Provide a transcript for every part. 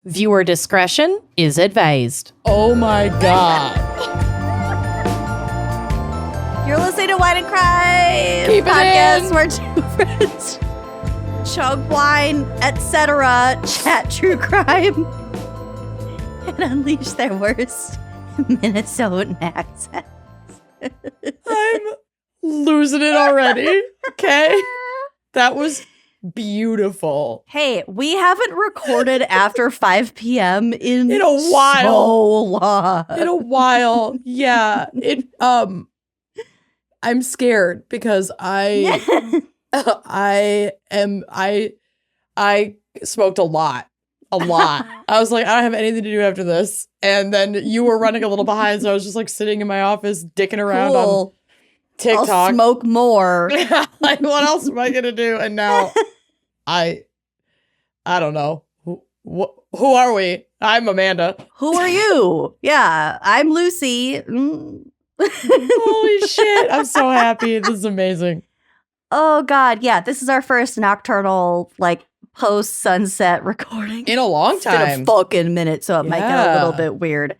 Viewer discretion is advised. Oh my God. You're listening to Wine and Crime Keep it podcast in. where two friends chug wine, etc., chat true crime, and unleash their worst Minnesotan accents. I'm losing it already. Okay. That was beautiful. Hey, we haven't recorded after 5 p.m. in a while. So long. In a while. Yeah. I'm scared because I smoked a lot. I was like, I don't have anything to do after this. And then you were running a little behind, so I was just like sitting in my office dicking around on TikTok. I'll smoke more. Like, what else am I gonna do? And now I don't know. Who are we? I'm Amanda. Who are you? Yeah, I'm Lucy. Holy shit. I'm so happy. This is amazing. Oh God, yeah. This is our first nocturnal, like, post-sunset recording. In a long It's been time. a fucking minute, so it might get a little bit weird.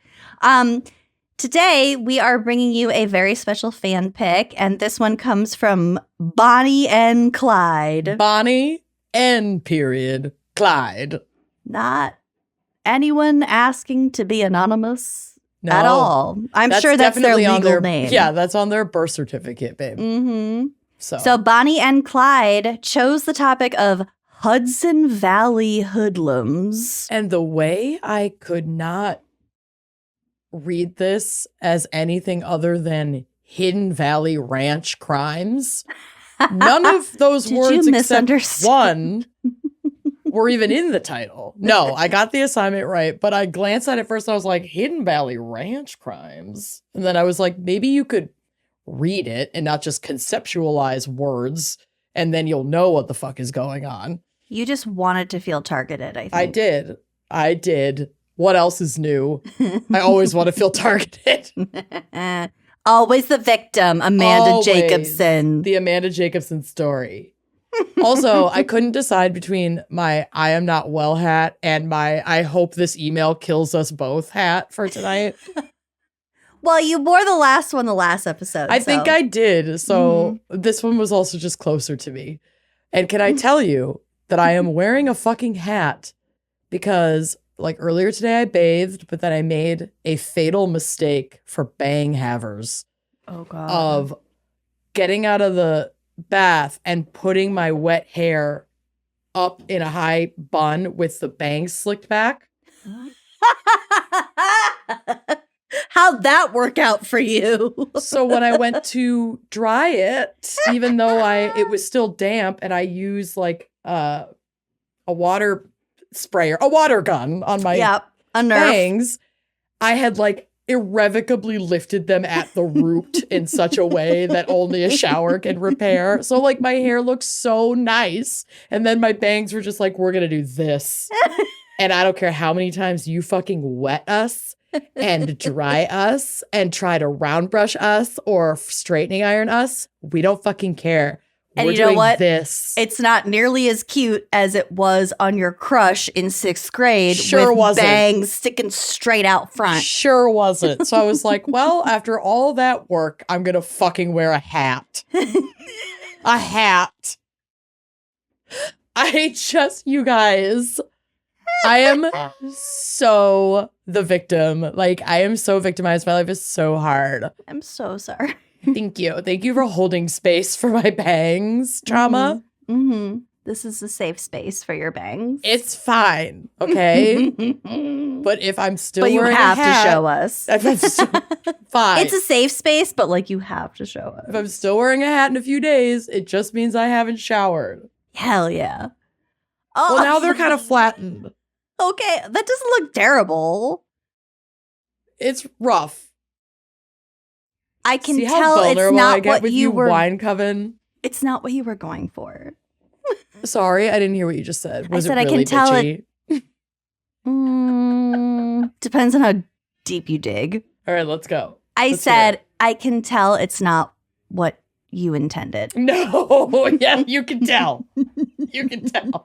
Today, we are bringing you a very special fan pick, and this one comes from Bonnie and Clyde. Bonnie N. period. Clyde. Not anyone asking to be anonymous No. at all. I'm sure that's their definitely on legal name. Yeah, that's on their birth certificate, babe. Mm-hmm. So Bonnie and Clyde chose the topic of Hudson Valley Hoodlums. and the way I could not read this as anything other than Hidden Valley Ranch crimes, none of those Did words you except misunderstand? one were even in the title. No, I got the assignment right, but I glanced at it first and I was like, Hidden Valley Ranch crimes. And then I was like, maybe you could read it and not just conceptualize words, and then you'll know what the fuck is going on. You just wanted to feel targeted, I think. I did. What else is new? I always want to feel targeted. Always the victim, Amanda Always. Jacobson. The Amanda Jacobson story. Also, I couldn't decide between my I am not well hat and my I hope this email kills us both hat for tonight. Well, you wore the last one the last episode. I think I did. So this one was also just closer to me. And can I tell you that I am wearing a fucking hat because, like, earlier today I bathed, but then I made a fatal mistake for bang havers Oh, God. of getting out of the bath and putting my wet hair up in a high bun with the bangs slicked back. How'd that work out for you? So when I went to dry it, even though it was still damp, and I used like a water sprayer, a water gun on my a nerf. bangs, I had like irrevocably lifted them at the root in such a way that only a shower can repair. So like my hair looks so nice, and then my bangs were just like, we're gonna do this, and I don't care how many times you fucking wet us and dry us and try to round brush us or straightening iron us. We don't fucking care. And We're you know doing what? This. It's not nearly as cute as it was on your crush in 6th grade. Sure with wasn't. bangs sticking straight out front. Sure wasn't. So I was like, well, after all that work, I'm going to fucking wear a hat. A hat. You guys, I am so the victim. Like, I am so victimized. My life is so hard. I'm so sorry. Thank you. Thank you for holding space for my bangs trauma. Mm-hmm. This is a safe space for your bangs. It's fine, okay? But if I'm still But you wearing have a hat, to show us. if I'm still, fine. It's a safe space, but like you have to show us. If I'm still wearing a hat in a few days, it just means I haven't showered. Hell yeah. Oh, Well, now they're kind of flattened. Okay, that doesn't look terrible. It's rough. I can See how tell it's vulnerable I not get what with you were. wine coven? It's not what you were going for. Sorry, I didn't hear what you just said. Was said it I can really tell bitchy? Depends on how deep you dig. All right, let's go. I Let's hear said it. I can tell it's not what you intended. No, yeah, you can tell. You can tell.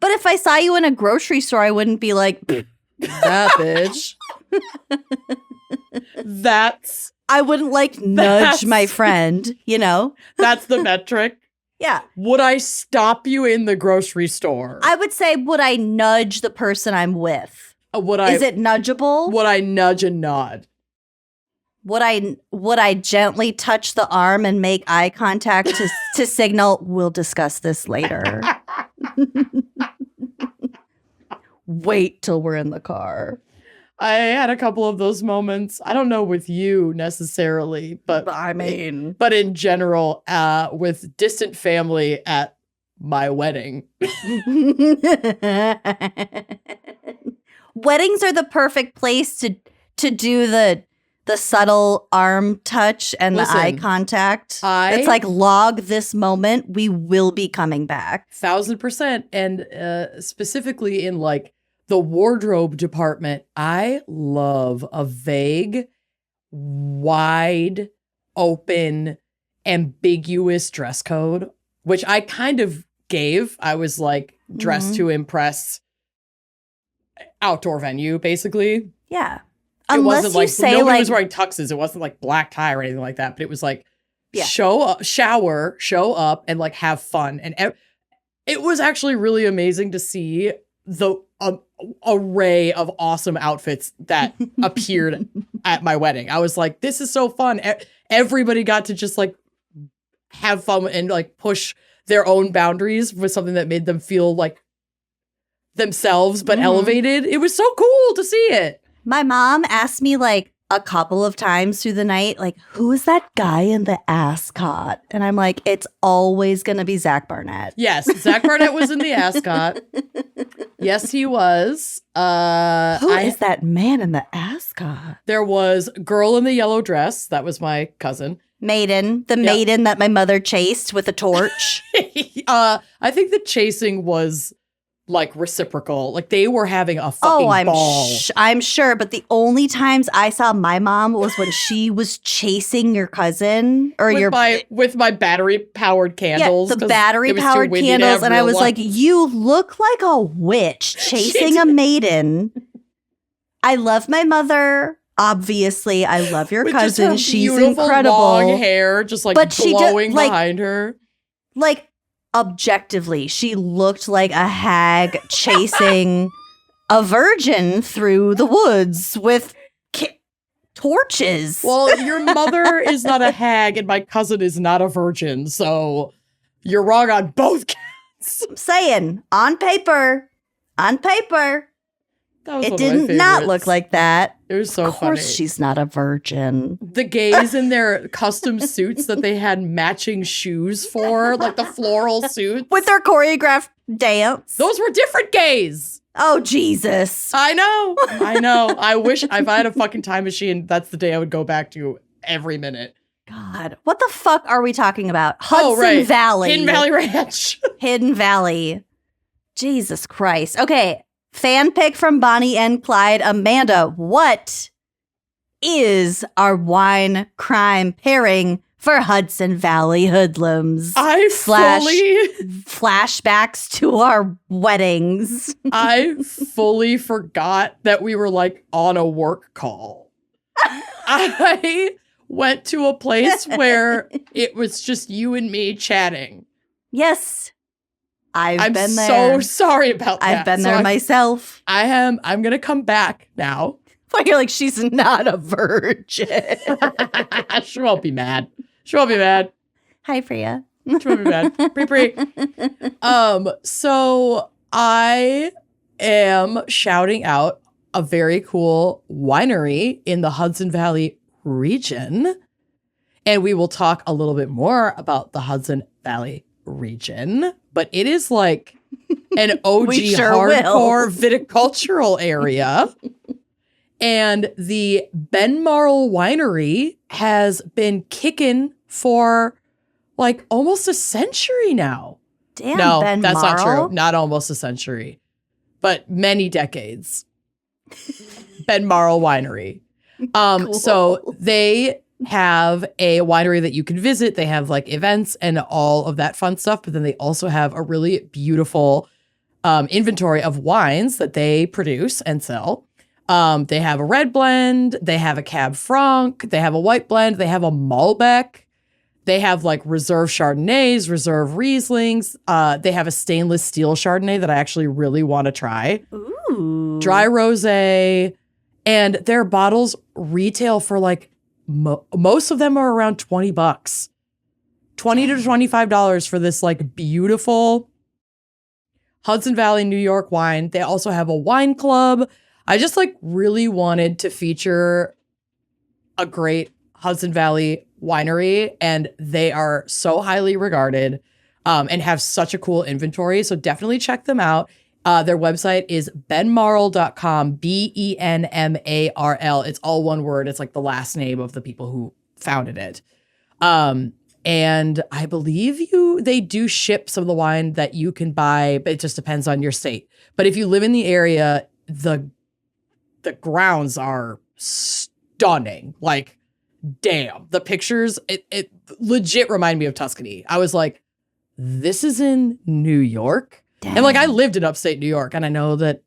But if I saw you in a grocery store, I wouldn't be like, that bitch. I wouldn't like nudge my friend, you know? That's the metric. Yeah. Would I stop you in the grocery store? I would say, would I nudge the person I'm with? Is it nudgeable? Would I nudge and nod? Would I gently touch the arm and make eye contact to signal, we'll discuss this later? Wait till we're in the car. I had a couple of those moments. I don't know with you necessarily, but I mean, but in general, with distant family at my wedding. Weddings are the perfect place to do the subtle arm touch and the eye contact. It's like, log this moment. We will be coming back. 1000%. And specifically in like the wardrobe department, I love a vague, wide, open, ambiguous dress code, which I kind of gave. I was like dressed to impress outdoor venue, basically. Yeah. Unless it wasn't like nobody was wearing tuxes. It wasn't like black tie or anything like that. But it was like show up, and like have fun. And it was actually really amazing to see the array of awesome outfits that appeared at my wedding. I was like, this is so fun. Everybody got to just like have fun and like push their own boundaries with something that made them feel like themselves but elevated. It was so cool to see it. My mom asked me like a couple of times through the night, like, who is that guy in the ascot? And I'm like, it's always going to be Zach Barnett. Yes, Zach Barnett was in the ascot. Yes, he was. Who is that man in the ascot? There was girl in the yellow dress. That was my cousin. Maiden. The maiden that my mother chased with a torch. I think the chasing was like reciprocal. Like they were having a fucking ball. I'm sure, but the only times I saw my mom was when she was chasing your cousin or with my battery powered candles. Yeah, the battery powered candles, and I was like, "You look like a witch chasing a maiden." I love my mother. Obviously, I love your cousin. She's incredible. Long hair, just like blowing behind her. Like, objectively, she looked like a hag chasing a virgin through the woods with torches. Well, your mother is not a hag and my cousin is not a virgin, so you're wrong on both counts. I'm saying, on paper. It did not look like that. It was so funny. Of course she's not a virgin. The gays in their custom suits that they had matching shoes for, like the floral suits. With their choreographed dance. Those were different gays. Oh, Jesus. I know. I wish if I had a fucking time machine, that's the day I would go back to every minute. God, what the fuck are we talking about? Hudson Valley. Hidden Valley Ranch. Hidden Valley. Jesus Christ. Okay. Fan pick from Bonnie and Clyde. Amanda, what is our wine crime pairing for Hudson Valley Hoodlums? Flashbacks to our weddings. I fully forgot that we were like on a work call. I went to a place where it was just you and me chatting. Yes. I'm been there. So sorry about that. I've been there myself. I'm going to come back now. But you're like, she's not a virgin. She won't be mad. Hi, Priya. She won't be mad. Pre. So I am shouting out a very cool winery in the Hudson Valley region. And we will talk a little bit more about the Hudson Valley region, but it is like an OG hardcore viticultural area. And the Benmarl Winery has been kicking for like almost a century now. Damn, no, Benmarl. That's not true. Not almost a century, but many decades. Benmarl Winery. Cool. So they have a winery that you can visit. They have like events and all of that fun stuff, but then they also have a really beautiful inventory of wines that they produce and sell. They have a red blend, they have a Cab Franc, they have a white blend, they have a Malbec. They have like reserve Chardonnays, reserve Rieslings. They have a stainless steel Chardonnay that I actually really want to try. Ooh. Dry rosé. And their bottles retail for like, most of them are around $20. $20 to $25 for this like beautiful Hudson Valley, New York wine. They also have a wine club. I just like really wanted to feature a great Hudson Valley winery, and they are so highly regarded and have such a cool inventory. So definitely check them out. Their website is benmarl.com, Benmarl. It's all one word. It's like the last name of the people who founded it. And I believe they do ship some of the wine that you can buy, but it just depends on your state. But if you live in the area, the grounds are stunning. Like, damn, the pictures, it legit reminded me of Tuscany. I was like, this is in New York? Damn. And like, I lived in upstate New York, and I know that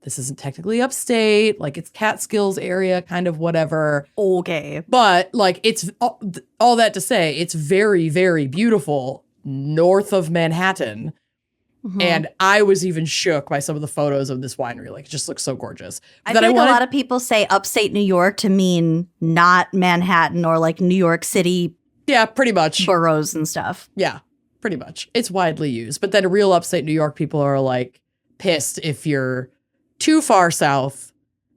this isn't technically upstate, like it's Catskills area, kind of whatever. Okay. But like, it's all that to say, it's very, very beautiful north of Manhattan. Mm-hmm. And I was even shook by some of the photos of this winery. Like, it just looks so gorgeous. I feel like a lot of people say upstate New York to mean not Manhattan or like New York City. Yeah, pretty much. Boroughs and stuff. Yeah, pretty much. It's widely used. But then real upstate New York people are like pissed if you're too far south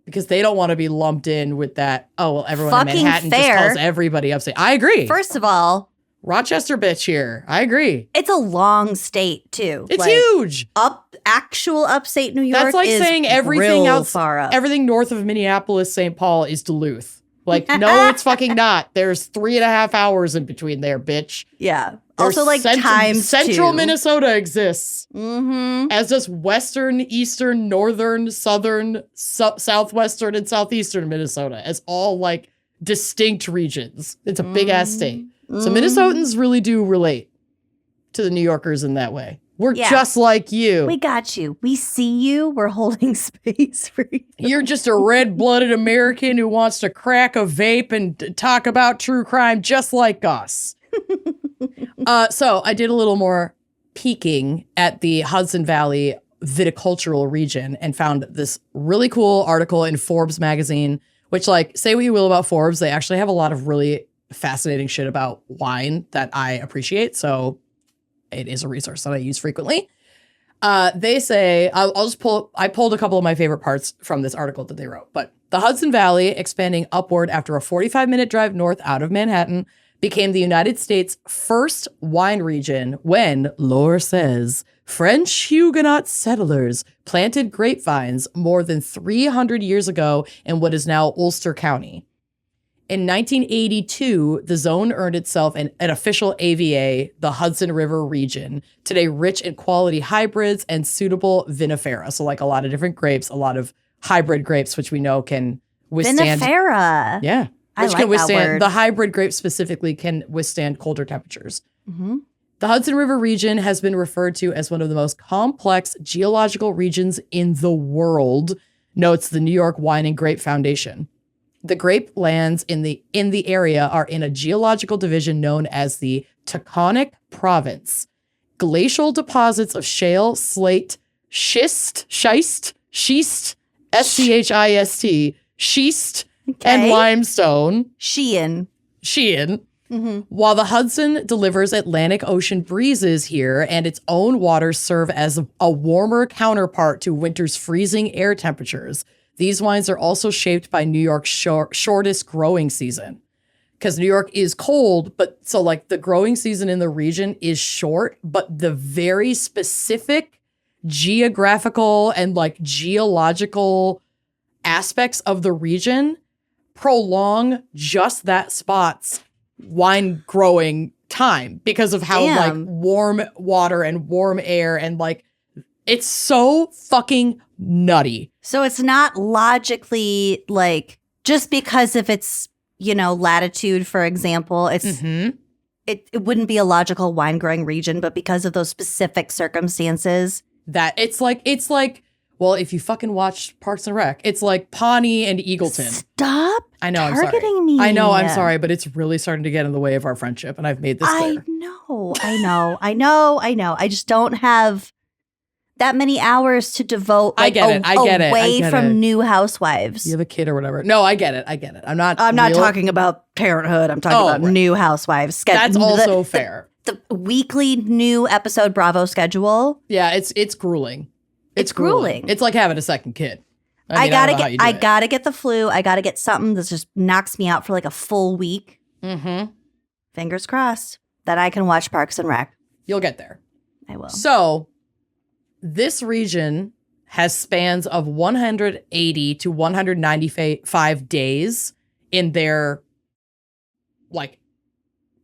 because they don't want to be lumped in with that. Oh, well, everyone Fucking in Manhattan fair. just calls everybody upstate. I agree. First of all, Rochester bitch here. I agree. it's a long state too. It's Like, huge. Actual upstate New York. That's like is saying everything real else, far up. everything north of Minneapolis, St. Paul is Duluth. Like, no, it's fucking not. There's 3.5 hours in between there, bitch. Yeah. There's Also, like times Central two. Minnesota exists, Mm-hmm. as does Western, Eastern, Northern, Southern, Southwestern, and Southeastern Minnesota as all like distinct regions. It's a big ass state. So Minnesotans really do relate to the New Yorkers in that way. We're Yeah. just like you. We got you. We see you. We're holding space for you. You're just a red-blooded American who wants to crack a vape and talk about true crime just like us. So I did a little more peeking at the Hudson Valley viticultural region and found this really cool article in Forbes magazine, which, like, say what you will about Forbes, they actually have a lot of really fascinating shit about wine that I appreciate. So it is a resource that I use frequently. They say, I pulled a couple of my favorite parts from this article that they wrote, but the Hudson Valley, expanding upward after a 45-minute drive north out of Manhattan, became the United States' first wine region when, lore says, French Huguenot settlers planted grapevines more than 300 years ago in what is now Ulster County. In 1982, the zone earned itself an official AVA, the Hudson River region, today rich in quality hybrids and suitable vinifera. So like a lot of different grapes, a lot of hybrid grapes, which we know can withstand. Vinifera. Yeah. I Which like can withstand, that word. the hybrid grapes specifically can withstand colder temperatures. Mm-hmm. The Hudson River region has been referred to as one of the most complex geological regions in the world, notes the New York Wine and Grape Foundation. The grape lands in the area are in a geological division known as the Taconic Province. Glacial deposits of shale, slate, schist, schist, schist, schist, and limestone. Sheehan. Mm-hmm. While the Hudson delivers Atlantic Ocean breezes here and its own waters serve as a warmer counterpart to winter's freezing air temperatures, these wines are also shaped by New York's shortest growing season. Because New York is cold, but so like the growing season in the region is short, but the very specific geographical and like geological aspects of the region prolong just that spot's wine growing time because of how like warm water and warm air and like it's so fucking nutty. So it's not logically like just because of its, latitude, for example, it's it wouldn't be a logical wine growing region, but because of those specific circumstances, that it's like, well, if you fucking watch Parks and Rec, it's like Pawnee and Eagleton. Stop I know, I'm targeting sorry. me. I know, I'm sorry, but it's really starting to get in the way of our friendship, and I've made this clear. I know. I just don't have that many hours to devote. Like, away from New Housewives. You have a kid or whatever. No, I get it. I'm not talking about Parenthood. I'm talking about New Housewives. That's also fair. The weekly new episode Bravo schedule. Yeah, it's grueling. It's grueling. It's like having a second kid. I gotta get the flu. I gotta get something that just knocks me out for like a full week. Mm-hmm. Fingers crossed that I can watch Parks and Rec. You'll get there. I will. So this region has spans of 180 to 195 days in their like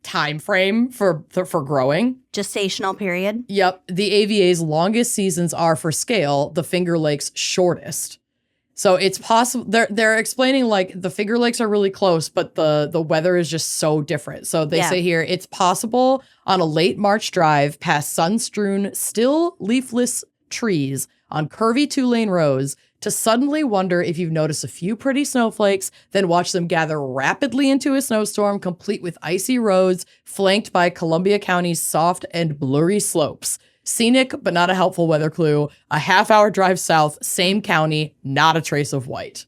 time frame for growing. Gestational period. Yep. The AVA's longest seasons are, for scale, the Finger Lakes' shortest. So it's possible they're explaining like the Finger Lakes are really close, but the weather is just so different. So they say here it's possible on a late March drive past sun-strewn, still leafless trees on curvy 2-lane roads to suddenly wonder if you've noticed a few pretty snowflakes, then watch them gather rapidly into a snowstorm, complete with icy roads, flanked by Columbia County's soft and blurry slopes. Scenic, but not a helpful weather clue. A half-hour drive south, same county, not a trace of white.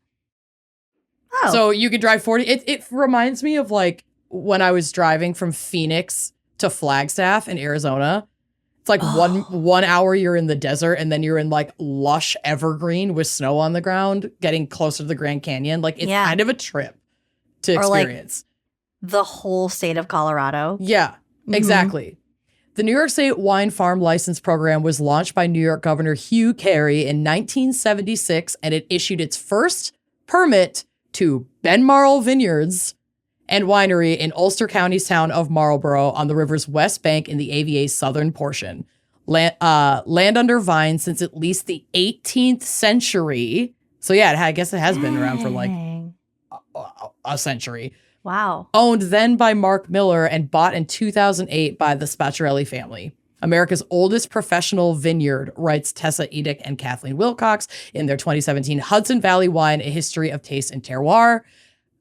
Oh. So you could drive 40. It reminds me of like when I was driving from Phoenix to Flagstaff in Arizona. It's like 1 hour you're in the desert and then you're in like lush evergreen with snow on the ground, getting closer to the Grand Canyon. Like it's kind of a trip to experience. Like the whole state of Colorado. Yeah, exactly. The New York State Wine Farm License Program was launched by New York Governor Hugh Carey in 1976, and it issued its first permit to Benmarl Vineyards and Winery in Ulster County's town of Marlborough on the river's west bank in the AVA's southern portion. Land under vine since at least the 18th century. So yeah, I guess it has been around for like a century. Wow. Owned then by Mark Miller and bought in 2008 by the Spacciarelli family. America's oldest professional vineyard, writes Tessa Edick and Kathleen Wilcox in their 2017 Hudson Valley Wine, A History of Taste and Terroir.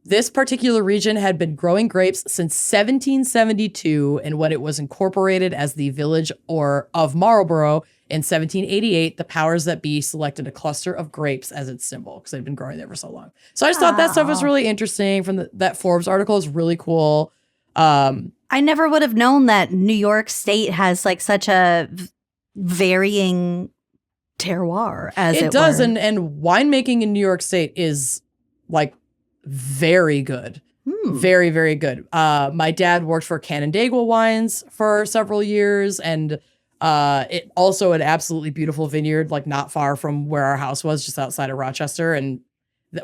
This particular region had been growing grapes since 1772, and when it was incorporated as the village of Marlborough in 1788, the powers that be selected a cluster of grapes as its symbol because they'd been growing there for so long. So I just thought that stuff was really interesting. From that Forbes article is really cool. I never would have known that New York State has like such a varying terroir, as it does, were. and winemaking in New York State is like very good. Very, very good. My dad worked for Canandaigua Wines for several years, and it also an absolutely beautiful vineyard, like not far from where our house was, just outside of Rochester. And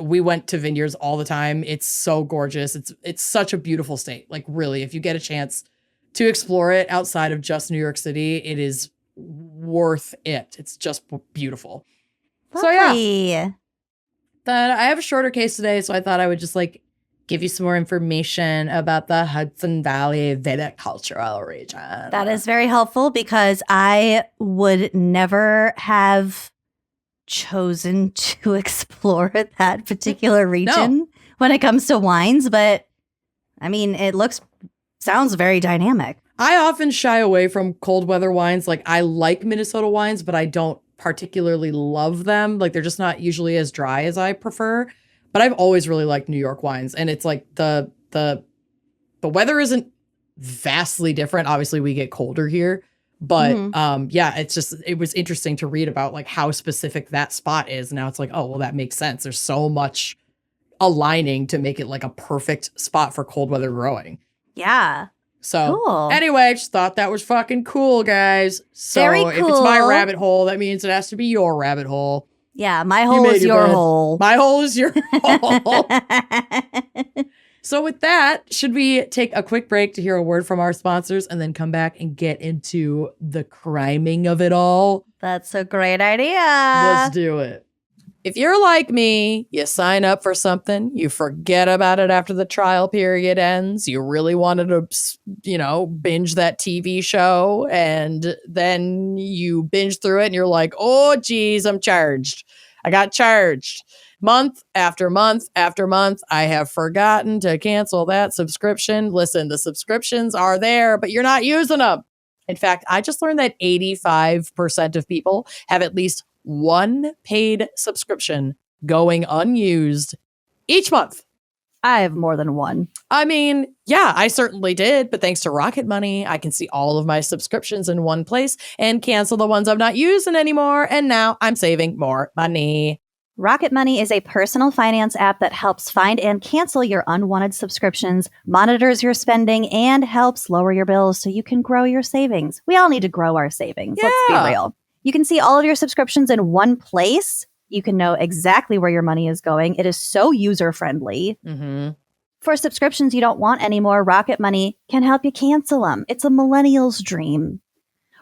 we went to vineyards all the time. It's so gorgeous. It's such a beautiful state. Like really, if you get a chance to explore it outside of just New York City, it is worth it. It's just beautiful. Lovely. So yeah. Then I have a shorter case today, so I thought I would just like give you some more information about the Hudson Valley viticultural region. That is very helpful because I would never have chosen to explore that particular region when it comes to wines. But I mean, sounds very dynamic. I often shy away from cold weather wines. Like I like Minnesota wines, but I don't particularly love them. Like they're just not usually as dry as I prefer. But I've always really liked New York wines, and it's like the weather isn't vastly different. Obviously, we get colder here, but it was interesting to read about like how specific that spot is. Now it's like, oh well, that makes sense. There's so much aligning to make it like a perfect spot for cold weather growing. Yeah. So cool. Anyway, I just thought that was fucking cool, guys. So Very cool. If it's my rabbit hole, that means it has to be your rabbit hole. Yeah, my hole is your hole. My hole is your hole. So with that, should we take a quick break to hear a word from our sponsors and then come back and get into the criming of it all? That's a great idea. Let's do it. If you're like me, you sign up for something, you forget about it after the trial period ends. You really wanted to, binge that TV show, and then you binge through it and you're like, oh, geez, I'm charged. I got charged. Month after month after month, I have forgotten to cancel that subscription. Listen, the subscriptions are there, but you're not using them. In fact, I just learned that 85% of people have at least one paid subscription going unused each month. I have more than one. I mean, yeah, I certainly did. But thanks to Rocket Money, I can see all of my subscriptions in one place and cancel the ones I'm not using anymore. And now I'm saving more money. Rocket Money is a personal finance app that helps find and cancel your unwanted subscriptions, monitors your spending, and helps lower your bills so you can grow your savings. We all need to grow our savings. Yeah. Let's be real. You can see all of your subscriptions in one place. You can know exactly where your money is going. It is so user-friendly. Mm-hmm. For subscriptions you don't want anymore, Rocket Money can help you cancel them. It's a millennial's dream.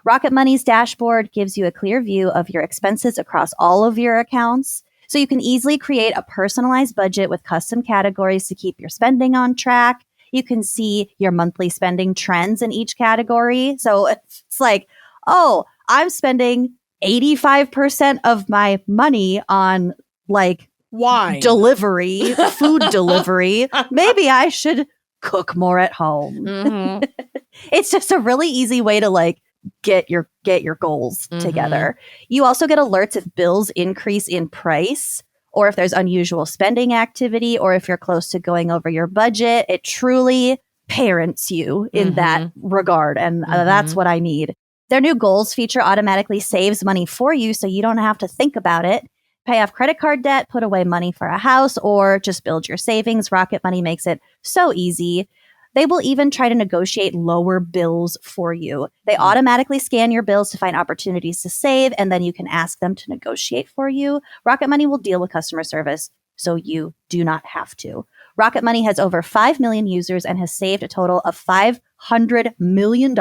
Rocket Money's dashboard gives you a clear view of your expenses across all of your accounts. So you can easily create a personalized budget with custom categories to keep your spending on track. You can see your monthly spending trends in each category. So it's like, oh, I'm spending 85% of my money on like wine delivery, food delivery. Maybe I should cook more at home. Mm-hmm. It's just a really easy way to like get your goals together. You also get alerts if bills increase in price, or if there's unusual spending activity, or if you're close to going over your budget. It truly parents you in that regard. And that's what I need. Their new goals feature automatically saves money for you, so you don't have to think about it. Pay off credit card debt, put away money for a house, or just build your savings. Rocket Money makes it so easy. They will even try to negotiate lower bills for you. They automatically scan your bills to find opportunities to save, and then you can ask them to negotiate for you. Rocket Money will deal with customer service, so you do not have to. Rocket Money has over 5 million users and has saved a total of $500 million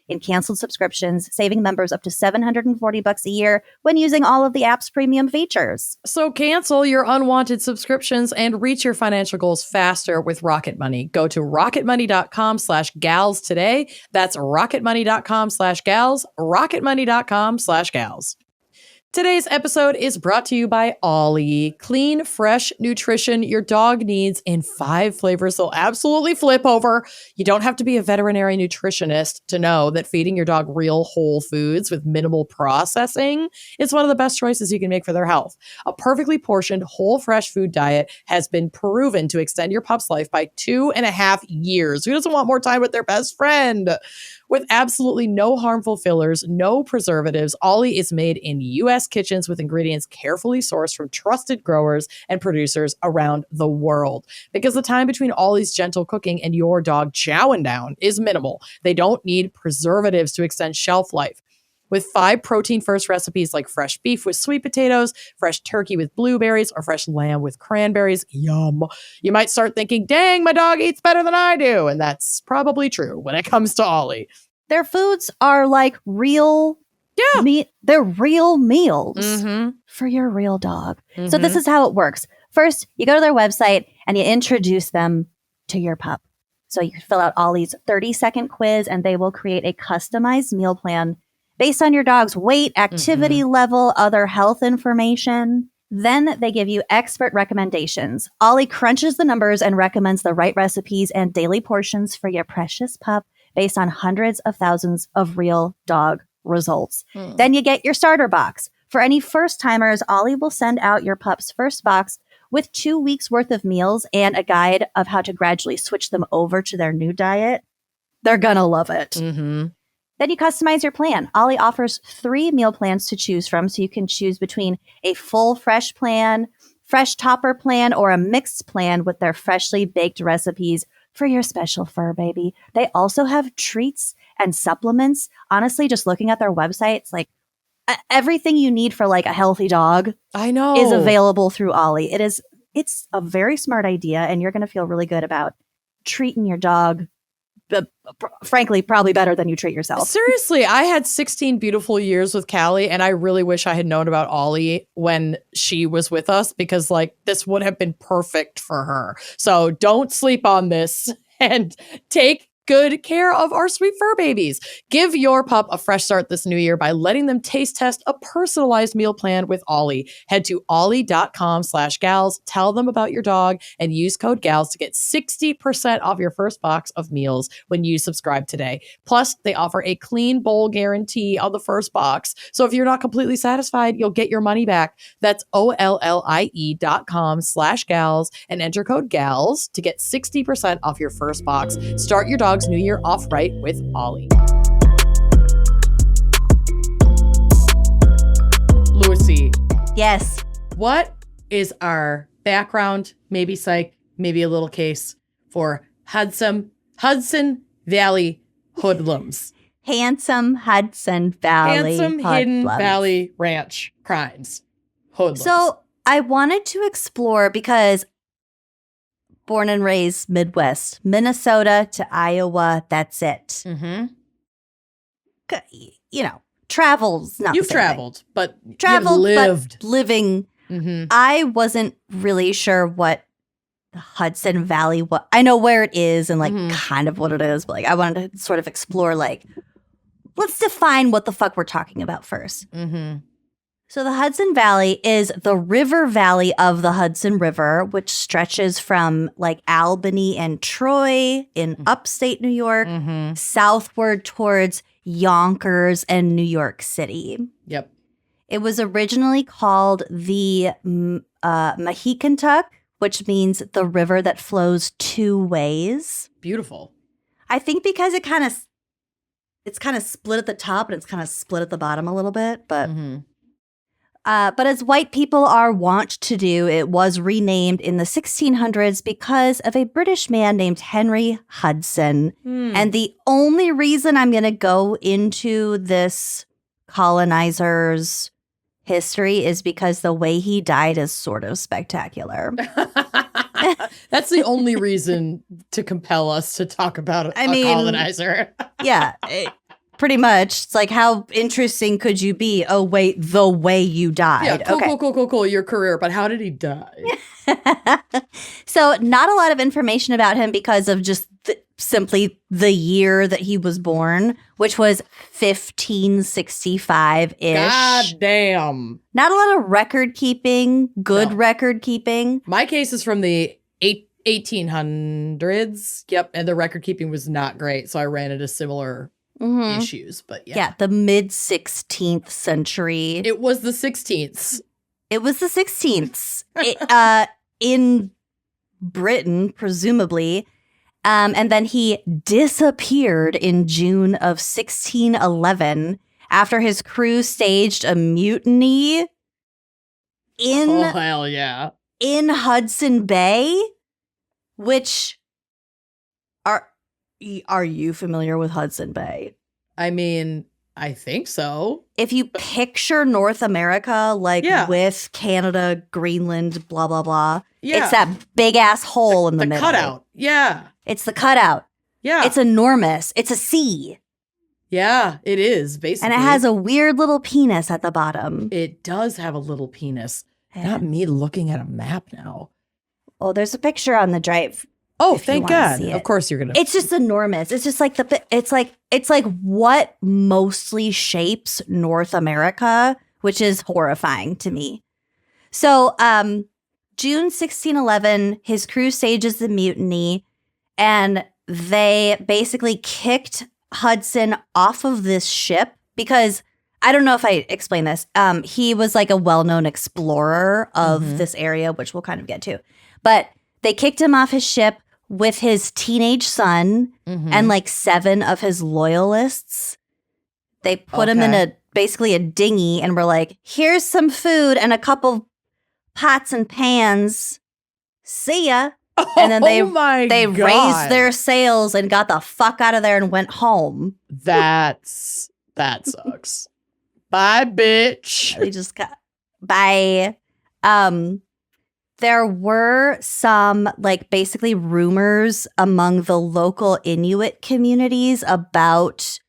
in canceled subscriptions, saving members up to $740 a year when using all of the app's premium features. So cancel your unwanted subscriptions and reach your financial goals faster with Rocket Money. Go to rocketmoney.com/gals today. That's rocketmoney.com/gals, rocketmoney.com/gals. Today's episode is brought to you by Ollie. Clean, fresh nutrition your dog needs in 5 flavors they'll absolutely flip over. You don't have to be a veterinary nutritionist to know that feeding your dog real whole foods with minimal processing is one of the best choices you can make for their health. A perfectly portioned whole fresh food diet has been proven to extend your pup's life by 2.5 years. Who doesn't want more time with their best friend? With absolutely no harmful fillers, no preservatives, Ollie is made in U.S. kitchens with ingredients carefully sourced from trusted growers and producers around the world. Because the time between Ollie's gentle cooking and your dog chowing down is minimal. They don't need preservatives to extend shelf life. With 5 protein-first recipes like fresh beef with sweet potatoes, fresh turkey with blueberries, or fresh lamb with cranberries, yum. You might start thinking, dang, my dog eats better than I do. And that's probably true when it comes to Ollie. Their foods are like real they're real meals for your real dog. So this is how it works. First, you go to their website and you introduce them to your pup. So you fill out Ollie's 30-second quiz and they will create a customized meal plan based on your dog's weight, activity level, other health information. Then they give you expert recommendations. Ollie crunches the numbers and recommends the right recipes and daily portions for your precious pup based on hundreds of thousands of real dog results. Then you get your starter box. For any first timers, Ollie will send out your pup's first box with 2 weeks worth of meals and a guide of how to gradually switch them over to their new diet. They're gonna love it. Then you customize your plan. Ollie offers 3 meal plans to choose from, so you can choose between a full fresh plan, fresh topper plan, or a mixed plan with their freshly baked recipes for your special fur baby. They also have treats and supplements. Honestly, just looking at their website, it's like everything you need for like a healthy dog I know is available through Ollie. It's a very smart idea, and you're going to feel really good about treating your dog frankly, probably better than you treat yourself. Seriously, I had 16 beautiful years with Callie, and I really wish I had known about Ollie when she was with us, because like this would have been perfect for her. So don't sleep on this and take good care of our sweet fur babies. Give your pup a fresh start this new year by letting them taste test a personalized meal plan with Ollie. Head to ollie.com/gals, tell them about your dog, and use code GALS to get 60% off your first box of meals when you subscribe today. Plus, they offer a clean bowl guarantee on the first box. So if you're not completely satisfied, you'll get your money back. That's ollie.com/gals and enter code GALS to get 60% off your first box. Start your dog's new year off right with Ollie. Lucy. Yes. What is our background, maybe psych, maybe a little case for Hudson Valley Hoodlums? Handsome Hudson Valley Handsome Hidden Hoodlums. Valley Ranch crimes. Hoodlums. So I wanted to explore, because born and raised Midwest, Minnesota to Iowa, that's it. Mm-hmm. You know, travel's not You've the same thing. traveled, but Traveled, you've lived. but living. Mm-hmm. I wasn't really sure what the Hudson Valley was. I know where it is and like Mhm. kind of what it is, but like I wanted to sort of explore, like, let's define what the fuck we're talking about first. Mm-hmm. So the Hudson Valley is the river valley of the Hudson River, which stretches from like Albany and Troy in upstate New York Mm-hmm. southward towards Yonkers and New York City. Yep. It was originally called the Mahicantuck, which means the river that flows two ways. Beautiful. I think because it's kind of split at the top and it's kind of split at the bottom a little bit, but Mm-hmm. But as white people are wont to do, it was renamed in the 1600s because of a British man named Henry Hudson. And the only reason I'm going to go into this colonizer's history is because the way he died is sort of spectacular. That's the only reason to compel us to talk about a colonizer. Yeah, pretty much. It's like, how interesting could you be? Oh, wait, the way you died. Yeah, cool, Okay. cool, your career. But how did he die? So not a lot of information about him because of just simply the year that he was born, which was 1565-ish. God damn. Not a lot of record keeping, good No. record keeping. My case is from the 1800s. Yep. And the record keeping was not great. So I ran into similar Mhm. issues. But yeah. Yeah, the mid 16th century. It was the 16th. It was the 16th in Britain, presumably. And then he disappeared in June of 1611 after his crew staged a mutiny Oh, hell yeah. in Hudson Bay, which are you familiar with Hudson Bay? I mean, I think so. If you picture North America, like Yeah. with Canada, Greenland, blah, blah, blah, Yeah. it's that big ass hole in the middle. cutout. Yeah. It's the cutout. Yeah. It's enormous. It's a sea. Yeah, it is, basically. And it has a weird little penis at the bottom. It does have a little penis. Not me looking at a map now. Oh, there's a picture on the drive. Oh, If you thank wanna God. see it. Of course you're going to. It's just enormous. It's just like it's like what mostly shapes North America, which is horrifying to me. So, June 1611, his crew stages the mutiny, and they basically kicked Hudson off of this ship because I don't know if I explained this. He was like a well-known explorer of this area, which we'll kind of get to. But they kicked him off his ship with his teenage son and like 7 of his loyalists. They put him in basically a dinghy and were like, here's some food and a couple pots and pans. See ya. And then they raised their sails and got the fuck out of there and went home. That sucks. Bye, bitch. They just got bye. There were some, like, basically rumors among the local Inuit communities about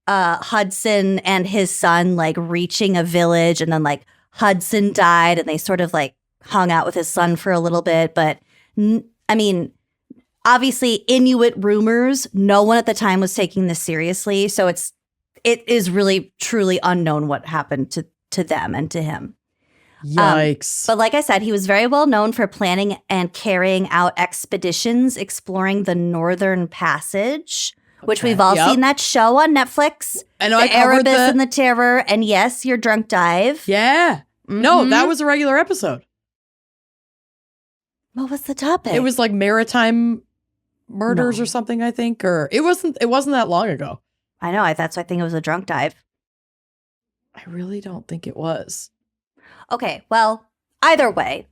Hudson and his son, like, reaching a village, and then, like, Hudson died, and they sort of, like, hung out with his son for a little bit. But, I mean, obviously, Inuit rumors, no one at the time was taking this seriously. So it is really, truly unknown what happened to them and to him. Yikes. But like I said, he was very well known for planning and carrying out expeditions exploring the Northern Passage, which we've all seen that show on Netflix. I know, the Erebus and the Terror, and yes, your drunk dive. Yeah. Mm-hmm. No, that was a regular episode. What was the topic? It was like maritime murders or something, I think, or it wasn't that long ago. I know, that's why I think it was a drunk dive. I really don't think it was. Okay, well, either way,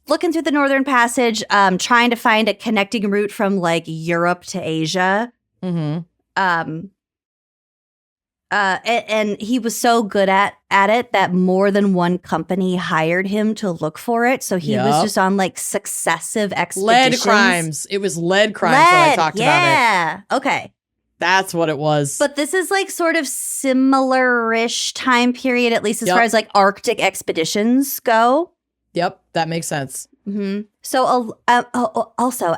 looking through the Northern Passage, trying to find a connecting route from, like, Europe to Asia. Mm-hmm. And he was so good at it that more than one company hired him to look for it. So he was just on, like, successive expeditions. Lead crimes. It was lead crimes that I talked about it. Yeah. Okay. That's what it was. But this is, like, sort of similar-ish time period, at least as far as, like, Arctic expeditions go. Yep, that makes sense. Mm-hmm. So also,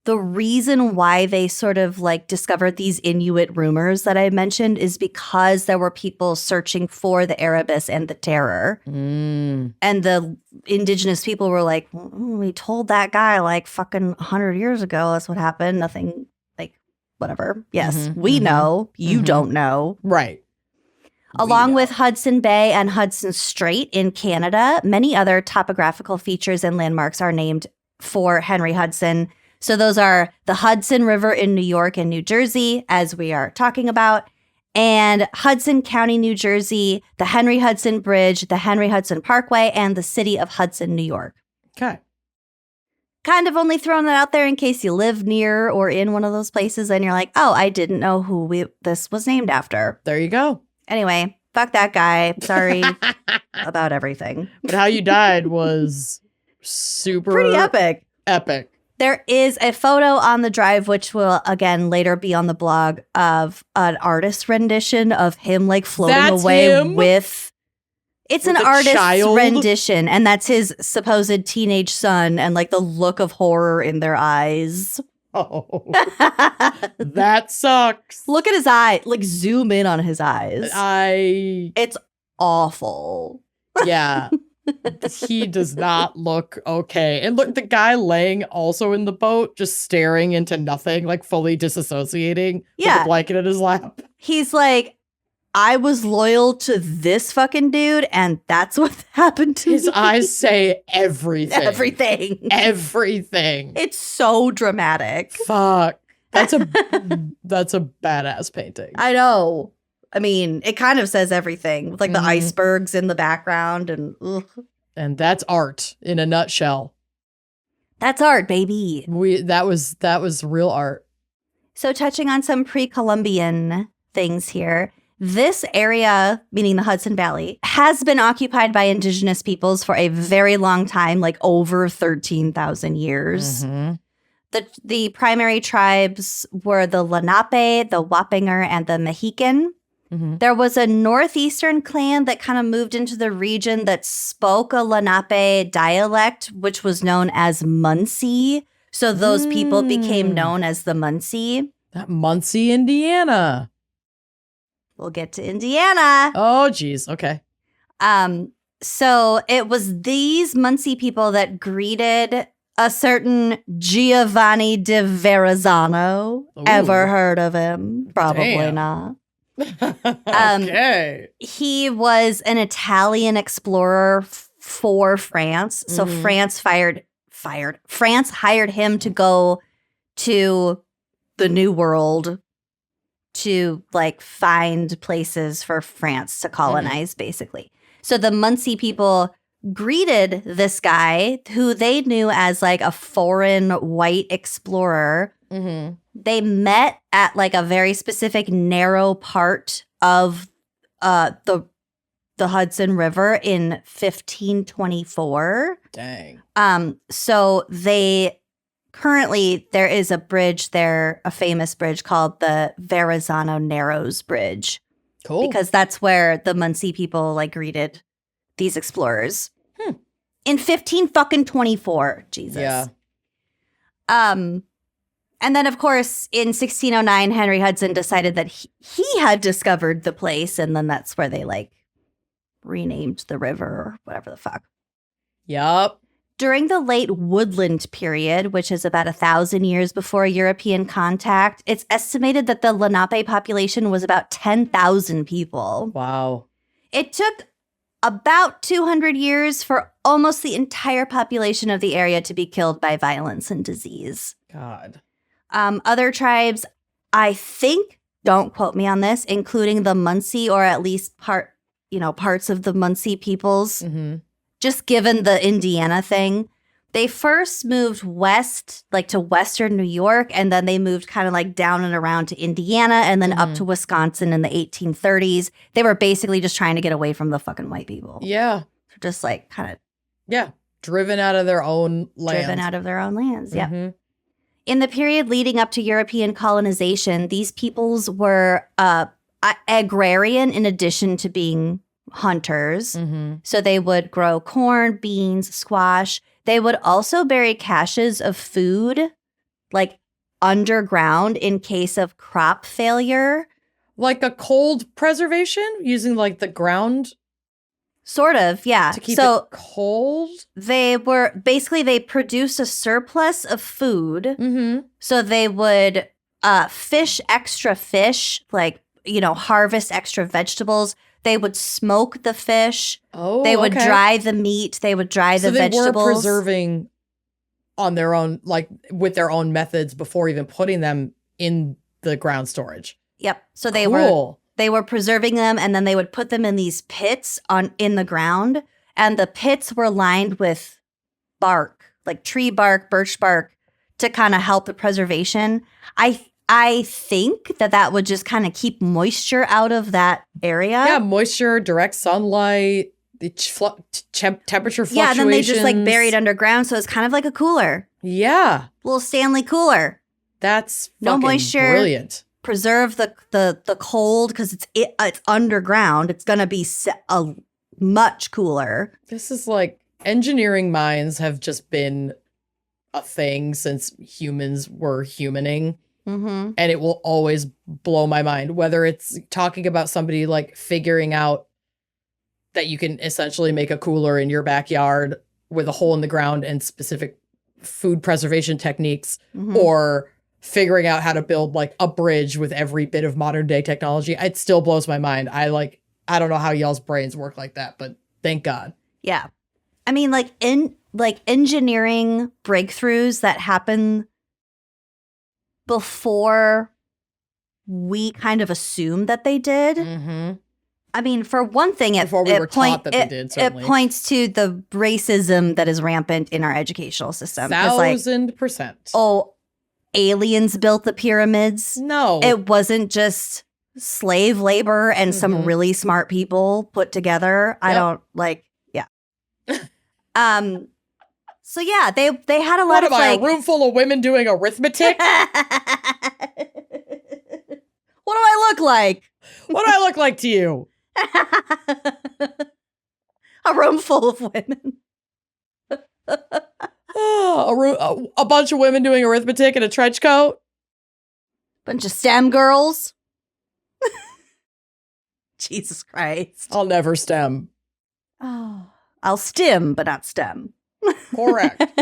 the reason why they sort of, like, discovered these Inuit rumors that I mentioned is because there were people searching for the Erebus and the Terror. Mm. And the indigenous people were like, we told that guy, like, fucking 100 years ago. That's what happened. Nothing, like, whatever. Yes, we know. You don't know. Right. Along with Hudson Bay and Hudson Strait in Canada, many other topographical features and landmarks are named for Henry Hudson. So those are the Hudson River in New York and New Jersey, as we are talking about, and Hudson County, New Jersey, the Henry Hudson Bridge, the Henry Hudson Parkway, and the city of Hudson, New York. Okay. Kind of only throwing that out there in case you live near or in one of those places and you're like, oh, I didn't know who this was named after. There you go. Anyway, fuck that guy. Sorry about everything. But how you died was super... Pretty epic. Epic. There is a photo on the drive, which will, again, later be on the blog, of an artist rendition of him, like, floating away with... It's an artist's rendition, and that's his supposed teenage son, and, like, the look of horror in their eyes. Oh, that sucks. Look at his eye. Like, zoom in on his eyes. It's awful. Yeah. He does not look okay. And look, the guy laying also in the boat, just staring into nothing, like fully disassociating with a blanket in his lap. He's like, I was loyal to this fucking dude, and that's what happened to his me. eyes say everything. Everything. It's so dramatic. Fuck. That's a badass painting. I know. I mean, it kind of says everything with, like, the icebergs in the background and that's art in a nutshell. That's art, baby. That was real art. So touching on some pre-Columbian things here, this area, meaning the Hudson Valley, has been occupied by indigenous peoples for a very long time, like over 13,000 years. Mm-hmm. The primary tribes were the Lenape, the Wapinger, and the Mohican. Mm-hmm. There was a northeastern clan that kind of moved into the region that spoke a Lenape dialect, which was known as Muncie. So those people became known as the Muncie. That Muncie, Indiana. We'll get to Indiana. Oh, geez. Okay. So it was these Muncie people that greeted a certain Giovanni de Verrazzano. Ooh. Ever heard of him? Probably Damn. not. Okay. He was an Italian explorer for France. So France France hired him to go to the New World to, like, find places for France to colonize, basically. So the Muncie people greeted this guy who they knew as, like, a foreign white explorer. Mm-hmm. They met at, like, a very specific narrow part of the the Hudson River in 1524. Dang. So currently there is a bridge there, a famous bridge called the Verrazano Narrows Bridge. Cool. Because that's where the Munsee people like greeted these explorers. In 1524. Jesus. Yeah. And then, of course, in 1609, Henry Hudson decided that he had discovered the place, and then that's where they, like, renamed the river or whatever the fuck. Yup. During the late Woodland period, which is about 1,000 years before European contact, it's estimated that the Lenape population was about 10,000 people. Wow. It took about 200 years for almost the entire population of the area to be killed by violence and disease. God. Other tribes, I think, don't quote me on this, including the Munsee or at least parts of the Munsee peoples, just given the Indiana thing, they first moved west, like to western New York, and then they moved kind of like down and around to Indiana and then up to Wisconsin in the 1830s. They were basically just trying to get away from the fucking white people. Yeah. Just like kind of. Yeah. Driven out of their own land. Driven out of their own lands, yeah. In the period leading up to European colonization, these peoples were agrarian in addition to being hunters. So they would grow corn, beans, squash. They would also bury caches of food, like underground in case of crop failure. Like a cold preservation using like the ground? Sort of, yeah. To keep it cold? They produced a surplus of food. So they would fish extra fish, like, harvest extra vegetables. They would smoke the fish. Oh, they would dry the meat. They would dry the vegetables. So they were preserving on their own, like with their own methods before even putting them in the ground storage. Yep. So they were preserving them, and then they would put them in these pits in the ground, and the pits were lined with bark, like tree bark, birch bark, to kind of help the preservation. I think that would just kind of keep moisture out of that area. Yeah, moisture, direct sunlight, the temperature fluctuations. Yeah, and then they just like buried underground, so it's kind of like a cooler. Yeah. Little Stanley cooler. That's no moisture. Brilliant. Preserve the cold because it's underground. It's going to be much cooler. This is like engineering minds have just been a thing since humans were humaning. And it will always blow my mind, whether it's talking about somebody like figuring out that you can essentially make a cooler in your backyard with a hole in the ground and specific food preservation techniques, or figuring out how to build like a bridge with every bit of modern day technology. It still blows my mind. I don't know how y'all's brains work like that, but thank God. Yeah. I mean, engineering breakthroughs that happen before we kind of assume that they did. I mean, for one thing, it points to the racism that is rampant in our educational system. 1,000%. Oh, aliens built the pyramids. No. It wasn't just slave labor and some really smart people put together. I don't yeah. So yeah, they had a lot of a room full of women doing arithmetic? What do I look like? What do I look like to you? A room full of women. A bunch of women doing arithmetic in a trench coat. Bunch of STEM girls. Jesus Christ. I'll never STEM. Oh, I'll STEM, but not STEM. Correct.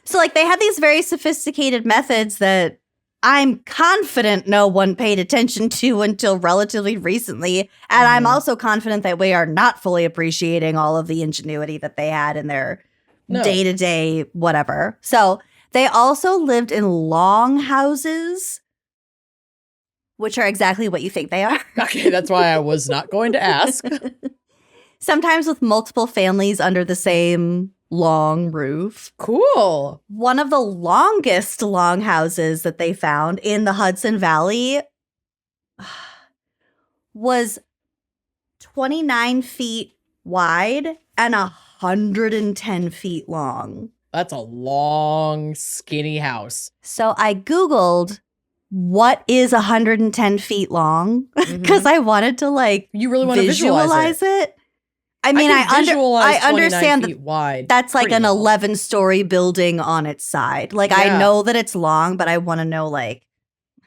So they had these very sophisticated methods that I'm confident no one paid attention to until relatively recently. And I'm also confident that we are not fully appreciating all of the ingenuity that they had in their day-to-day whatever. So they also lived in long houses, which are exactly what you think they are. Okay, that's why I was not going to ask. Sometimes with multiple families under the same long roof. Cool. One of the longest longhouses that they found in the Hudson Valley was 29 feet wide and 110 feet long. That's a long, skinny house. So I Googled what is 110 feet long because I wanted to like you really want to visualize it. I mean, I understand feet wide. That's like an 11-story building on its side. Like I know that it's long, but I want to know like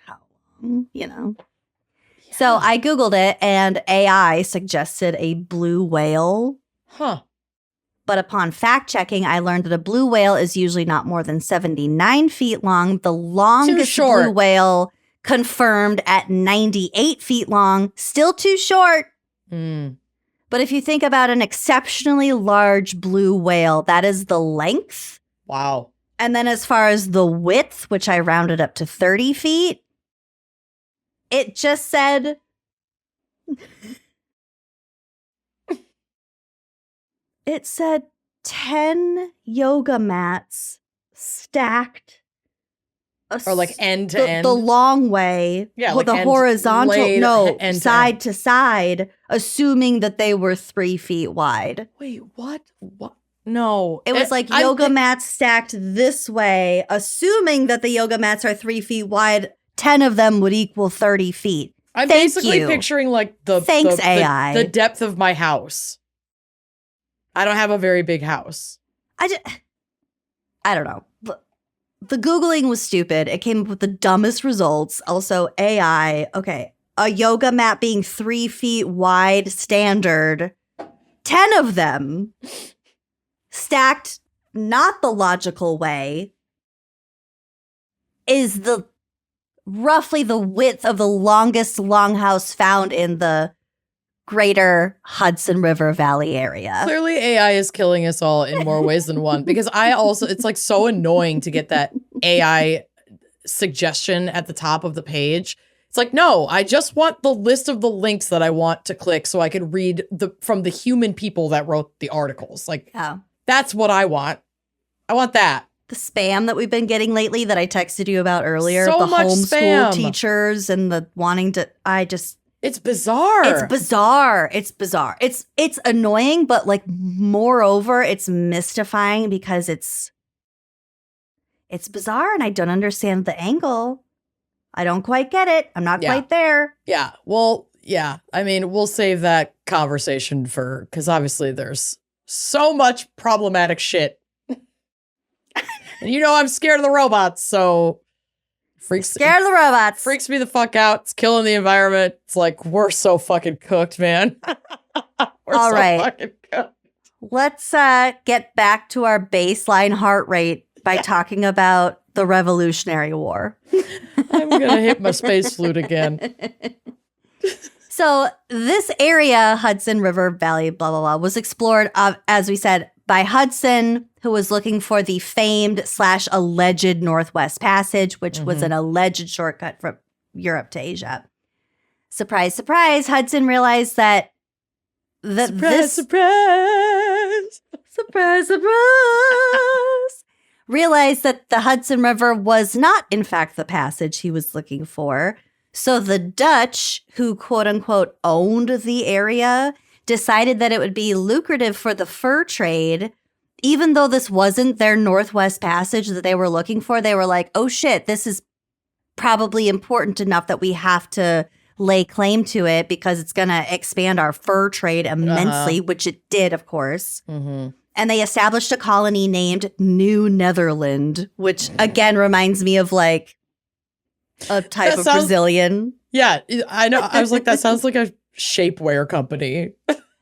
how long, you know. Yeah. So I Googled it and AI suggested a blue whale. Huh. But upon fact checking, I learned that a blue whale is usually not more than 79 feet long. The longest blue whale confirmed at 98 feet long. Still too short. But if you think about an exceptionally large blue whale, that is the length. Wow. And then as far as the width, which I rounded up to 30 feet, it just said... It said 10 yoga mats stacked. Or like end to end? The long way. Yeah, like the horizontal. Side to side, assuming that they were 3 feet wide. Wait, what? What? No. It was like yoga mats stacked this way, assuming that the yoga mats are 3 feet wide. 10 of them would equal 30 feet. I'm basically picturing like AI. The depth of my house. I don't have a very big house. I don't know. The Googling was stupid. It came up with the dumbest results. Also, AI. Okay. A yoga mat being 3 feet wide standard. 10 of them stacked not the logical way is roughly the width of the longest longhouse found in the greater Hudson River Valley area. Clearly AI is killing us all in more ways than one, because it's like so annoying to get that AI suggestion at the top of the page. It's like, no, I just want the list of the links that I want to click so I can read from the human people that wrote the articles. Like, that's what I want. I want that. The spam that we've been getting lately that I texted you about earlier, so the much homeschool spam. Teachers and the wanting to, it's bizarre. It's annoying, but like moreover, it's mystifying because it's bizarre and I don't understand the angle. I don't quite get it. I'm not quite there. Yeah. Well, yeah. I mean, we'll save that conversation because obviously there's so much problematic shit. And you know I'm scared of the robots, so scared of the robots. Freaks me the fuck out. It's killing the environment. It's like, we're so fucking cooked, man. All right. Fucking cooked. Let's get back to our baseline heart rate by talking about the Revolutionary War. I'm going to hit my space flute again. So this area, Hudson River Valley, blah, blah, blah, was explored, as we said, by Hudson, who was looking for the famed / alleged Northwest Passage, which was an alleged shortcut from Europe to Asia. Surprise, surprise, Hudson realized that surprise. Realized that the Hudson River was not, in fact, the passage he was looking for. So the Dutch, who quote unquote owned the area, decided that it would be lucrative for the fur trade. Even though this wasn't their Northwest Passage that they were looking for, they were like, oh shit, this is probably important enough that we have to lay claim to it because it's going to expand our fur trade immensely, which it did, of course. And they established a colony named New Netherland, which again reminds me of like a type of Brazilian. Yeah, I know. I was like, that sounds like a shapewear company.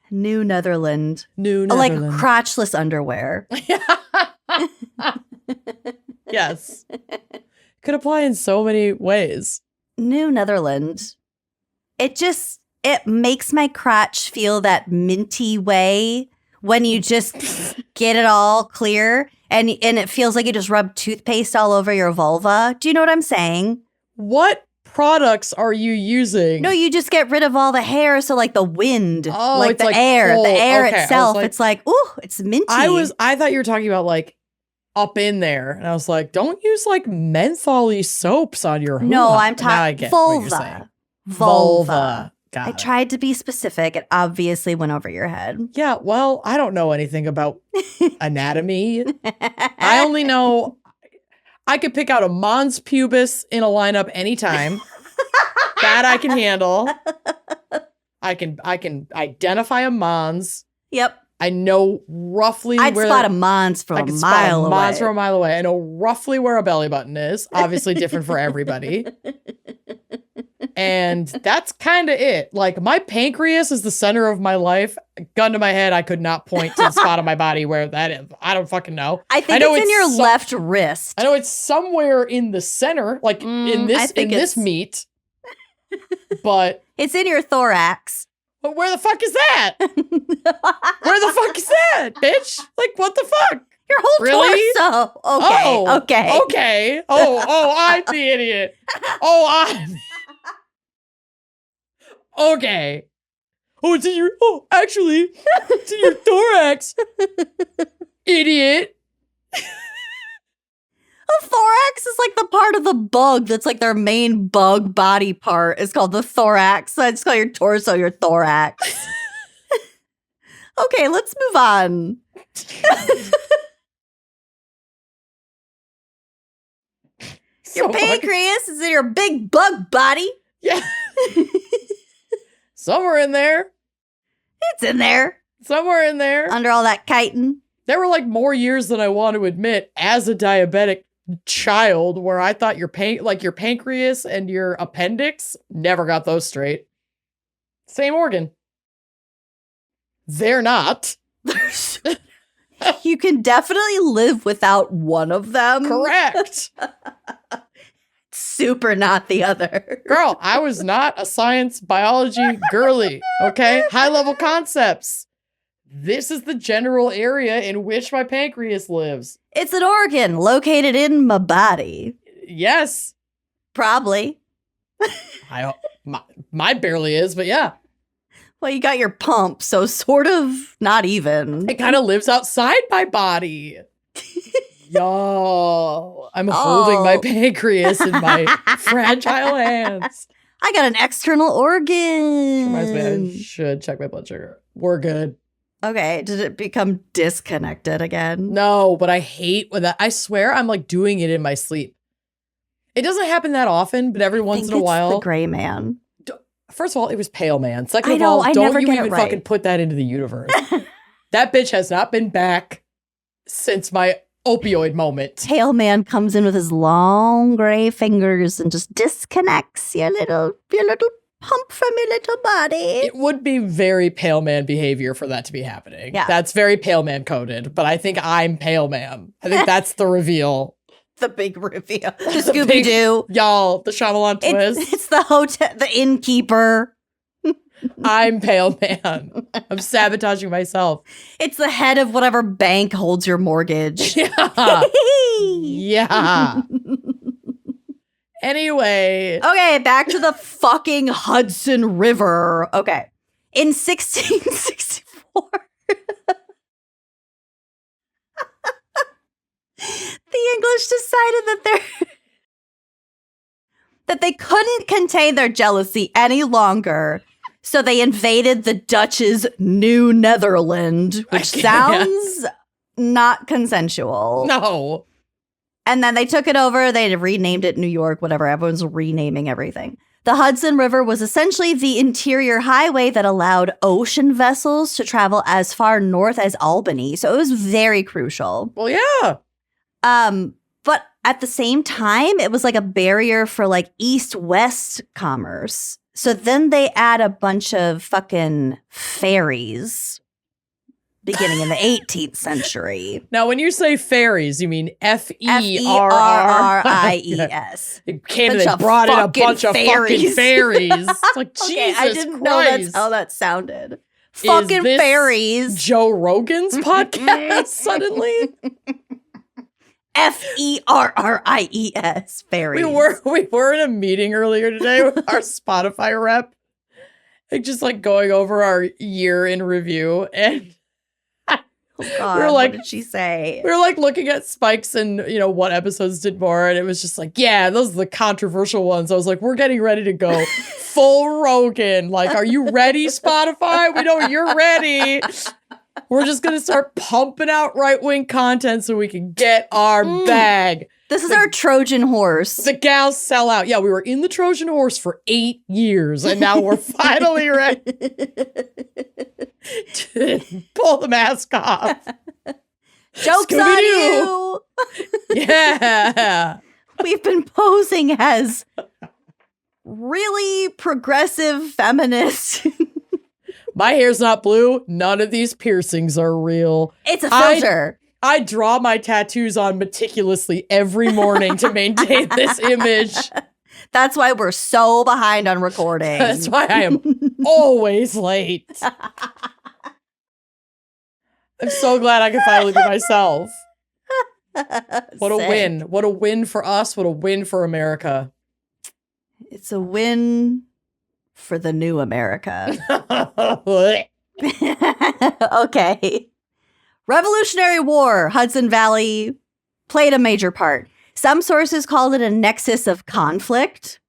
New Netherland. New Netherland. Like crotchless underwear. Yes. Could apply in so many ways. New Netherland. It makes my crotch feel that minty way when you just get it all clear and it feels like you just rub toothpaste all over your vulva. Do you know what I'm saying? What products are you using? No, you just get rid of all the hair. So like the wind, like the air, cold. The air Okay, itself. It's like, ooh, it's minty. I thought you were talking about like up in there. And I was like, don't use like mentholy soaps on your hoo-ha. No, I'm talking vulva. Vulva. Got I it. tried to be specific. It obviously went over your head. Yeah, well, I don't know anything about anatomy. I only know I could pick out a mons pubis in a lineup anytime. That I can handle. I can identify a mons. Yep. I know roughly I'd where spot a mons from I a can spot mile a away. mons from a mile away. I know roughly where a belly button is. Obviously different for everybody. And that's kind of it. Like, my pancreas is the center of my life. Gun to my head, I could not point to the spot on my body where that is. I don't fucking know. I think know it's in your some- left wrist. I know it's somewhere in the center, like in I think this it's- meat. But It's in your thorax. where the fuck is that? Where the fuck is that, bitch? Like, what the fuck? Your whole Really? torso. Oh, Okay. Okay. Oh, I'm the idiot. Okay. Actually, it's in your thorax. Idiot. The thorax is like the part of the bug that's like their main bug body part. It's called the thorax. So I just call your torso your thorax. Okay, let's move on. Your So fucking- pancreas is in your big bug body. Yeah. Somewhere in there. It's in there Somewhere in there. under all that chitin. There were like more years than I want to admit as a diabetic child where I thought your pancreas and your appendix, never got those straight. Same organ. They're not. You can definitely live without one of them. Correct. Super not the other. Girl, I was not a science biology girly, okay? High level concepts. This is the general area in which my pancreas lives. It's an organ located in my body. Yes. Probably. Mine barely is, but yeah. Well, you got your pump, so sort of not even. It kind of lives outside my body. Yo, I'm holding my pancreas in my fragile hands. I got an external organ. Reminds me, I should check my blood sugar. We're good. Okay, did it become disconnected again? No, but I hate when that. I swear I'm like doing it in my sleep. It doesn't happen that often, but every once in a while. The gray man. First of all, it was Pale Man. Second I of know, all, I don't never you get it even right. fucking put that into the universe. That bitch has not been back since my opioid moment. Pale man comes in with his long gray fingers and just disconnects your little pump from your little body. It would be very Pale Man behavior for that to be happening. Yeah. That's very Pale Man coded, but I think I'm Pale Man. I think that's the reveal. The big reveal. The The Scooby big- Doo. Y'all, the Shyamalan twist. It's the hotel, the innkeeper. I'm Pale Man. I'm sabotaging myself. It's the head of whatever bank holds your mortgage. Yeah. Yeah. Anyway. Okay, back to the fucking Hudson River. Okay. In 1664, the English decided that they couldn't contain their jealousy any longer. So they invaded the Dutch's New Netherland, which sounds not consensual. No. And then they took it over. They renamed it New York, whatever. Everyone's renaming everything. The Hudson River was essentially the interior highway that allowed ocean vessels to travel as far north as Albany. So it was very crucial. Well, yeah. But at the same time, it was like a barrier for like east-west commerce. So then they add a bunch of fucking ferries beginning in the 18th century. Now, when you say ferries, you mean Ferries. Ferries. It came and Bunch they of brought in a fucking bunch of fucking ferries. ferries. It's like, Jesus Okay, I didn't know Christ. that's how that sounded. Fucking this ferries. Joe Rogan's podcast suddenly? Ferries. Ferries. We were in a meeting earlier today with our Spotify rep. Like just like going over our year in review, and Oh God, we were like- what did she say? we were like looking at spikes and what episodes did more, and it was just like, yeah, those are the controversial ones. I was like, we're getting ready to go full Rogan. Like, are you ready, Spotify? We know you're ready. We're just going to start pumping out right-wing content so we can get our bag. This is our Trojan horse. The gals sell out. Yeah, we were in the Trojan horse for 8 years, and now we're finally ready to pull the mask off. Joke's on you. Yeah. We've been posing as really progressive feminists. My hair's not blue. None of these piercings are real. It's a filter. I draw my tattoos on meticulously every morning to maintain this image. That's why we're so behind on recording. That's why I am always late. I'm so glad I can finally be myself. What a win. What a win for us. What a win for America. It's a win for the new America. Okay. Revolutionary War, Hudson Valley played a major part. Some sources called it a nexus of conflict.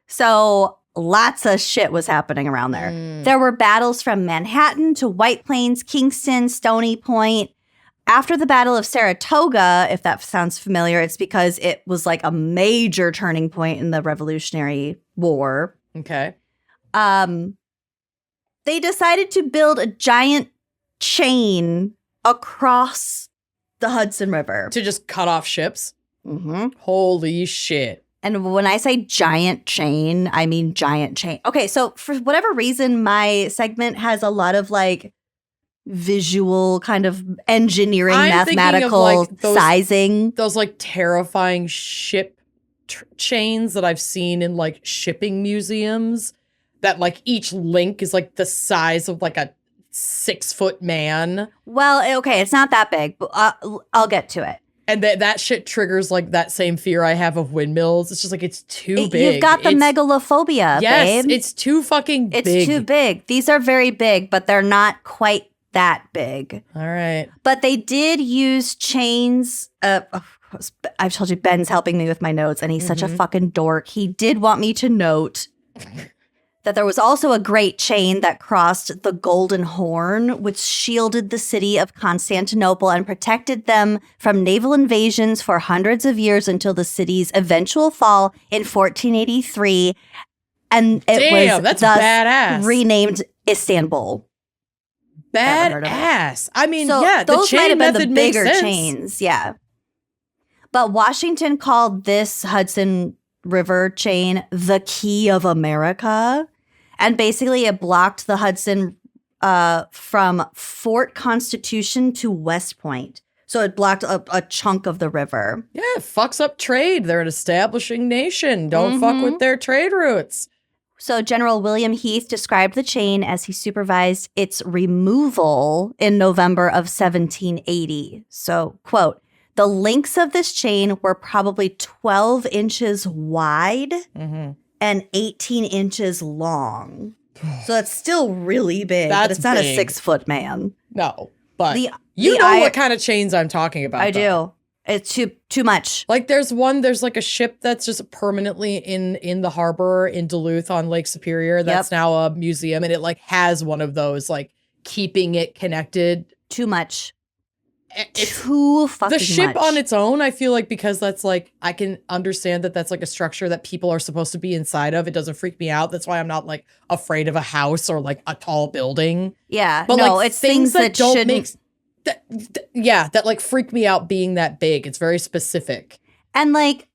So lots of shit was happening around there. There were battles from Manhattan to White Plains, Kingston, Stony Point. After the Battle of Saratoga, if that sounds familiar, it's because it was like a major turning point in the Revolutionary War. Okay. They decided to build a giant chain across the Hudson River. To just cut off ships? Mm-hmm. Holy shit. And when I say giant chain, I mean giant chain. Okay, so for whatever reason, my segment has a lot of like visual kind of engineering, mathematical of, like, sizing. Those like terrifying ship chains that I've seen in like shipping museums that like each link is like the size of like a 6-foot man. Well, okay, it's not that big, but I'll get to it. And that shit triggers like that same fear I have of windmills. It's just like, it's too big. You've got the megalophobia, yes, babe. it's too fucking big. It's too big. These are very big, but they're not quite that big. All right. But they did use chains. I've told you, Ben's helping me with my notes, and he's such a fucking dork. He did want me to note that there was also a great chain that crossed the Golden Horn, which shielded the city of Constantinople and protected them from naval invasions for hundreds of years until the city's eventual fall in 1483. And it was that's thus badass. Renamed Istanbul. Badass. I mean, So yeah, the those might chain have been method the makes bigger sense. chains, yeah. But Washington called this Hudson River chain the Key of America. And basically it blocked the Hudson from Fort Constitution to West Point. So it blocked a chunk of the river. Yeah, it fucks up trade. They're an establishing nation. Don't fuck with their trade routes. So General William Heath described the chain as he supervised its removal in November of 1780. So, quote, the links of this chain were probably 12 inches wide and 18 inches long. So it's still really big, but That's it's not big. a 6-foot man. No, but The you know I- what kind of chains I'm talking about. I though. do. It's too much. Like there's like a ship that's just permanently in the harbor in Duluth on Lake Superior. That's now a museum, and it like has one of those, like keeping it connected. Too much. It's Too fucking the ship much. on its own. I feel like because that's like, I can understand that that's like a structure that people are supposed to be inside of. It doesn't freak me out. That's why I'm not like afraid of a house or like a tall building. Yeah. But no, like it's things that don't shouldn't. make that like freak me out being that big. It's very specific. And like,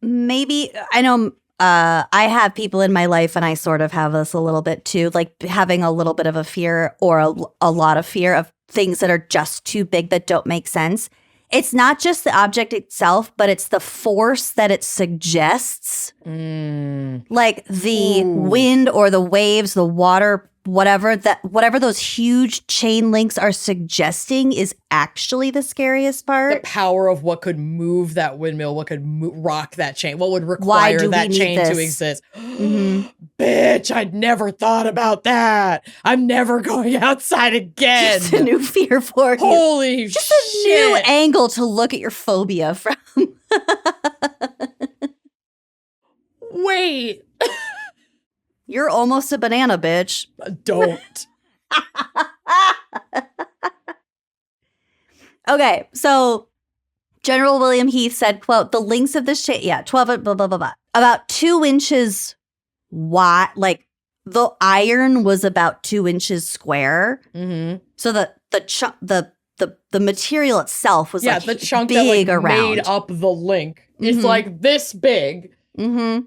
maybe, I know I have people in my life and I sort of have this a little bit too, like having a little bit of a fear or a lot of fear of things that are just too big that don't make sense. It's not just the object itself, but it's the force that it suggests. Like the wind or the waves, the water, whatever those huge chain links are suggesting is actually the scariest part. The power of what could move that windmill, what could rock that chain, what would Why require do we that need chain this? to exist. Bitch, I'd never thought about that. I'm never going outside again. It's a new fear for you. Holy Just a new shit. angle to look at your phobia from. Wait. You're almost a banana, bitch. Don't. Okay, so General William Heath said, quote, the lengths of this chain, 12, blah, blah, blah, blah, about 2 inches wide, like the iron was about 2 inches square. Mm-hmm. So the material itself was like the chunk big that like around. made up the link. It's like this big. Mm-hmm.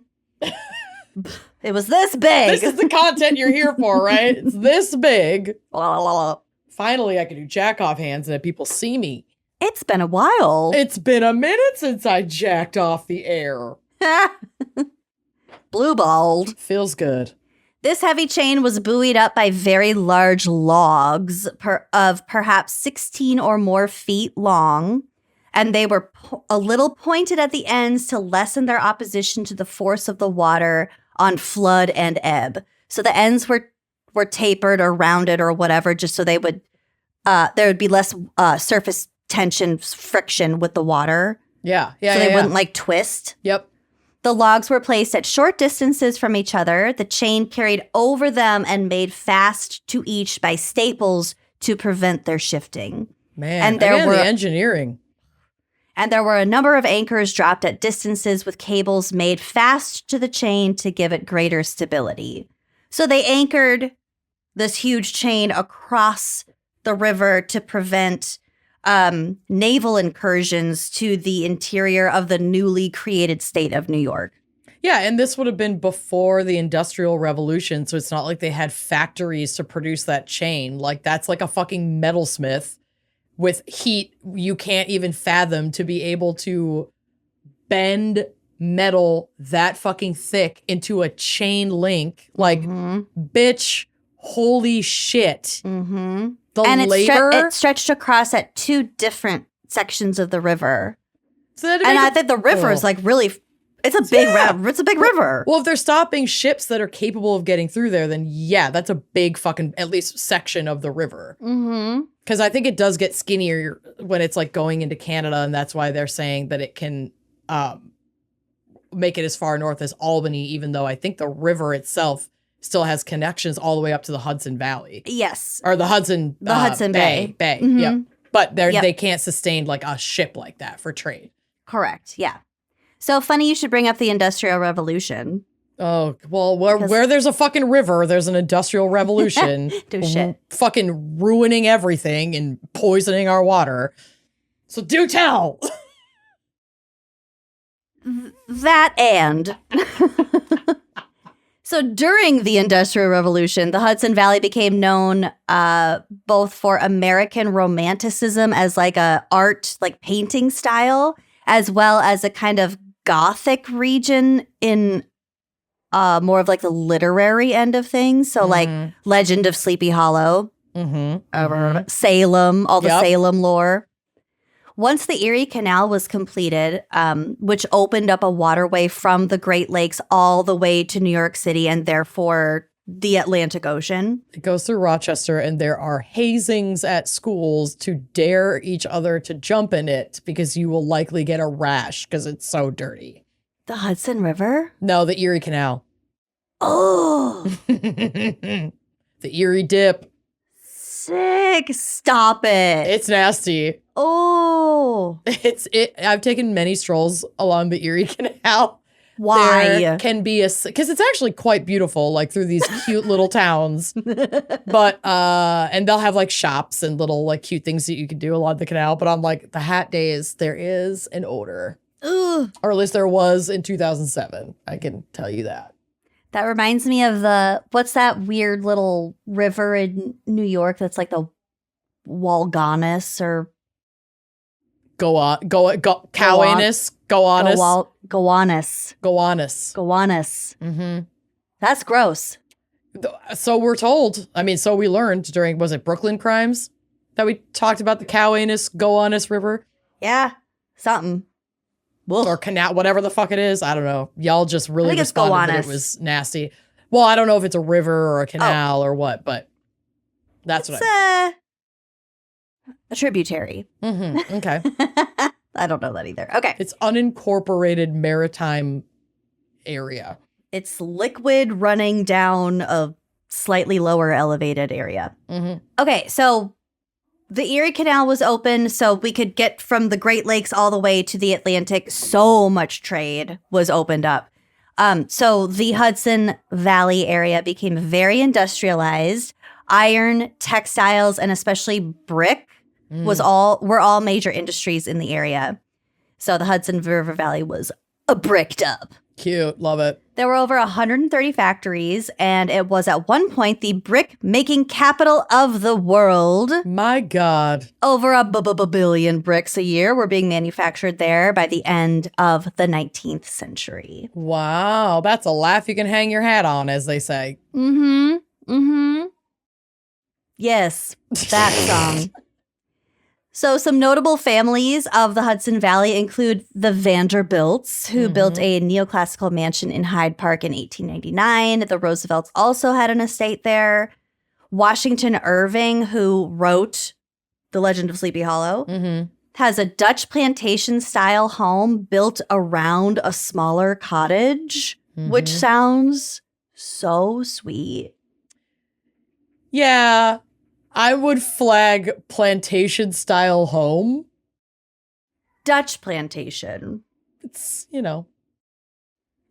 It was this big. This is the content you're here for, right? It's this big. Finally, I can do jack-off hands and people see me. It's been a while. It's been a minute since I jacked off the air. Blue-balled. Feels good. This heavy chain was buoyed up by very large logs of perhaps 16 or more feet long, and they were a little pointed at the ends to lessen their opposition to the force of the water on flood and ebb. So the ends were tapered or rounded or whatever, just so there would be less surface tension friction with the water. Yeah. So they wouldn't like twist. Yep. The logs were placed at short distances from each other, the chain carried over them and made fast to each by staples to prevent their shifting. Man, and there were the engineering. And there were a number of anchors dropped at distances with cables made fast to the chain to give it greater stability. So they anchored this huge chain across the river to prevent naval incursions to the interior of the newly created state of New York. Yeah, and this would have been before the Industrial Revolution, so it's not like they had factories to produce that chain. Like, that's like a fucking metalsmith with heat you can't even fathom to be able to bend metal that fucking thick into a chain link. Like, bitch, holy shit. Mm-hmm. The labor. It stretched across at 2 different sections of the river. So and I think the river is like really, it's a big river. It's a big river. Well, if they're stopping ships that are capable of getting through there, then yeah, that's a big fucking, at least section of the river. Mm-hmm. Because I think it does get skinnier when it's like going into Canada, and that's why they're saying that it can make it as far north as Albany, even though I think the river itself still has connections all the way up to the Hudson Valley. Yes. Or the Hudson Bay. Mm-hmm. Yep. But they can't sustain like a ship like that for trade. Correct. Yeah. So funny you should bring up the Industrial Revolution. Oh, well, where there's a fucking river, there's an industrial revolution. Do shit. Fucking ruining everything and poisoning our water. So do tell. That and... So during the Industrial Revolution, the Hudson Valley became known both for American Romanticism as like a art, like painting style, as well as a kind of Gothic region in more of like the literary end of things. So like Legend of Sleepy Hollow, Salem, all the Salem lore. Once the Erie Canal was completed, which opened up a waterway from the Great Lakes all the way to New York City and therefore the Atlantic Ocean. It goes through Rochester, and there are hazings at schools to dare each other to jump in it because you will likely get a rash because it's so dirty. The Hudson River? No, the Erie Canal. Oh. The Erie Dip. Sick. Stop it. It's nasty. Oh. I've taken many strolls along the Erie Canal. Why? There can be because it's actually quite beautiful, like through these cute little towns. But and they'll have like shops and little like cute things that you can do along the canal. But on like the hot days, there is an odor. Ugh. Or at least there was in 2007. I can tell you that. That reminds me of what's that weird little river in New York that's like the Walganis or Gowanus. Mm-hmm. That's gross. So we're told. I mean, so we learned during, was it Brooklyn Crimes that we talked about the Gowanus River? Yeah, something. Ugh. Or canal, whatever the fuck it is. I don't know. Y'all just really responded that it was nasty. Well, I don't know if it's a river or a canal or what, but that's what a tributary. Mm-hmm. Okay. I don't know that either. Okay. It's unincorporated maritime area. It's liquid running down a slightly lower elevated area. Mm-hmm. Okay, so the Erie Canal was open so we could get from the Great Lakes all the way to the Atlantic. So much trade was opened up. So the Hudson Valley area became very industrialized. Iron, textiles, and especially brick were all major industries in the area. So the Hudson River Valley was bricked up. Cute. Love it. There were over 130 factories, and it was at one point the brick-making capital of the world. My God. Over a billion bricks a year were being manufactured there by the end of the 19th century. Wow. That's a laugh you can hang your hat on, as they say. Mm-hmm. Mm-hmm. Yes, that song. So some notable families of the Hudson Valley include the Vanderbilts, who built a neoclassical mansion in Hyde Park in 1899. The Roosevelts also had an estate there. Washington Irving, who wrote The Legend of Sleepy Hollow, has a Dutch plantation-style home built around a smaller cottage, which sounds so sweet. Yeah. I would flag plantation-style home. Dutch plantation. It's, you know.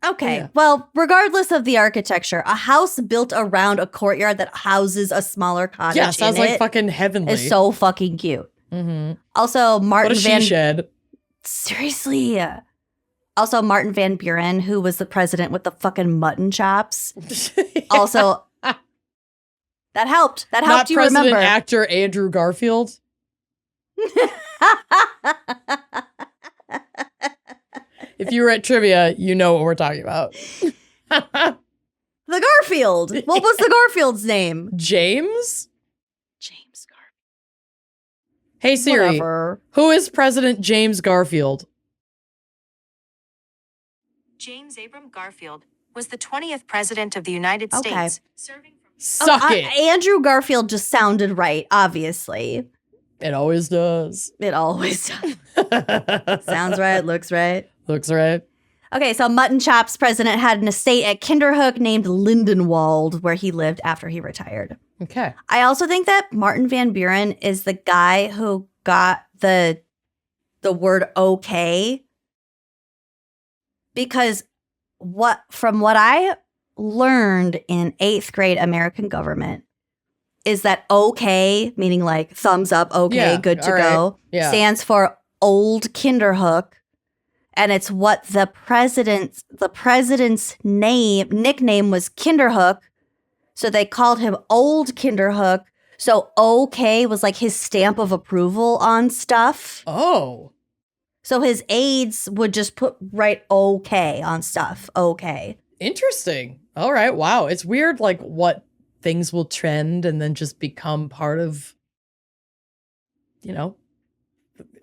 Okay, Yeah. well, regardless of the architecture, a house built around a courtyard that houses a smaller cottage Yeah, sounds in like it fucking heavenly. is so fucking cute. Mm-hmm. Also, Martin What a Van... she-shed. Seriously. Also, Martin Van Buren, who was the president with the fucking mutton chops. Also... That helped. That helped Not you President remember. actor Andrew Garfield. If you were at trivia, you know what we're talking about. The Garfield. What was the Garfield's name? James? James Garfield. Hey Siri, Whatever. who is President James Garfield? James Abram Garfield was the 20th president of the United Okay. States, serving from Suck it. Andrew Garfield just sounded right, obviously. It always does. It always does. Sounds right, looks right. Looks right. Okay, so Mutton Chop's president had an estate at Kinderhook named Lindenwald, where he lived after he retired. Okay. I also think that Martin Van Buren is the guy who got the word okay. Because from what I learned in 8th grade American government is that okay, meaning like thumbs up, okay, Yeah, good to all right. go, Yeah. stands for Old Kinderhook. And it's what the president's nickname was Kinderhook. So they called him Old Kinderhook. So okay was like his stamp of approval on stuff. Oh. So his aides would just write okay on stuff. Okay. Interesting. All right. Wow. It's weird, like, what things will trend and then just become part of, you know,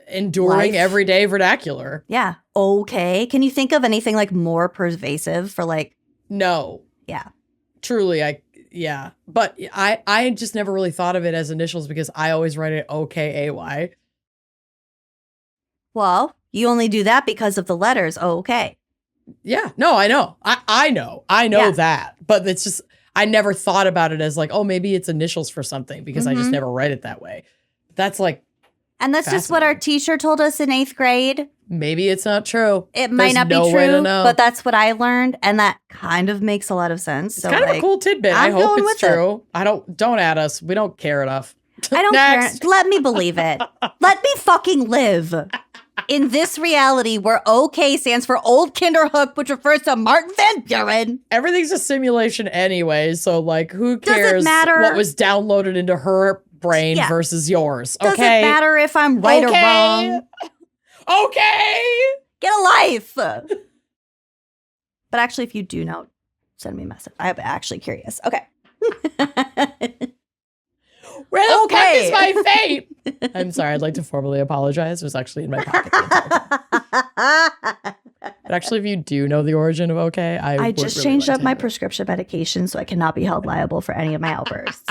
enduring Life. everyday vernacular. Yeah. Okay. Can you think of anything like more pervasive for like, No. yeah. Truly, yeah. But I just never really thought of it as initials because I always write it OKAY. Well, you only do that because of the letters okay. Yeah. No, I know. I know Yeah. that. But it's just, I never thought about it as like, oh, maybe it's initials for something because I just Mhm. never write it that way. That's like, And that's just what our teacher told us in 8th grade. maybe it's not true. It might There's not be no way to true, know. but that's what I learned. And that kind of makes a lot of sense. It's So kind of like, a cool tidbit. I I'm hope going it's with it. true. Don't add us. We don't care enough. I don't Next. care. Let me believe it. Let me fucking live in this reality where OK stands for Old Kinderhook, which refers to Martin Van Buren. Everything's a simulation anyway, so like who Does it cares matter? what was downloaded into her brain Yeah. versus yours? Doesn't Okay. matter if I'm right or wrong. Okay. Get a life. But actually, if you do know, send me a message. I'm actually curious. Okay. Where the fuck Okay. is my fate? I'm sorry, I'd like to formally apologize. It was actually in my pocket the entire time. But actually, if you do know the origin of okay, I I would just really changed like up to my have it. prescription medication so I cannot be held liable for any of my outbursts.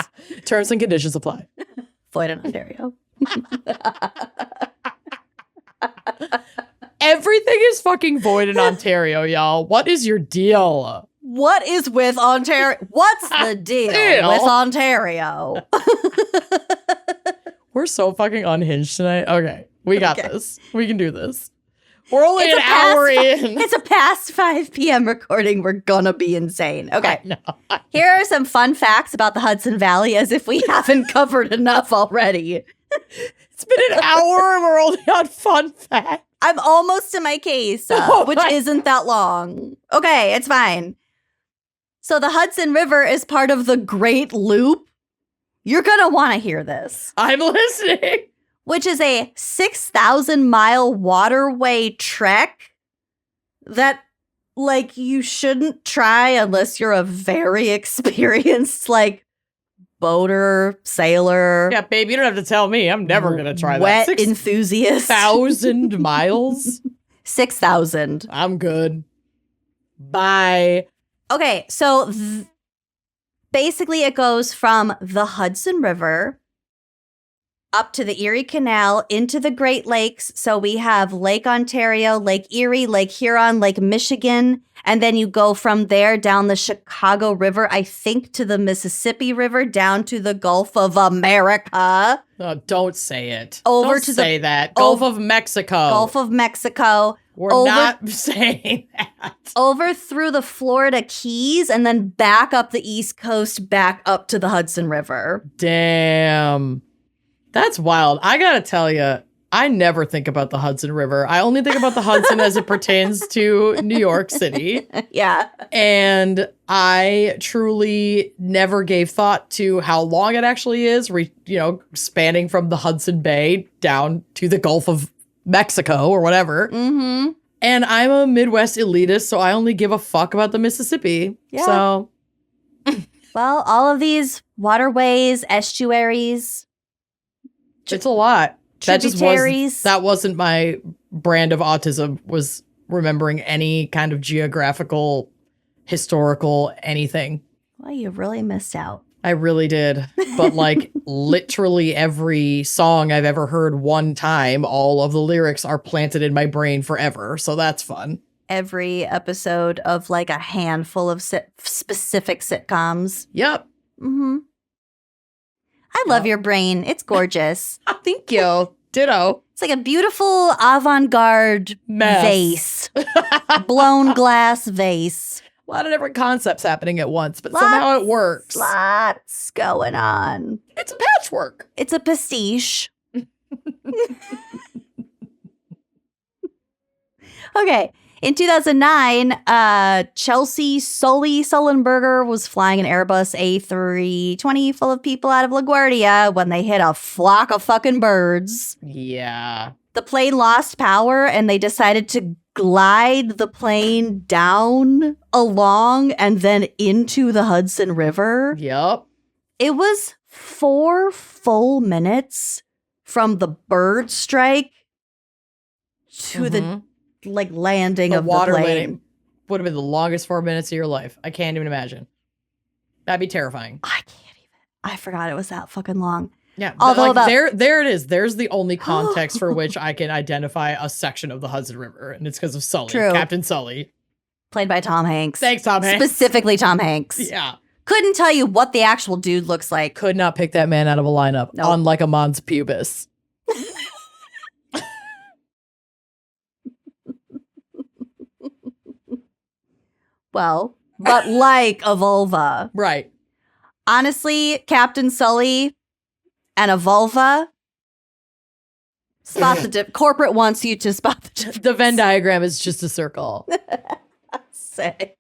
Terms and conditions apply. Floyd in Ontario. Everything is fucking void in Ontario, y'all. What is your deal? What is with Ontario? What's the deal with Ontario? We're so fucking unhinged tonight. Okay, we got this. We can do this. We're only an hour in. It's a past 5 p.m. recording. We're gonna be insane. Okay. No. Here are some fun facts about the Hudson Valley, as if we haven't covered enough already. It's been an hour and we're only on fun facts. I'm almost to my case, which isn't that long. Okay, it's fine. So the Hudson River is part of the Great Loop. You're gonna want to hear this. I'm listening. Which is a 6,000-mile waterway trek that, like, you shouldn't try unless you're a very experienced, like, boater, sailor. Yeah, babe, you don't have to tell me. I'm never going to try wet that. Enthusiast. 6,000 miles? 6,000. I'm good. Bye. Okay, so basically it goes from the Hudson River up to the Erie Canal, into the Great Lakes. So we have Lake Ontario, Lake Erie, Lake Huron, Lake Michigan. And then you go from there down the Chicago River, I think, to the Mississippi River, down to the Gulf of America. Oh, don't say it. Over don't to say that. Gulf of Mexico. Gulf of Mexico. We're not saying that. Over through the Florida Keys and then back up the East Coast, back up to the Hudson River. Damn. That's wild. I gotta tell you, I never think about the Hudson River. I only think about the Hudson as it pertains to New York City. Yeah. And I truly never gave thought to how long it actually is, spanning from the Hudson Bay down to the Gulf of Mexico or whatever. Mm-hmm. And I'm a Midwest elitist, so I only give a fuck about the Mississippi. Yeah. So, well, all of these waterways, estuaries, it's a lot. tributaries. That wasn't my brand of autism, was remembering any kind of geographical, historical, anything. Well, you really missed out. I really did. But like literally every song I've ever heard one time, all of the lyrics are planted in my brain forever. So that's fun. Every episode of like a handful of specific sitcoms. Yep. Mm-hmm. I love your brain. It's gorgeous. Thank you. Ditto. It's like a beautiful avant-garde vase. Blown glass vase. A lot of different concepts happening at once, but somehow it works. Lots going on. It's a patchwork. It's a pastiche. Okay. In 2009, Chelsea Sullenberger was flying an Airbus A320 full of people out of LaGuardia when they hit a flock of fucking birds. Yeah. The plane lost power and they decided to glide the plane down, along, and then into the Hudson River. Yep. It was 4 full minutes from the bird strike to the landing of water the plane. landing would have been the longest 4 minutes of your life. I can't even imagine. That'd be terrifying. I can't even. I forgot it was that fucking long. Yeah. Although there it is. There's the only context for which I can identify a section of the Hudson River, and it's because of Sully, True. Captain Sully. Played by Tom Hanks. Thanks, Tom Hanks. Specifically Tom Hanks. Yeah. Couldn't tell you what the actual dude looks like. Could not pick that man out of a lineup. Nope. Unlike a Mons Pubis. Well, but like a vulva. Right. Honestly, Captain Sully and a vulva. Spot the dip. Corporate wants you to spot the difference. The Venn diagram is just a circle. Sick.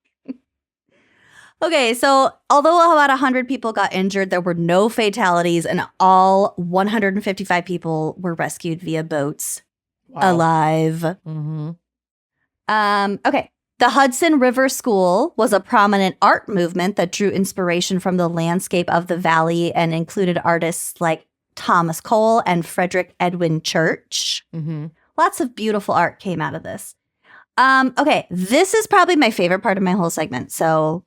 Okay, so although about 100 people got injured, there were no fatalities, and all 155 people were rescued via boats alive. Mm-hmm. Okay. The Hudson River School was a prominent art movement that drew inspiration from the landscape of the valley and included artists like Thomas Cole and Frederick Edwin Church. Mm-hmm. Lots of beautiful art came out of this. Okay, this is probably my favorite part of my whole segment. So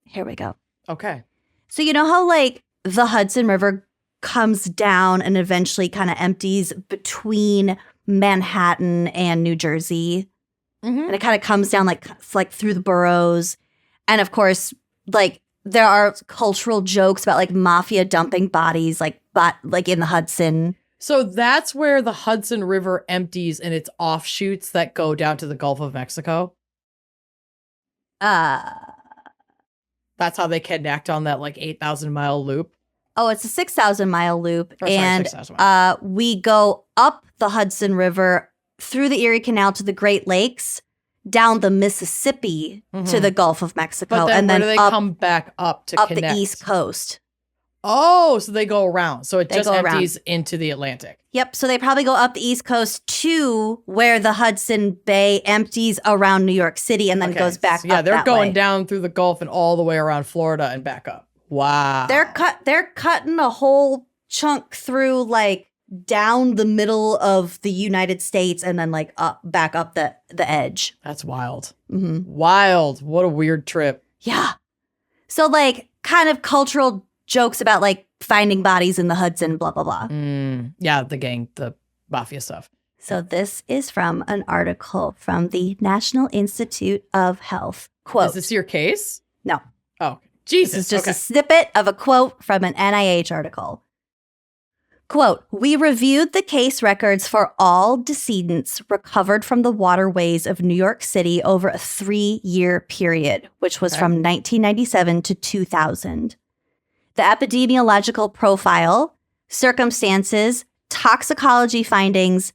here we go. Okay. So you know how like the Hudson River comes down and eventually kind of empties between Manhattan and New Jersey? Mm-hmm. And it kind of comes down like through the boroughs. And of course, like there are cultural jokes about like mafia dumping bodies like in the Hudson. So that's where the Hudson River empties and its offshoots that go down to the Gulf of Mexico. That's how they connect on that like 8,000-mile loop. Oh, it's a 6,000-mile loop. Or, sorry, and 6,000 miles. We go up the Hudson River through the Erie Canal to the Great Lakes, down the Mississippi to the Gulf of Mexico. But then and where then do they come back up to connect? the East Coast. Oh, so they go around. So They just go empties into the Atlantic. Yep. So they probably go up the East Coast to where the Hudson Bay empties around New York City and then Okay. goes back So, yeah, up they're that going way. down through the Gulf and all the way around Florida and back up. Wow. They're cutting a whole chunk through like down the middle of the United States and then like back up the edge. That's wild. Mm-hmm. Wild. What a weird trip. Yeah. So like kind of cultural jokes about like finding bodies in the Hudson, blah, blah, blah. Yeah, the gang, the mafia stuff. So this is from an article from the National Institute of Health. Quote. Is this your case? No. Oh, Jesus. This is just okay. a snippet of a quote from an NIH article. Quote, we reviewed the case records for all decedents recovered from the waterways of New York City over a 3-year period, which was from 1997 to 2000. The epidemiological profile, circumstances, toxicology findings,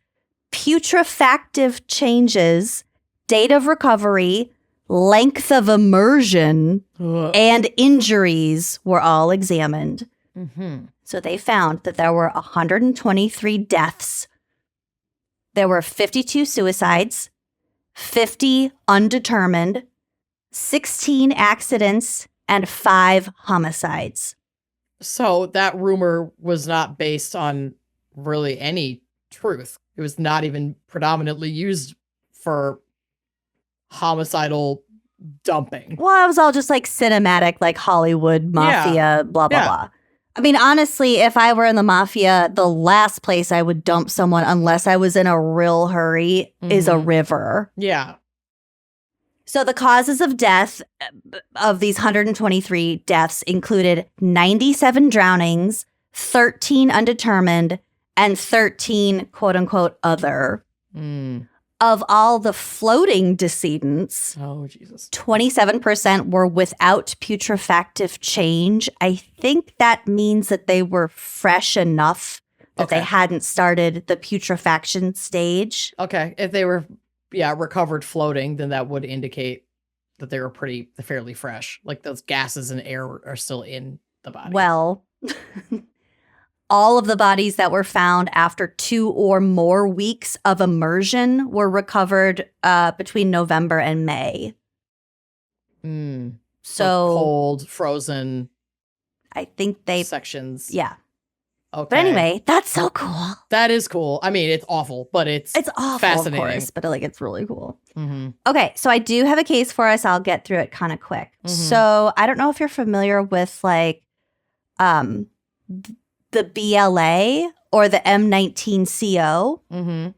putrefactive changes, date of recovery, length of immersion, and injuries were all examined. So they found that there were 123 deaths. There were 52 suicides, 50 undetermined, 16 accidents, and 5 homicides. So that rumor was not based on really any truth. It was not even predominantly used for homicidal dumping. Well, it was all just like cinematic, like Hollywood mafia, blah, blah, Yeah. blah. I mean, honestly, if I were in the mafia, the last place I would dump someone, unless I was in a real hurry, is a river. Yeah. So the causes of death of these 123 deaths included 97 drownings, 13 undetermined, and 13 quote unquote other. Of all the floating decedents, Oh, Jesus. 27% were without putrefactive change. I think that means that they were fresh enough that they hadn't started the putrefaction stage. Okay. If they were, recovered floating, then that would indicate that they were fairly fresh. Like those gases and air are still in the body. Well, all of the bodies that were found after 2 or more weeks of immersion were recovered between November and May. So cold, frozen. I think they, sections. yeah. Okay. But anyway, that's so cool. That is cool. I mean, it's awful, but it's awful, fascinating. of course, but like it's really cool. Mm-hmm. Okay, so I do have a case for us. I'll get through it kind of quick. So I don't know if you're familiar with like the BLA or the M19CO. Mm-hmm.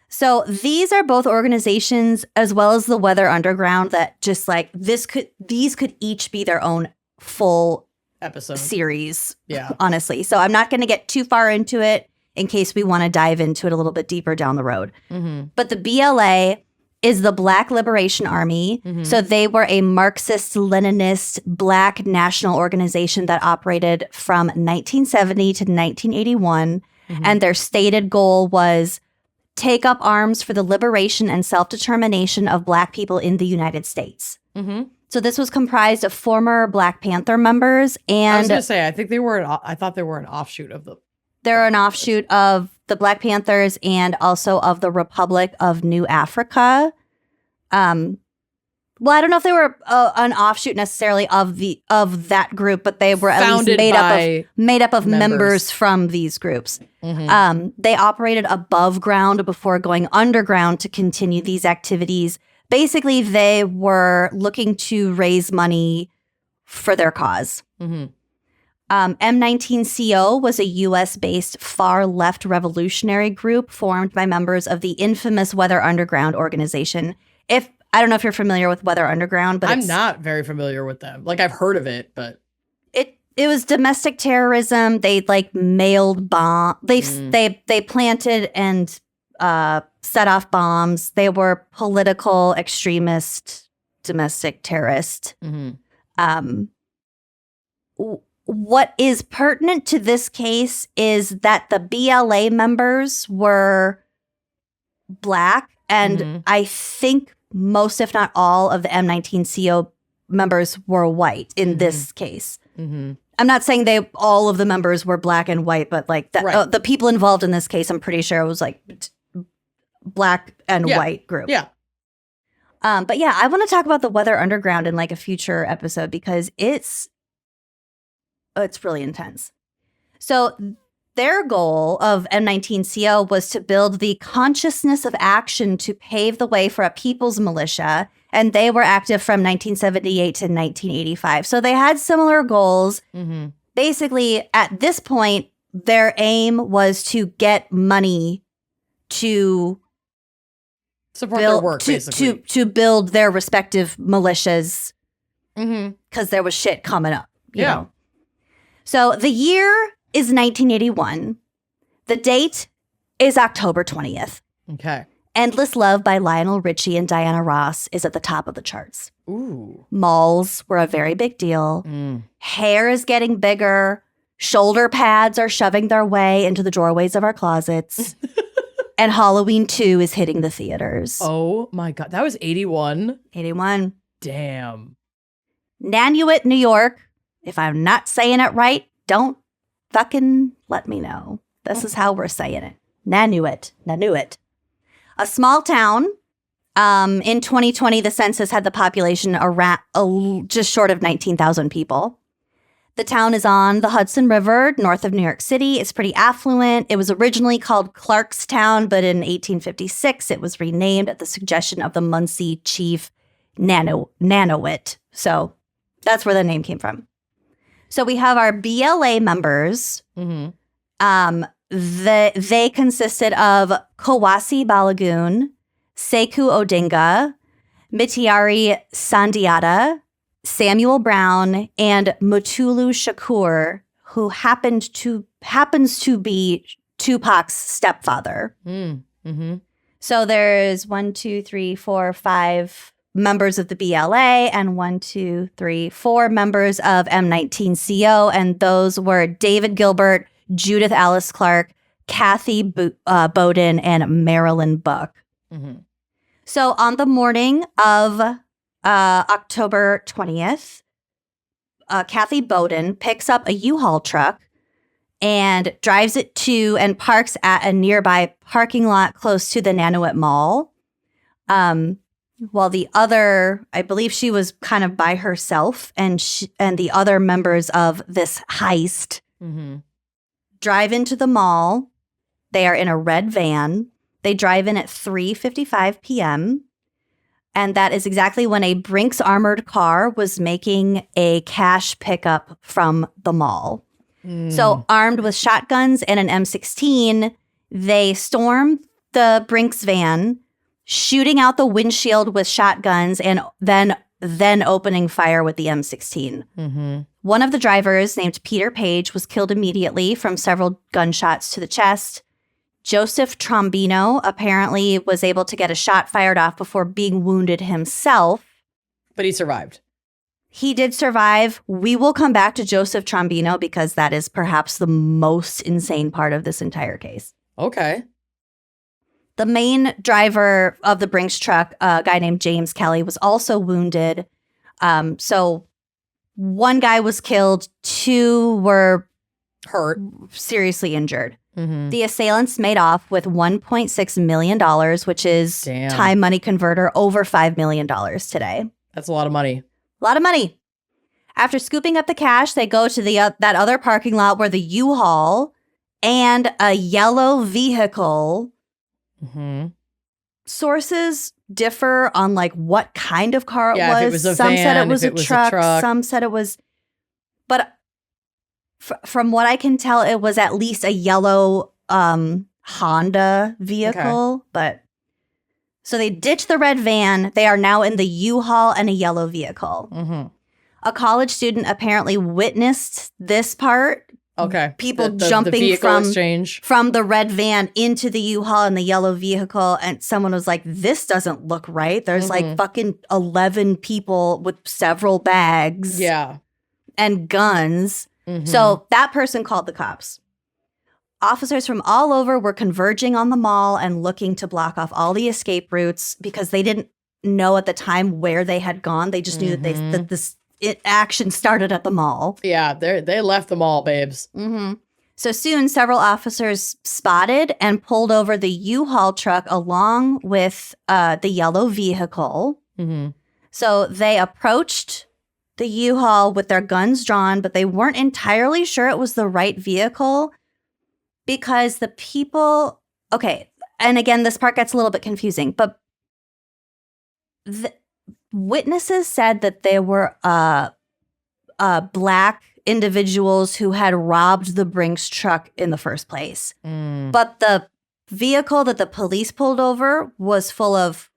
So these are both organizations as well as the Weather Underground that just like these could each be their own full Episode. series. Yeah. Honestly. So I'm not going to get too far into it in case we want to dive into it a little bit deeper down the road. Mm-hmm. But the BLA is the Black Liberation Army. So they were a Marxist-Leninist Black national organization that operated from 1970 to 1981. And their stated goal was take up arms for the liberation and self-determination of Black people in the United States. So this was comprised of former Black Panther members, I was and going to say, I thought they were an offshoot of the. they're an offshoot of the Black Panthers and also of the Republic of New Africa. Well, I don't know if they were an offshoot necessarily of that group, but they were at Founded least made up of members members from these groups. They operated above ground before going underground to continue these activities. Basically, they were looking to raise money for their cause. M19CO was a U.S.-based far-left revolutionary group formed by members of the infamous Weather Underground organization. If I don't know if you're familiar with Weather Underground, but I'm not very familiar with them. Like, I've heard of it, but it was domestic terrorism. They like mailed bomb. They planted and set off bombs. They were political extremist domestic terrorist. What is pertinent to this case is that the BLA members were Black, and I think most, if not all, of the M19CO members were white in this case. I'm not saying all of the members were Black and white, but like the people involved in this case, I'm pretty sure it was like Black and white group. Yeah. But yeah, I want to talk about the Weather Underground in like a future episode because it's really intense. So their goal of M19CO was to build the consciousness of action to pave the way for a people's militia, and they were active from 1978 to 1985. So they had similar goals. Basically, at this point, their aim was to get money to support their work, basically. To build their respective militias because there was shit coming up. You know? So the year is 1981. The date is October 20th. Okay. Endless Love by Lionel Richie and Diana Ross is at the top of the charts. Ooh. Malls were a very big deal. Hair is getting bigger. Shoulder pads are shoving their way into the doorways of our closets. And Halloween 2 is hitting the theaters. Oh my God. That was 81? 81. Damn. Nanuet, New York. If I'm not saying it right, don't fucking let me know. This is how we're saying it. Nanuet. A small town. In 2020, the census had the population around just short of 19,000 people. The town is on the Hudson River, north of New York City. It's pretty affluent. It was originally called Clarkstown, but in 1856, it was renamed at the suggestion of the Muncie chief Nanuet. So that's where the name came from. So we have our BLA members. They consisted of Kawasi Balagoon, Sekou Odinga, Mitiari Sandiata, Samuel Brown, and Mutulu Shakur, who happens to be Tupac's stepfather. So there's 1, 2, 3, 4, 5 members of the BLA and 1, 2, 3, 4 members of M19CO, and those were David Gilbert, Judith Alice Clark, Kathy Bowden, and Marilyn Buck. So on the morning of October 20th, Kathy Bowden picks up a U-Haul truck and drives it to and parks at a nearby parking lot close to the Nanuet Mall. While the other, I believe she was kind of by herself, and the other members of this heist drive into the mall. They are in a red van. They drive in at 3:55 p.m., and that is exactly when a Brinks armored car was making a cash pickup from the mall. So armed with shotguns and an M16, they storm the Brinks van, shooting out the windshield with shotguns and then opening fire with the M16. One of the drivers, named Peter Page, was killed immediately from several gunshots to the chest. Joseph Trombino apparently was able to get a shot fired off before being wounded himself. But he survived. He did survive. We will come back to Joseph Trombino because that is perhaps the most insane part of this entire case. Okay. The main driver of the Brinks truck, a guy named James Kelly, was also wounded. So one guy was killed. 2 were hurt, seriously injured. The assailants made off with $1.6 million, which is time money converter over $5 million today. That's a lot of money. A lot of money. After scooping up the cash, they go to that other parking lot where the U-Haul and a yellow vehicle. Sources differ on like what kind of car it was. If it was a Some van, said it was if a truck. Some said it was, but from what I can tell, it was at least a yellow Honda vehicle. Okay. But So they ditch the red van. They are now in the U-Haul and a yellow vehicle. Mm-hmm. A college student apparently witnessed this part. Okay. People the jumping vehicle exchange. from the red van into the U-Haul and the yellow vehicle. And someone was like, this doesn't look right. There's like fucking 11 people with several bags. Yeah. And guns. So that person called the cops. Officers from all over were converging on the mall and looking to block off all the escape routes because they didn't know at the time where they had gone. They just knew that this action started at the mall. Yeah, they left the mall, babes. So soon, several officers spotted and pulled over the U-Haul truck along with the yellow vehicle. So they approached the U-Haul with their guns drawn, but they weren't entirely sure it was the right vehicle because the people... Okay, and again, this part gets a little bit confusing, but the witnesses said that they were black individuals who had robbed the Brinks truck in the first place. But the vehicle that the police pulled over was full of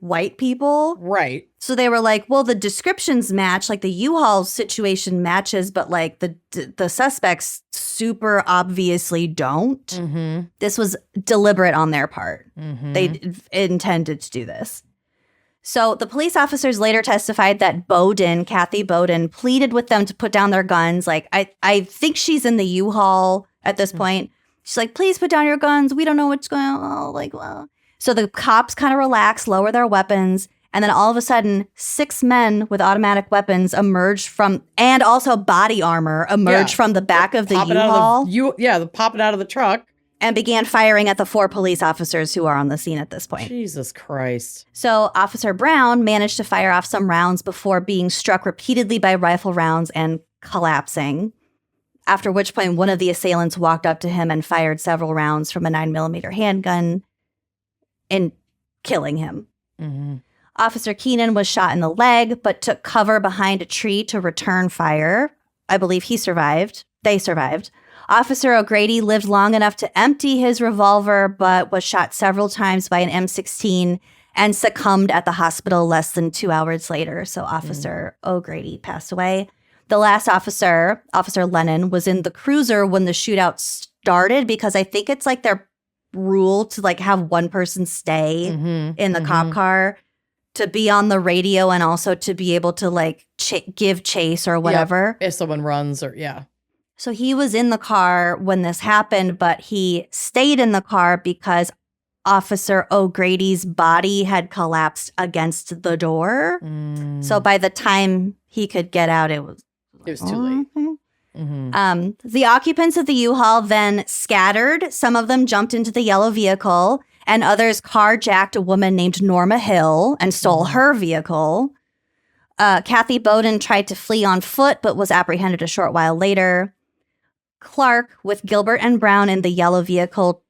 white people. Right. So they were like, well, the descriptions match, like the U-Haul situation matches, but like the suspects super obviously don't. This was deliberate on their part. They intended to do this. So the police officers later testified that Kathy Bowden, pleaded with them to put down their guns. Like, I think she's in the U-Haul at this point. She's like, please put down your guns. We don't know what's going on. Like, well. So the cops kind of relax, lower their weapons. And then all of a sudden, 6 men with automatic weapons emerged from, and also body armor, emerged from the back of the U-Haul. They're popping out of the truck. And began firing at the 4 police officers who are on the scene at this point. Jesus Christ. So Officer Brown managed to fire off some rounds before being struck repeatedly by rifle rounds and collapsing, after which point one of the assailants walked up to him and fired several rounds from a 9mm handgun and killing him. Officer Keenan was shot in the leg, but took cover behind a tree to return fire. I believe he survived. They survived. Officer O'Grady lived long enough to empty his revolver, but was shot several times by an M16 and succumbed at the hospital less than 2 hours later. So Officer O'Grady passed away. The last officer, Officer Lennon, was in the cruiser when the shootout started because I think it's like their rule to like have one person stay in the cop car to be on the radio and also to be able to like give chase or whatever. If someone runs or So he was in the car when this happened, but he stayed in the car because Officer O'Grady's body had collapsed against the door. So by the time he could get out, it was too late. The occupants of the U-Haul then scattered. Some of them jumped into the yellow vehicle, and others carjacked a woman named Norma Hill and stole her vehicle. Kathy Bowden tried to flee on foot, but was apprehended a short while later. Clark, with Gilbert and Brown in the yellow vehicle,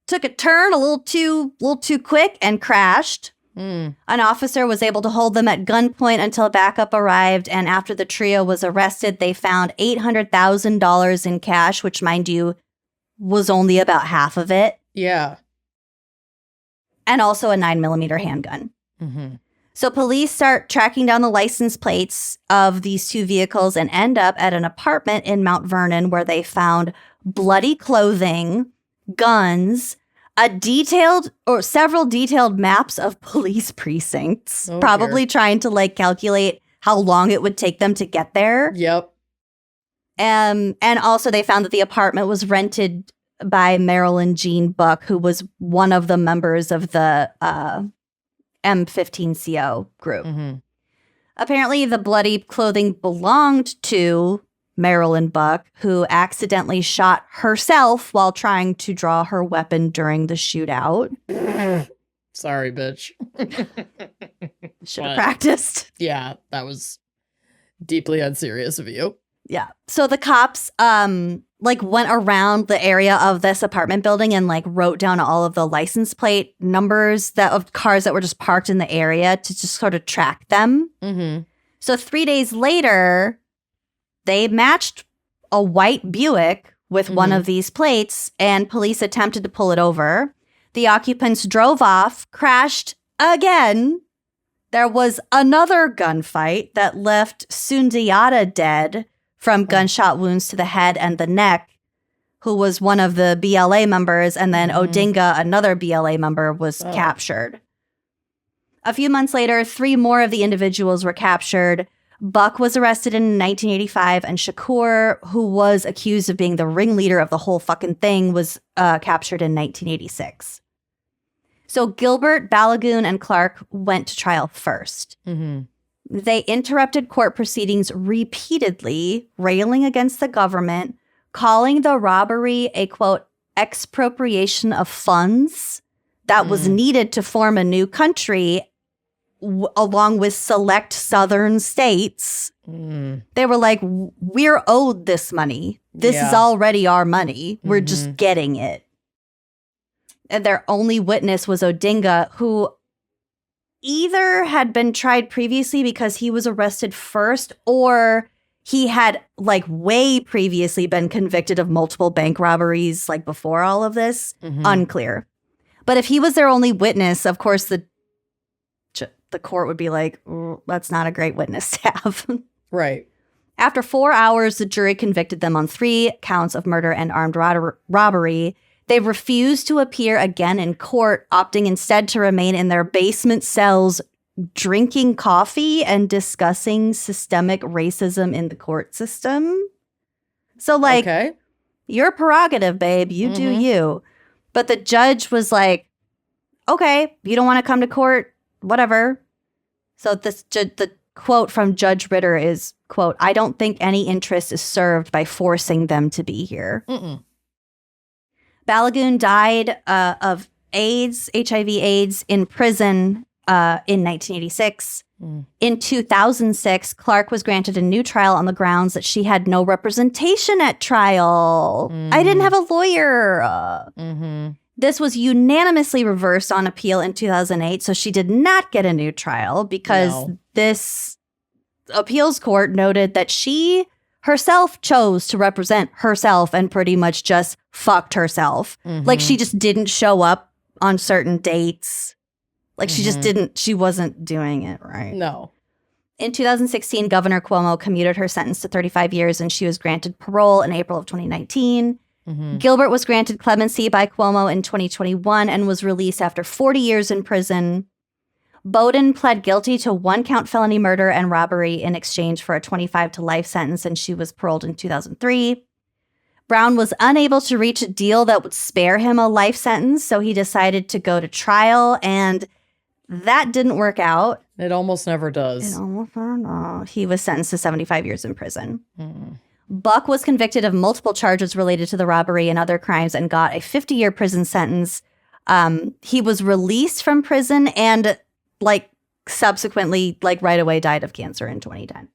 took a turn a little too quick and crashed. An officer was able to hold them at gunpoint until backup arrived, and after the trio was arrested, they found $800,000 in cash, which, mind you, was only about half of it. Yeah. And also a 9mm handgun. So police start tracking down the license plates of these 2 vehicles and end up at an apartment in Mount Vernon where they found bloody clothing, guns, several detailed maps of police precincts, probably trying to like calculate how long it would take them to get there. Yep. And also they found that the apartment was rented by Marilyn Jean Buck, who was one of the members of the M15CO group. Apparently, the bloody clothing belonged to Marilyn Buck, who accidentally shot herself while trying to draw her weapon during the shootout. Sorry, bitch. Should have practiced. Yeah, that was deeply unserious of you. Yeah. So the cops went around the area of this apartment building and like wrote down all of the license plate numbers of cars that were just parked in the area to just sort of track them. So 3 days later, they matched a white Buick with one of these plates, and police attempted to pull it over. The occupants drove off, crashed again. There was another gunfight that left Sundiata dead from gunshot wounds to the head and the neck, who was one of the BLA members, and then Odinga, another BLA member, was captured. A few months later, 3 more of the individuals were captured. Buck was arrested in 1985, and Shakur, who was accused of being the ringleader of the whole fucking thing, was captured in 1986. So Gilbert, Balagoon, and Clark went to trial first. They interrupted court proceedings repeatedly, railing against the government, calling the robbery a, quote, expropriation of funds that was needed to form a new country along with select southern states. They were like, we're owed this money. This is already our money. We're just getting it. And their only witness was Odinga, who either had been tried previously because he was arrested first, or he had like way previously been convicted of multiple bank robberies like before all of this. Unclear. But if he was their only witness, of course, the court would be like, that's not a great witness to have. Right. After 4 hours, the jury convicted them on 3 counts of murder and armed robbery. They refused to appear again in court, opting instead to remain in their basement cells, drinking coffee and discussing systemic racism in the court system. So, like, your prerogative, babe. You do you. But the judge was like, okay, you don't want to come to court, whatever. So the quote from Judge Ritter is, quote, I don't think any interest is served by forcing them to be here. Balagoon died of AIDS, HIV/AIDS, in prison in 1986. In 2006, Clark was granted a new trial on the grounds that she had no representation at trial. I didn't have a lawyer. This was unanimously reversed on appeal in 2008, so she did not get a new trial because this appeals court noted that she herself chose to represent herself and pretty much just fucked herself. Like, she just didn't show up on certain dates. Like, she wasn't doing it right. No. In 2016, Governor Cuomo commuted her sentence to 35 years, and she was granted parole in April of 2019. Gilbert was granted clemency by Cuomo in 2021 and was released after 40 years in prison. Bowden pled guilty to 1-count felony murder and robbery in exchange for a 25 to life sentence, and she was paroled in 2003. Brown was unable to reach a deal that would spare him a life sentence, so he decided to go to trial, and that didn't work out. It almost never does. He was sentenced to 75 years in prison. Buck was convicted of multiple charges related to the robbery and other crimes and got a 50-year prison sentence. He was released from prison and, like, subsequently, like, right away died of cancer in 2010.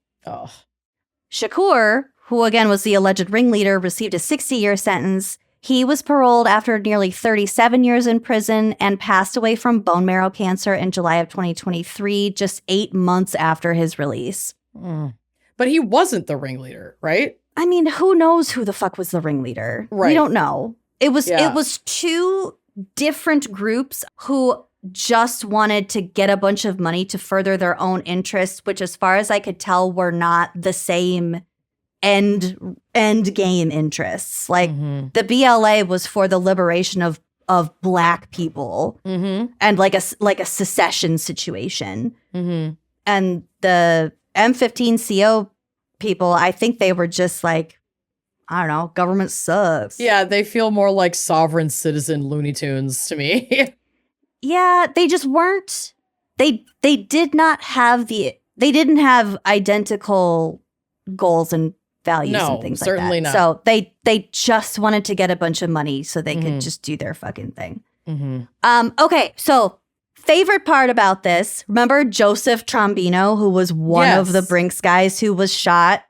Shakur, who again was the alleged ringleader, received a 60-year sentence. He was paroled after nearly 37 years in prison and passed away from bone marrow cancer in July of 2023, just 8 months after his release. But he wasn't the ringleader, right? I mean, who knows who the fuck was the ringleader? Right. We don't know. It was 2 different groups who just wanted to get a bunch of money to further their own interests, which, as far as I could tell, were not the same end game interests. Like, the BLA was for the liberation of Black people and like a secession situation. And the M15CO people, I think they were just like, I don't know, government sucks. Yeah, they feel more like sovereign citizen Looney Tunes to me. Yeah, they just weren't. They didn't have identical goals and values and things like that. Certainly not. So they just wanted to get a bunch of money so they could just do their fucking thing. Okay, so favorite part about this, remember Joseph Trombino, who was one of the Brinks guys who was shot?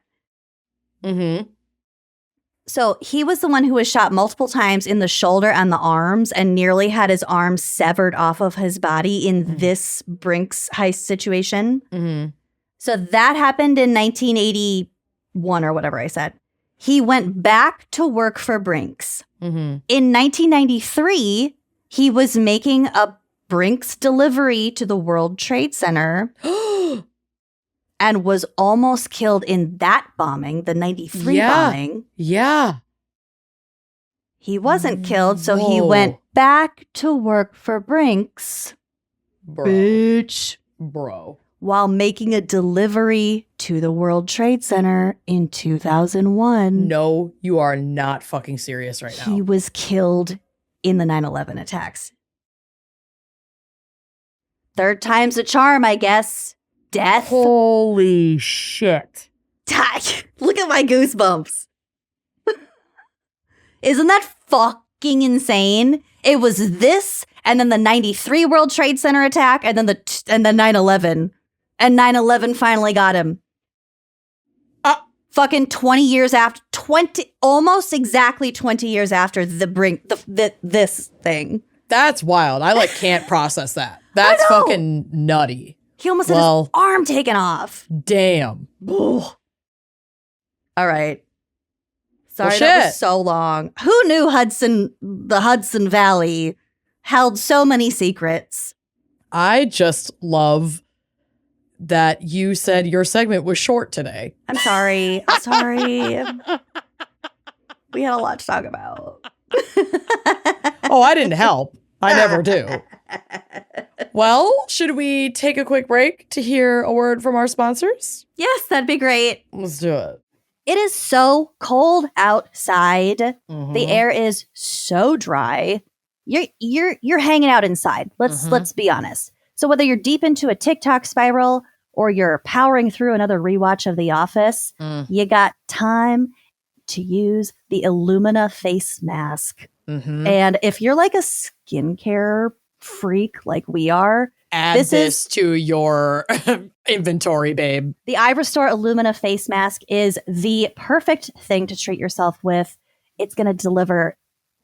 So he was the one who was shot multiple times in the shoulder and the arms and nearly had his arms severed off of his body in this Brinks heist situation. So that happened in 1981 or whatever I said. He went back to work for Brinks. In 1993, He was making a Brinks delivery to the World Trade Center and was almost killed in that bombing, the 93 bombing. Yeah. He wasn't killed, so he went back to work for Brinks. Bitch. Bro. While making a delivery to the World Trade Center in 2001. No, you are not fucking serious right now. He was killed in the 9/11 attacks. Third time's a charm, I guess. Death. Holy shit. Look at my goosebumps. Isn't that fucking insane? It was this, and then the 93 World Trade Center attack, and then and then 9/11. And 9/11 finally got him. Fucking 20 years after, almost exactly 20 years after this thing. That's wild. I can't process that. That's fucking nutty. He almost had his arm taken off. Damn. All right. Sorry, Well, that shit. was so long. Who knew the Hudson Valley held so many secrets? I just love that you said your segment was short today. I'm sorry. We had a lot to talk about. Oh, I didn't help. I never do. Well, should we take a quick break to hear a word from our sponsors? Yes, that'd be great. Let's do it. It is so cold outside. Mhm. The air is so dry. You're hanging out inside. Let's be honest. So whether you're deep into a TikTok spiral or you're powering through another rewatch of The Office, you got time to use the Illumina face mask. Mm-hmm. And if you're like a skincare freak like we are, Add this to your inventory, babe. the iRestore Illumina face mask is the perfect thing to treat yourself with. It's going to deliver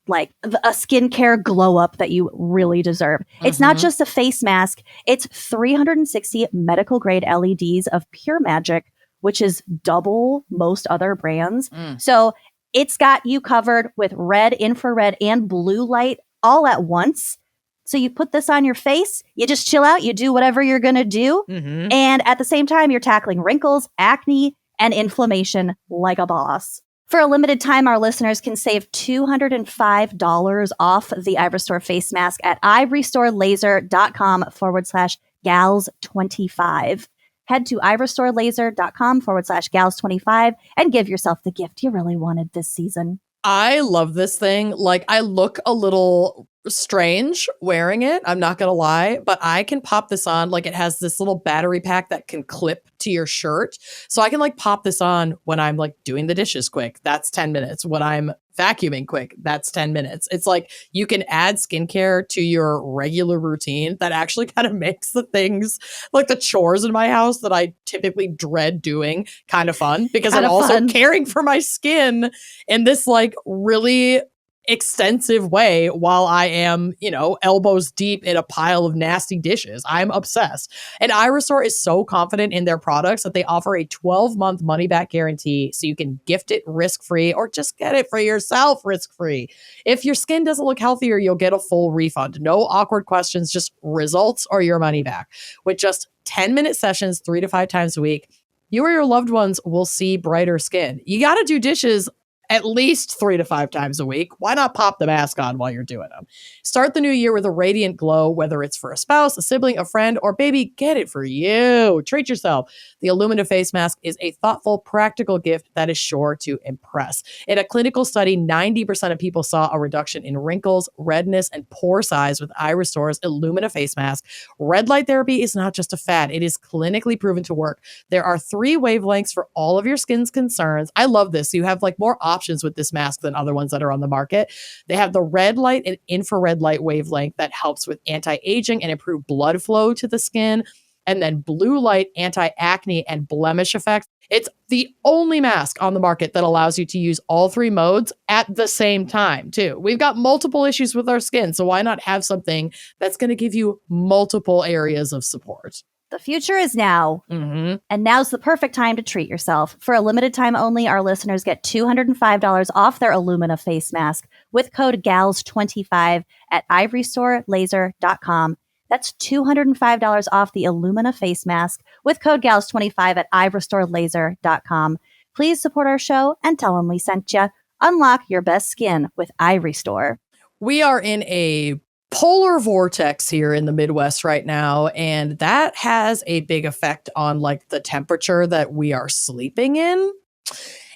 like a skincare glow up that you really deserve. It's not just a face mask. It's 360 medical grade LEDs of pure magic, which is double most other brands. So it's got you covered with red, infrared, and blue light all at once. So you put this on your face, you just chill out, you do whatever you're going to do. And at the same time, you're tackling wrinkles, acne, and inflammation like a boss. For a limited time, our listeners can save $205 off the iRestore face mask at irestorelaser.com/gals25. Head to irestorelaser.com/gals25 and give yourself the gift you really wanted this season. I love this thing. I look a little strange wearing it. I'm not going to lie, but I can pop this on. It has this little battery pack that can clip to your shirt. So I can pop this on when I'm doing the dishes quick. That's 10 minutes. When I'm vacuuming quick, that's 10 minutes. It's you can add skincare to your regular routine that actually kind of makes the things the chores in my house that I typically dread doing kind of fun, because I'm also caring for my skin in this really extensive way while I am, elbows deep in a pile of nasty dishes. I'm obsessed. And iRestore is so confident in their products that they offer a 12-month money-back guarantee, so you can gift it risk-free or just get it for yourself risk-free. If your skin doesn't look healthier, you'll get a full refund. No awkward questions, just results or your money back. With just 10-minute sessions 3 to 5 times a week, you or your loved ones will see brighter skin. You got to do dishes at least 3 to 5 times a week. Why not pop the mask on while you're doing them? Start the new year with a radiant glow, whether it's for a spouse, a sibling, a friend, or baby, get it for you. Treat yourself. The Illumina face mask is a thoughtful, practical gift that is sure to impress. In a clinical study, 90% of people saw a reduction in wrinkles, redness, and pore size with iRestore's Illumina face mask. Red light therapy is not just a fad. It is clinically proven to work. There are 3 wavelengths for all of your skin's concerns. I love this. You have more options with this mask than other ones that are on the market. They have the red light and infrared light wavelength that helps with anti-aging and improve blood flow to the skin. And then blue light, anti-acne, and blemish effects. It's the only mask on the market that allows you to use all 3 modes at the same time, too. We've got multiple issues with our skin, so why not have something that's going to give you multiple areas of support? The future is now. Mm-hmm. And now's the perfect time to treat yourself. For a limited time only, our listeners get $205 off their Illumina face mask with code GALS25 at ivorystorelaser.com. That's $205 off the Illumina face mask with code GALS25 at ivorystorelaser.com. Please support our show and tell them we sent you. Unlock your best skin with Ivory Store. We are in a polar vortex here in the Midwest right now, and that has a big effect on like the temperature that we are sleeping in.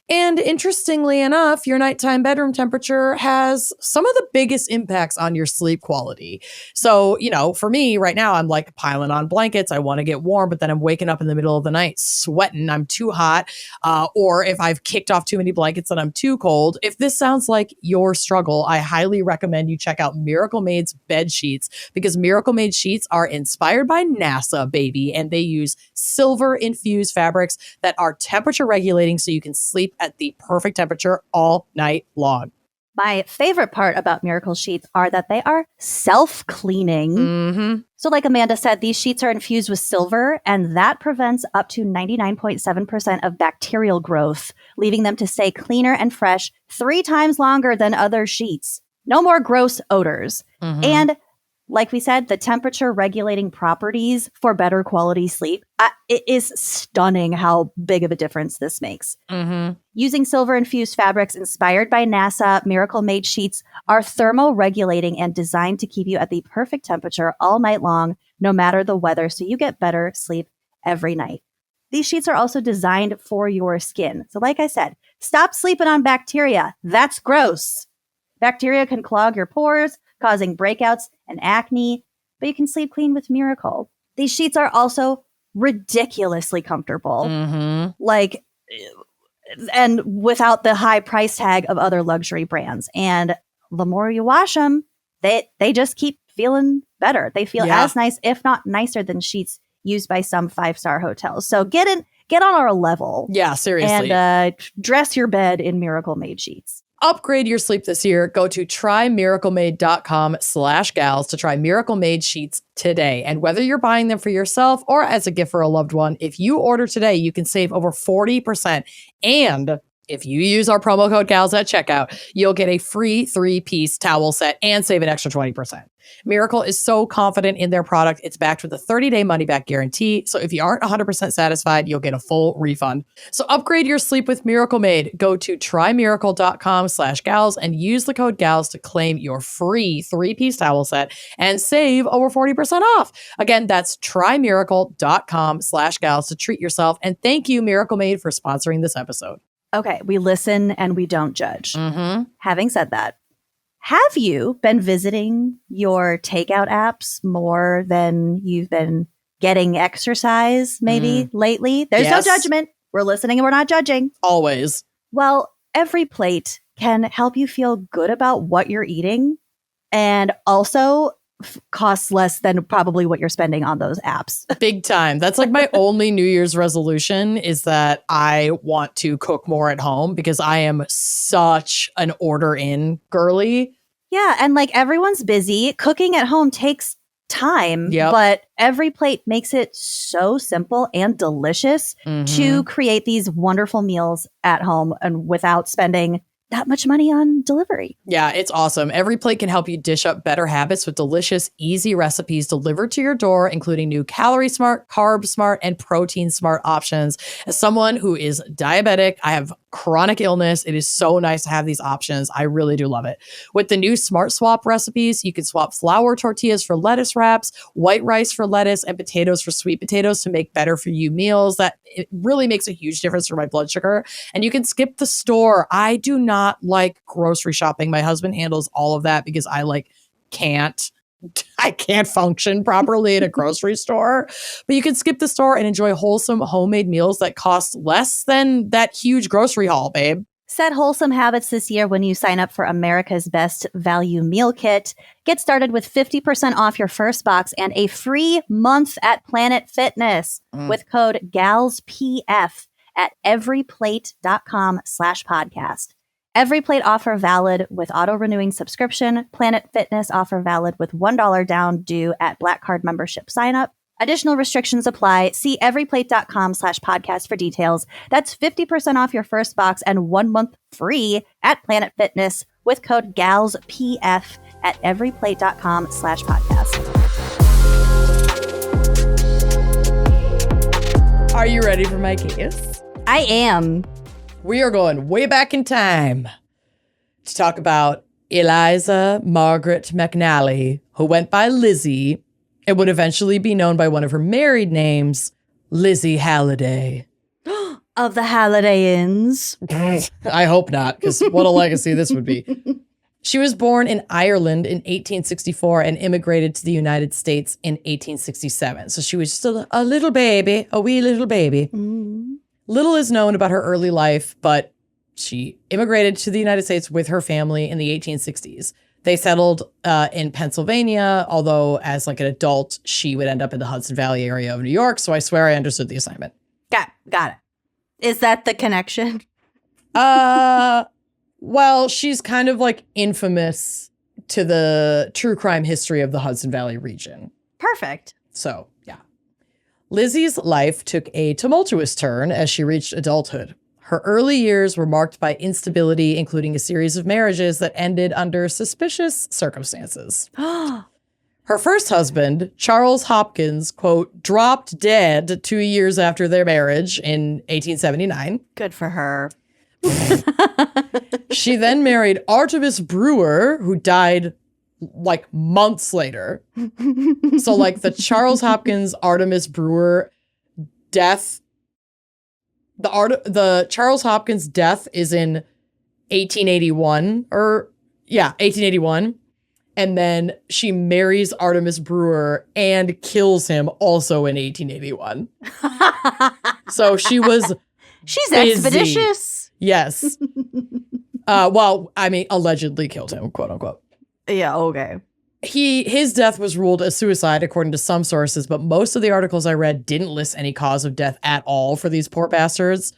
And interestingly enough, your nighttime bedroom temperature has some of the biggest impacts on your sleep quality. So, you know, for me right now, I'm like piling on blankets. I want to get warm, but then I'm waking up in the middle of the night sweating. I'm too hot. Or if I've kicked off too many blankets and I'm too cold. If this sounds like your struggle, I highly recommend you check out Miracle Made's bed sheets, because Miracle Made sheets are inspired by NASA, baby. And they use silver infused fabrics that are temperature regulating so you can sleep at the perfect temperature all night long. My favorite part about Miracle Sheets are that they are self-cleaning. Mm-hmm. So like Amanda said, these sheets are infused with silver, and that prevents up to 99.7% of bacterial growth, leaving them to stay cleaner and fresh 3 times longer than other sheets. No more gross odors. Mm-hmm. And like we said, the temperature regulating properties for better quality sleep. It is stunning how big of a difference this makes. Mm-hmm. Using silver infused fabrics inspired by NASA, Miracle Made sheets are thermoregulating and designed to keep you at the perfect temperature all night long, no matter the weather, so you get better sleep every night. These sheets are also designed for your skin. So like I said, stop sleeping on bacteria. That's gross. Bacteria can clog your pores, causing breakouts and acne, but you can sleep clean with Miracle. These sheets are also ridiculously comfortable. Mm-hmm. Like, and without the high price tag of other luxury brands. And the more you wash them, they just keep feeling better. They feel as nice, if not nicer, than sheets used by some 5-star hotels. So get on our level. Yeah, seriously. And dress your bed in Miracle Made sheets. Upgrade your sleep this year. Go to trymiraclemade.com/gals to try Miracle Made sheets today. And whether you're buying them for yourself or as a gift for a loved one, if you order today, you can save over 40%. And if you use our promo code GALS at checkout, you'll get a free 3-piece towel set and save an extra 20%. Miracle is so confident in their product. It's backed with a 30-day money-back guarantee. So if you aren't 100% satisfied, you'll get a full refund. So upgrade your sleep with Miracle Made. Go to trymiracle.com/gals and use the code GALS to claim your free 3-piece towel set and save over 40% off. Again, that's trymiracle.com/gals to treat yourself. And thank you, Miracle Made, for sponsoring this episode. Okay, we listen and we don't judge. Mm-hmm. Having said that, have you been visiting your takeout apps more than you've been getting exercise maybe lately? There's no judgment. We're listening and we're not judging. Always. Well, Every Plate can help you feel good about what you're eating and also costs less than probably what you're spending on those apps. Big time. That's like my only New Year's resolution is that I want to cook more at home because I am such an order in girly. Yeah. And like everyone's busy. Cooking at home takes time, but Every Plate makes it so simple and delicious to create these wonderful meals at home and without spending that much money on delivery. Yeah, it's awesome. Every Plate can help you dish up better habits with delicious, easy recipes delivered to your door, including new calorie smart, carb smart, and protein smart options. As someone who is diabetic, I have chronic illness. It is so nice to have these options. I really do love it. With the new Smart Swap recipes, you can swap flour tortillas for lettuce wraps, white rice for lettuce, and potatoes for sweet potatoes to make better for you meals. It really makes a huge difference for my blood sugar. And you can skip the store. I do not like grocery shopping. My husband handles all of that because I can't function properly in a grocery store. But you can skip the store and enjoy wholesome homemade meals that cost less than that huge grocery haul, babe. Set wholesome habits this year when you sign up for America's Best Value Meal Kit. Get started with 50% off your first box and a free month at Planet Fitness with code GALSPF at everyplate.com/podcast. Every Plate offer valid with auto-renewing subscription. Planet Fitness offer valid with $1 down due at Black Card membership sign-up. Additional restrictions apply. See everyplate.com/podcast for details. That's 50% off your first box and 1 month free at Planet Fitness with code GALSPF at everyplate.com/podcast. Are you ready for my case? I am. We are going way back in time to talk about Eliza Margaret McNally, who went by Lizzy and would eventually be known by one of her married names, Lizzy Halliday. Of the Hallidayans. I hope not, because what a legacy this would be. She was born in Ireland in 1864 and immigrated to the United States in 1867. So she was still a little baby, a wee little baby. Little is known about her early life, but she immigrated to the United States with her family in the 1860s. They settled in Pennsylvania, although as like an adult, she would end up in the Hudson Valley area of New York. So I swear I understood the assignment. Got it. Is that the connection? Well, she's kind of like infamous to the true crime history of the Hudson Valley region. Perfect. So, yeah. Lizzy's life took a tumultuous turn as she reached adulthood. Her early years were marked by instability, including a series of marriages that ended under suspicious circumstances. Her first husband, Charles Hopkins, quote, dropped dead 2 years after their marriage in 1879. Good for her. She then married Artemis Brewer, who died like months later. So like the Charles Hopkins, Artemis Brewer death, the Charles Hopkins death is in 1881 1881. And then she marries Artemis Brewer and kills him also in 1881. So she was She's busy. expeditious. Yes. Well, I mean, allegedly killed him, quote unquote. Yeah, okay. His death was ruled a suicide according to some sources, but most of the articles I read didn't list any cause of death at all for these poor bastards.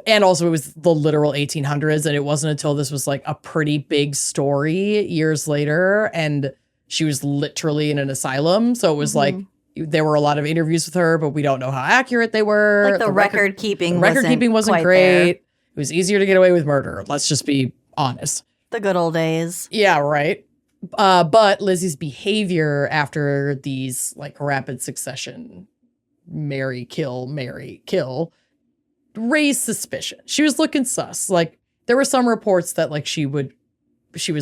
And also it was the literal 1800s, and it wasn't until this was like a pretty big story years later, and she was literally in an asylum. So it was like there were a lot of interviews with her, but we don't know how accurate they were. Like the record keeping wasn't quite great. there. It was easier to get away with murder. Let's just be honest. The good old days. Yeah, right. But Lizzy's behavior after these like rapid succession marry, kill, raised suspicion. She was looking sus. Like there were some reports that like she was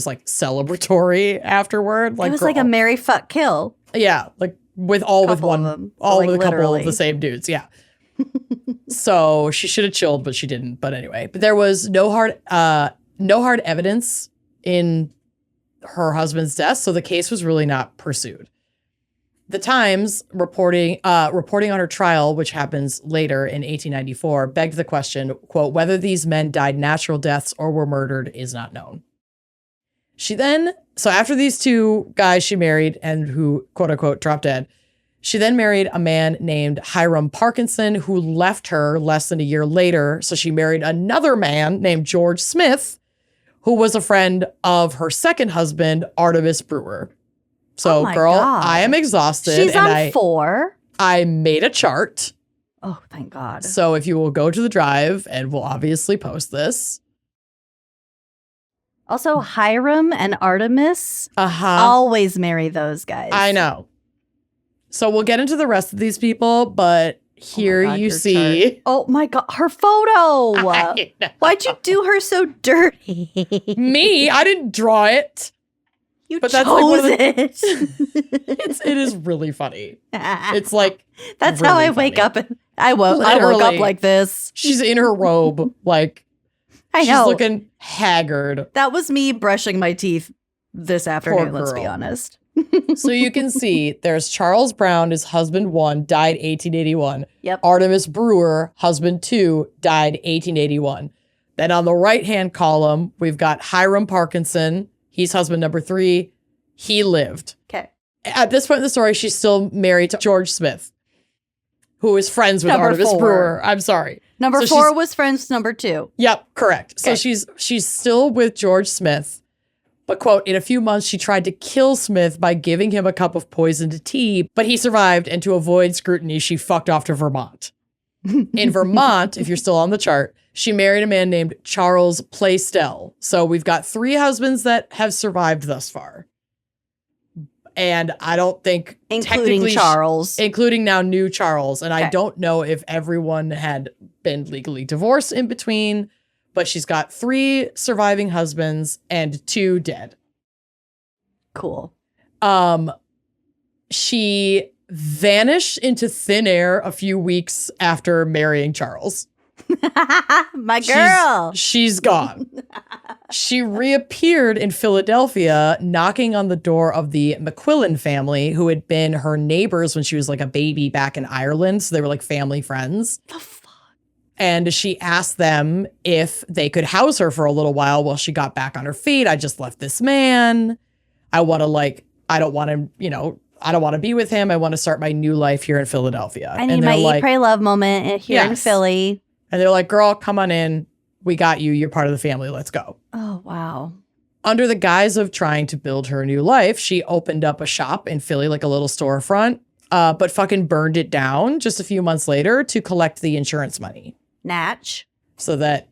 like celebratory afterward. Like it was like a marry, fuck, kill. Yeah, like with all with Couple of one, them. all Like, with a couple literally. of the same dudes. Yeah. So she should have chilled, but she didn't. But anyway, but there was no hard evidence in her husband's death, so the case was really not pursued. The Times reporting on her trial, which happens later in 1894, begged the question, quote, whether these men died natural deaths or were murdered is not known. So after these two guys she married and who, quote unquote, dropped dead, she then married a man named Hiram Parkinson, who left her less than a year later. So she married another man named George Smith, who was a friend of her second husband, Artemis Brewer. So, Oh my girl, God. I am exhausted. She's and on 4. I made a chart. Oh, thank God. So if you will go to the drive, and we'll obviously post this. Also, Hiram and Artemis always marry those guys. I know. So we'll get into the rest of these people, but here God, you your see. chart. Oh my God, her photo. I know. Why'd you do her so dirty? Me? I didn't draw it. You But chose that's like one of it. It is really funny. It's like That's really how I wake funny. up. And I woke up Literally. like this. She's in her robe, like I she's know. looking haggard. That was me brushing my teeth this afternoon, let's be girl. honest. So you can see there's Charles Brown, his husband 1, died 1881. Yep. Artemis Brewer, husband 2, died 1881. Then on the right-hand column, we've got Hiram Parkinson. He's husband number 3. He lived. Okay. At this point in the story, she's still married to George Smith, who is friends with Number Artemis 4. Brewer. I'm sorry. Number So 4 she's- was friends number 2. Yep, correct. So Okay. she's still with George Smith, But, quote, in a few months, she tried to kill Smith by giving him a cup of poisoned tea, but he survived, and to avoid scrutiny, she fucked off to Vermont. In Vermont, if you're still on the chart, she married a man named Charles Plaisdell. So we've got 3 husbands that have survived thus far. And I don't think Including Charles. Including now new Charles. And Okay. I don't know if everyone had been legally divorced in between, but she's got 3 surviving husbands and 2 dead. Cool. She vanished into thin air a few weeks after marrying Charles. My girl. She's gone. She reappeared in Philadelphia, knocking on the door of the McQuillan family, who had been her neighbors when she was like a baby back in Ireland. So they were like family friends. The fuck? And she asked them if they could house her for a little while she got back on her feet. I just left this man. I don't want to be with him. I want to start my new life here in Philadelphia. I need my eat, pray, love moment here in Yes. Philly. And they're like, girl, come on in. We got you. You're part of the family. Let's go. Oh, wow. Under the guise of trying to build her new life, she opened up a shop in Philly, like a little storefront, but fucking burned it down just a few months later to collect the insurance money Natch. so that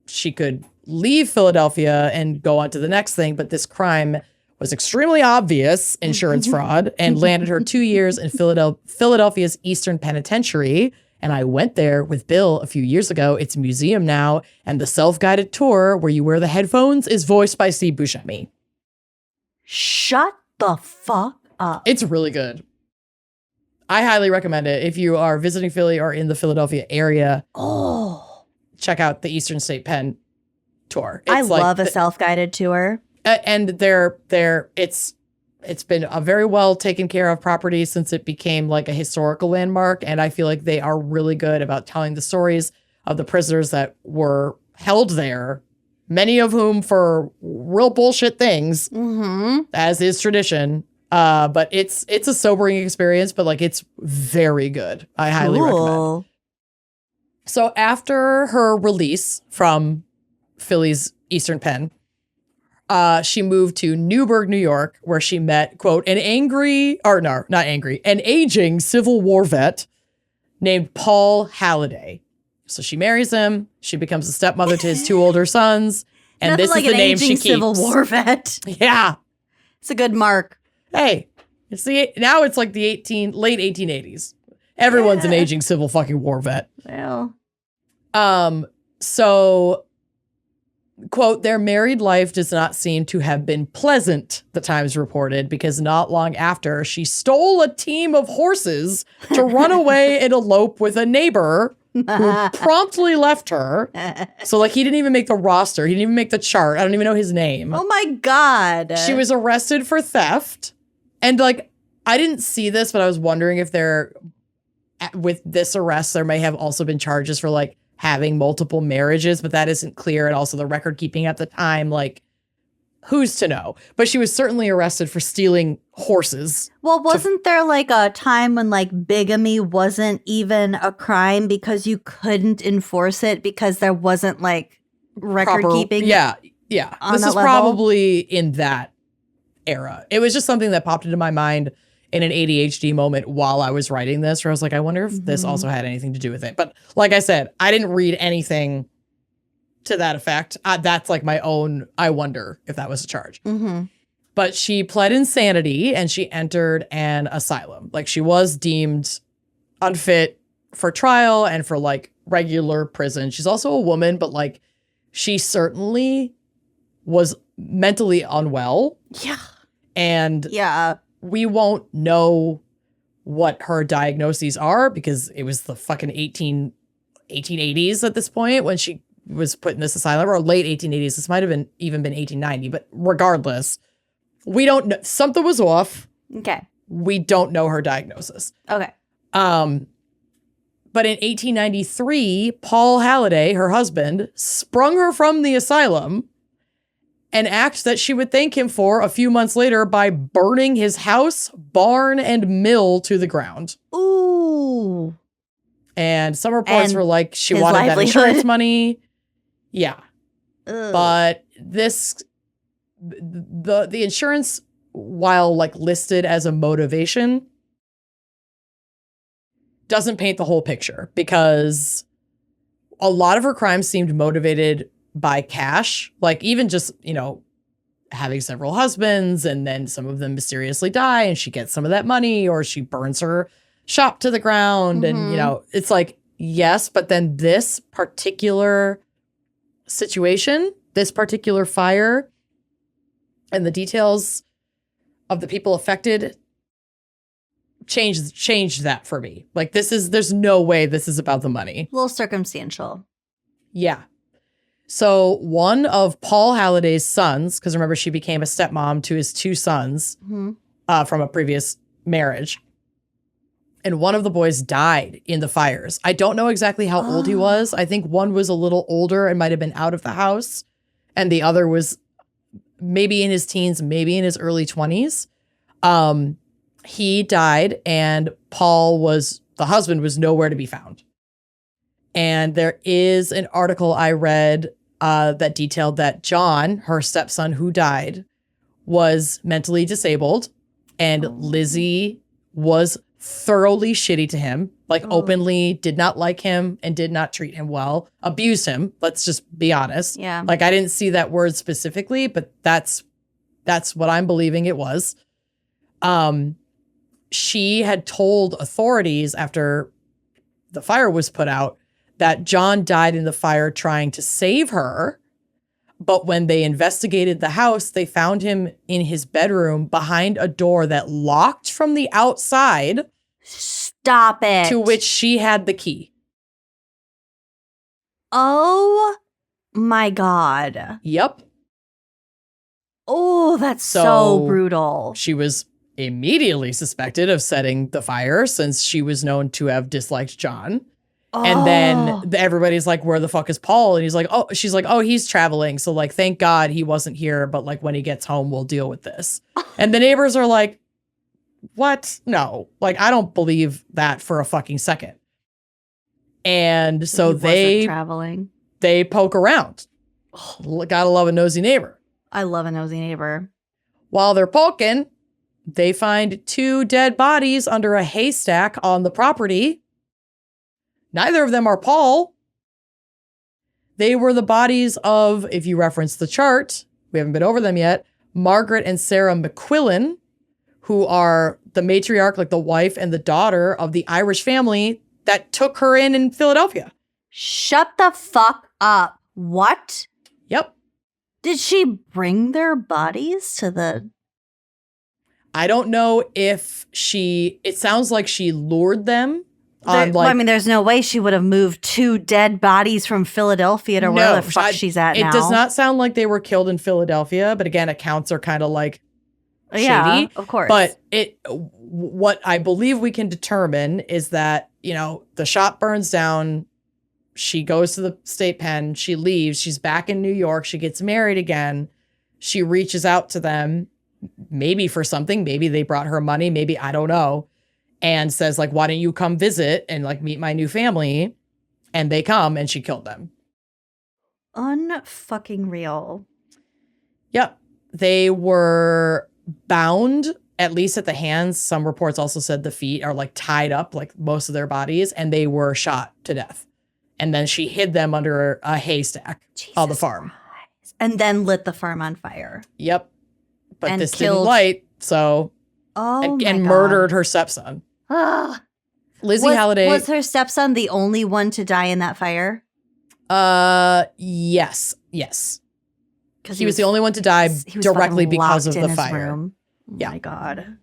she could leave Philadelphia and go on to the next thing. But this crime was extremely obvious insurance fraud and landed her 2 years in Philadelphia's Eastern Penitentiary. And I went there with Bill a few years ago. It's a museum now. And the self-guided tour where you wear the headphones is voiced by Steve Buscemi. Shut the fuck up. It's really good. I highly recommend it. If you are visiting Philly or in the Philadelphia area, check out the Eastern State Pen tour. I love a self-guided tour. And it's been a very well taken care of property since it became like a historical landmark. And I feel like they are really good about telling the stories of the prisoners that were held there, many of whom for real bullshit things, as is tradition. But it's a sobering experience, but like it's very good. I highly recommend. So after her release from Philly's Eastern Pen, she moved to Newburgh, New York, where she met, quote, an aging Civil War vet named Paul Halliday. So she marries him. She becomes a stepmother to his 2 older sons. And Nothing this like is the an name she aging keeps. Civil War vet. Yeah. It's a good mark. Hey, now it's like the late 1880s. Everyone's an aging Civil fucking War vet. Well. So, quote, their married life does not seem to have been pleasant, the Times reported, because not long after, she stole a team of horses to run away and elope with a neighbor who promptly left her. So, like, he didn't even make the roster. He didn't even make the chart. I don't even know his name. Oh, my God. She was arrested for theft. And, like, I didn't see this, but I was wondering if with this arrest, there may have also been charges for, like, having multiple marriages, but that isn't clear. And also the record keeping at the time, like, who's to know? But she was certainly arrested for stealing horses. Well, wasn't there like a time when like bigamy wasn't even a crime because you couldn't enforce it because there wasn't like record keeping? Yeah. On This that is level? probably in that era. It was just something that popped into my mind in an ADHD moment while I was writing this, where I was like, I wonder if this also had anything to do with it. But like I said, I didn't read anything to that effect. That's like my own, I wonder if that was a charge. But she pled insanity and she entered an asylum. Like she was deemed unfit for trial and for like regular prison. She's also a woman, but like she certainly was mentally unwell. Yeah. And we won't know what her diagnoses are because it was the fucking 1880s at this point when she was put in this asylum, or late 1880s. This might have been even been 1890, but regardless, we don't know. Something was off. Okay. We don't know her diagnosis. Okay. But in 1893, Paul Halliday, her husband, sprung her from the asylum, an act that she would thank him for a few months later by burning his house, barn, and mill to the ground. Ooh. And some reports were like she his wanted that livelihood. insurance money. Yeah. Ugh. But this the insurance, while like listed as a motivation, doesn't paint the whole picture, because a lot of her crimes seemed motivated by cash, like even just, having several husbands, and then some of them mysteriously die and she gets some of that money, or she burns her shop to the ground. And, it's like, yes, but then this particular situation, this particular fire, and the details of the people affected changed that for me. Like, there's no way this is about the money. A little circumstantial. Yeah. So one of Paul Halliday's sons, because remember, she became a stepmom to his two sons from a previous marriage. And one of the boys died in the fires. I don't know exactly how old he was. I think one was a little older and might have been out of the house. And the other was maybe in his teens, maybe in his early 20s. He died, and the husband was nowhere to be found. And there is an article I read that detailed that John, her stepson who died, was mentally disabled, and Lizzy was thoroughly shitty to him, like openly did not like him and did not treat him well, abused him. Let's just be honest. Yeah. Like, I didn't see that word specifically, but that's what I'm believing it was. She had told authorities after the fire was put out that John died in the fire trying to save her. But when they investigated the house, they found him in his bedroom behind a door that locked from the outside. Stop it. To which she had the key. Oh my God. Yep. Oh, that's so brutal. She was immediately suspected of setting the fire, since she was known to have disliked John. And then everybody's like, where the fuck is Paul? And she's like, oh, he's traveling. So like, thank God he wasn't here. But like, when he gets home, we'll deal with this. And the neighbors are like, what? No, like, I don't believe that for a fucking second. And so they poke around. Gotta love a nosy neighbor. I love a nosy neighbor. While they're poking, they find 2 dead bodies under a haystack on the property. Neither of them are Paul. They were the bodies of, if you reference the chart, we haven't been over them yet, Margaret and Sarah McQuillan, who are the matriarch, like the wife and the daughter of the Irish family that took her in Philadelphia. Shut the fuck up. What? Yep. Did she bring their bodies to the... I don't know if it sounds like she lured them. There's no way she would have moved 2 dead bodies from Philadelphia to where the fuck she's at now. It does not sound like they were killed in Philadelphia, but again, accounts are kind of like shady. Yeah, of course. But what I believe we can determine is that, the shop burns down. She goes to the state pen. She leaves. She's back in New York. She gets married again. She reaches out to them, maybe for something. Maybe they brought her money. Maybe, I don't know. And says, like, why don't you come visit and like meet my new family? And they come, and she killed them. Unfucking real. Yep. They were bound, at least at the hands. Some reports also said the feet are like tied up, like most of their bodies, and they were shot to death. And then she hid them under a haystack on the farm. Christ. And then lit the farm on fire. Yep. But this didn't light, so... and murdered her stepson. Lizzy Halliday. Was her stepson the only one to die in that fire? Yes. Because he was the only one to die directly because of the fire. Oh my God.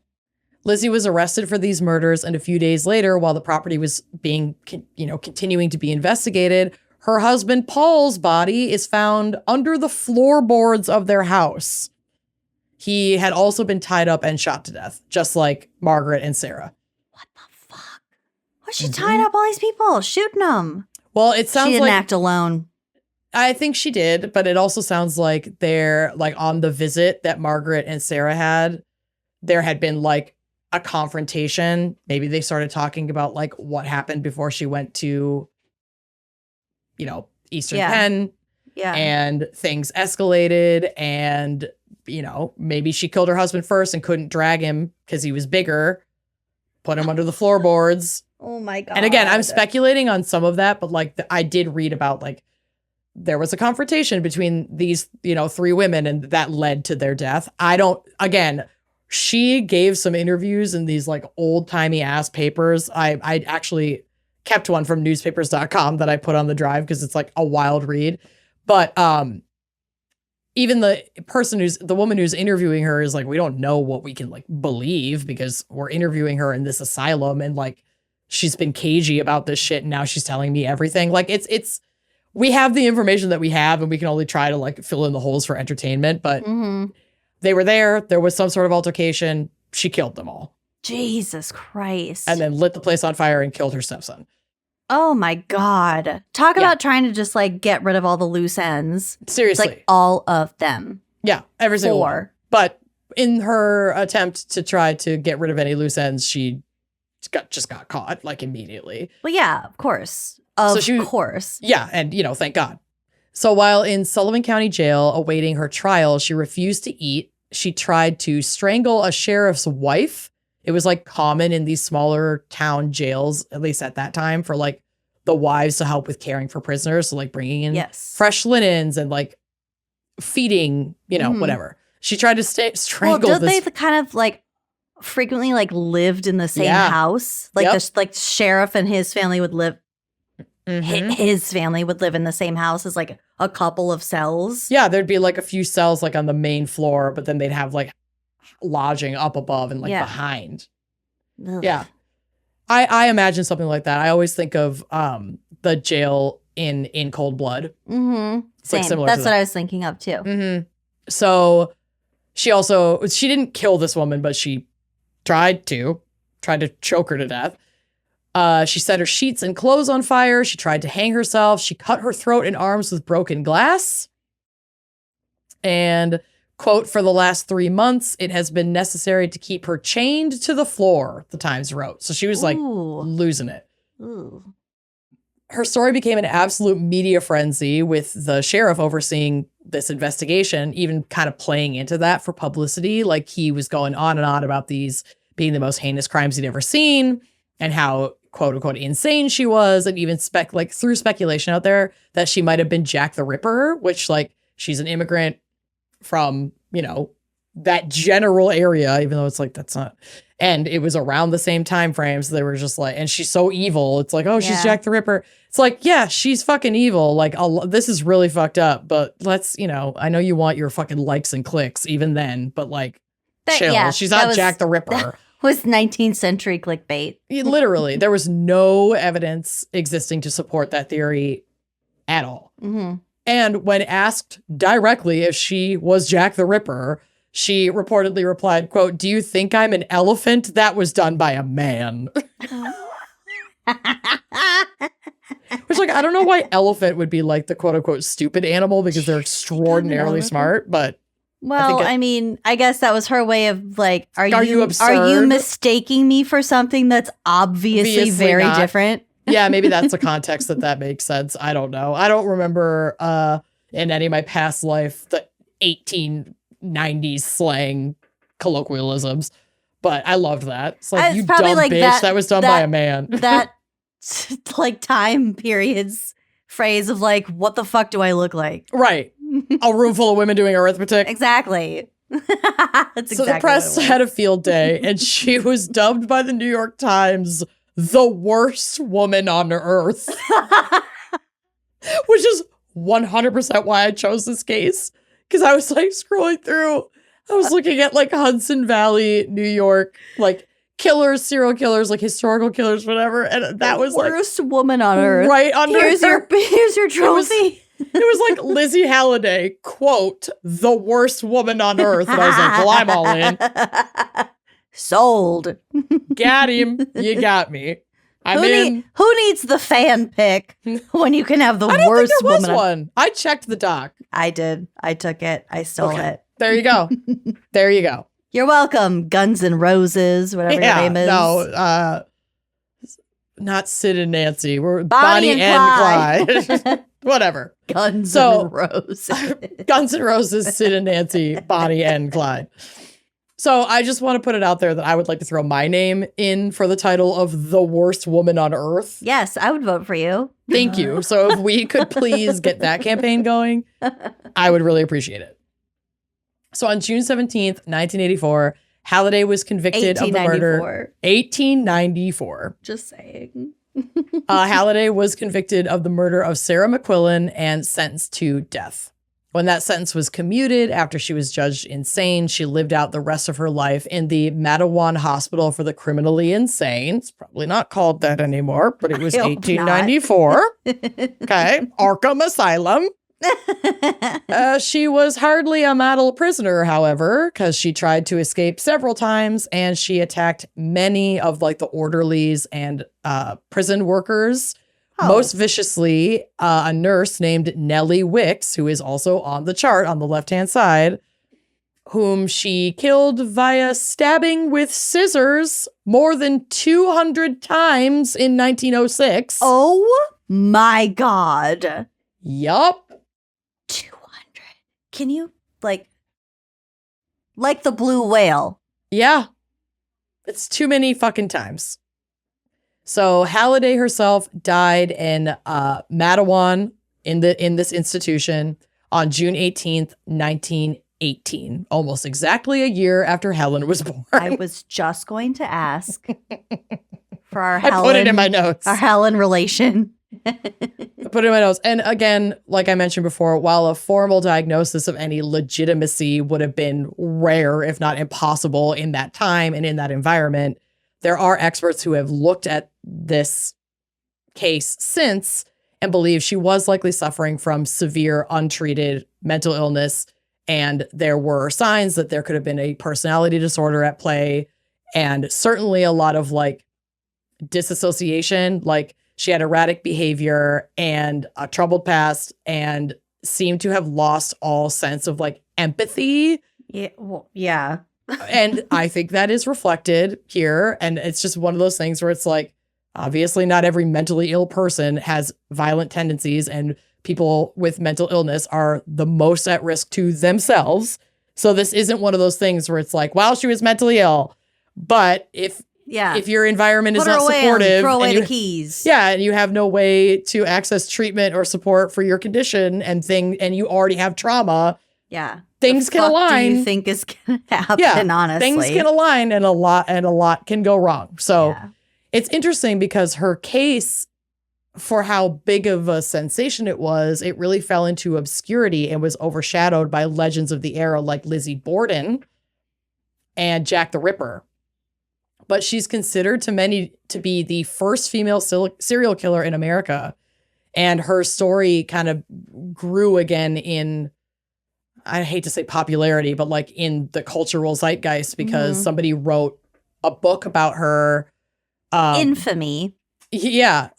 Lizzy was arrested for these murders, and a few days later, while the property was being, continuing to be investigated, her husband Paul's body is found under the floorboards of their house. He had also been tied up and shot to death, just like Margaret and Sarah. What the fuck? What's she tied up all these people? Shooting them. Well, it sounds like... She didn't act alone. I think she did, but it also sounds like they're, like, on the visit that Margaret and Sarah had, there had been, like, a confrontation. Maybe they started talking about, like, what happened before she went to, Eastern Penn. Yeah. And things escalated, and maybe she killed her husband first and couldn't drag him because he was bigger, put him under the floorboards. Oh my God. And again, I'm speculating on some of that, but like I did read about like there was a confrontation between these, 3 women and that led to their death. She gave some interviews in these like old timey ass papers. I actually kept one from newspapers.com that I put on the drive because it's like a wild read. But even the woman who's interviewing her is like, we don't know what we can like believe because we're interviewing her in this asylum and like she's been cagey about this shit and now she's telling me everything. Like it's we have the information that we have and we can only try to like fill in the holes for entertainment. But they were there. There was some sort of altercation. She killed them all. Jesus Christ. And then lit the place on fire and killed her stepson. Oh my God. Talk about trying to just like get rid of all the loose ends. Seriously. Like all of them. Yeah, every single one. But in her attempt to try to get rid of any loose ends, she just got caught like immediately. Well, yeah, of course. Of course. Yeah, and thank God. So while in Sullivan County Jail awaiting her trial, she refused to eat. She tried to strangle a sheriff's wife. It was like common in these smaller town jails, at least at that time, for like the wives to help with caring for prisoners. So like bringing in fresh linens and like feeding, whatever. She tried to strangle this. They kind of like frequently like lived in the same house? Like the sheriff and his family would live. His family would live in the same house as like a couple of cells. Yeah, there'd be like a few cells like on the main floor, but then they'd have like lodging up above and like behind. Ugh. Yeah. I imagine something like that. I always think of the jail in Cold Blood. Mm-hmm. Same. Like similar That's to what that. I was thinking of too. Mm-hmm. So she didn't kill this woman, but she tried to choke her to death. She set her sheets and clothes on fire. She tried to hang herself. She cut her throat and arms with broken glass. And, quote, for the last 3 months, it has been necessary to keep her chained to the floor, the Times wrote. So she was like losing it. Ooh. Her story became an absolute media frenzy with the sheriff overseeing this investigation, even kind of playing into that for publicity. Like he was going on and on about these being the most heinous crimes he'd ever seen and how, quote unquote, insane she was. And even threw speculation out there that she might have been Jack the Ripper, which like she's an immigrant from, that general area, even though it's like, that's not. And it was around the same time frame. So they were just like, and she's so evil. It's like, oh, she's Jack the Ripper. It's like, yeah, she's fucking evil. Like, this is really fucked up. But let's, I know you want your fucking likes and clicks even then, but like, chill. Yeah, she's not Jack the Ripper. That was 19th century clickbait. Literally, there was no evidence existing to support that theory at all. Mm-hmm. And when asked directly if she was Jack the Ripper, she reportedly replied, quote, "Do you think I'm an elephant? That was done by a man." Which, like, I don't know why elephant would be like the quote unquote stupid animal because they're extraordinarily smart, but well, I mean, I guess that was her way of like, are you absurd? mistaking me for something that's obviously very different? Yeah, maybe that's the context that makes sense. I don't know. I don't remember in any of my past life the 1890s slang colloquialisms, but I loved that. It's like, you dumb like bitch, that was done by a man. That like time periods phrase of like, what the fuck do I look like? Right. A room full of women doing arithmetic. Exactly. So the press had a field day and she was dubbed by the New York Times the worst woman on earth. Which is 100% why I chose this case. Because I was like scrolling through. I was looking at like Hudson Valley, New York, like killers, serial killers, like historical killers, whatever. And that was like worst woman on earth. Right under here's your trophy. It was like Lizzy Halliday, quote, "the worst woman on earth." And I was like, well, I'm all in. Sold. Got him. You got me. I'm in. Who needs the fan pick when you can have the worst woman? There was one. I checked the doc. I did. I took it. I stole it. There you go. There you go. You're welcome. Guns N' Roses, whatever your name is. No, not Sid and Nancy. We're Bonnie and Clyde. Whatever. Guns N' Roses. Guns N' Roses, Sid and Nancy, Bonnie and Clyde. So I just want to put it out there that I would like to throw my name in for the title of the worst woman on earth. Yes, I would vote for you. Thank you. So if we could please get that campaign going, I would really appreciate it. So on June 17th, 1984, Halliday was convicted of the murder. 1894. Just saying. Halliday was convicted of the murder of Sarah McQuillan and sentenced to death. When that sentence was commuted after she was judged insane, she lived out the rest of her life in the Mattawan Hospital for the Criminally Insane. It's probably not called that anymore, but it was 1894. Okay. Arkham Asylum. She was hardly a model prisoner, however, because she tried to escape several times and she attacked many of like the orderlies and prison workers. Most viciously, a nurse named Nellie Wicks, who is also on the chart on the left-hand side, whom she killed via stabbing with scissors more than 200 times in 1906. Oh my God. Yup. 200. Can you, like the blue whale? Yeah. It's too many fucking times. So Halliday herself died in Mattawan in this institution on June 18th, 1918, almost exactly a year after Helen was born. I was just going to ask for our I put it in my notes. Our Helen relation. I put it in my notes. And again, like I mentioned before, while a formal diagnosis of any legitimacy would have been rare, if not impossible in that time and in that environment, there are experts who have looked at this case since and believe she was likely suffering from severe untreated mental illness. And there were signs that there could have been a personality disorder at play and certainly a lot of like disassociation. Like she had erratic behavior and a troubled past and seemed to have lost all sense of like empathy. Yeah. Well, yeah. And I think that is reflected here. And it's just one of those things where it's like, obviously not every mentally ill person has violent tendencies, and people with mental illness are the most at risk to themselves. So this isn't one of those things where it's like, well, she was mentally ill. But if your environment is not supportive, throw away the keys. Yeah, and you have no way to access treatment or support for your condition and you already have trauma. Yeah. Things can align. Do you think is gonna happen? Honestly, things can align, and a lot can go wrong. So it's interesting because her case, for how big of a sensation it was, it really fell into obscurity and was overshadowed by legends of the era like Lizzie Borden and Jack the Ripper. But she's considered to many to be the first female serial killer in America, and her story kind of grew again in, I hate to say popularity, but like in the cultural zeitgeist because somebody wrote a book about her. Infamy. Yeah.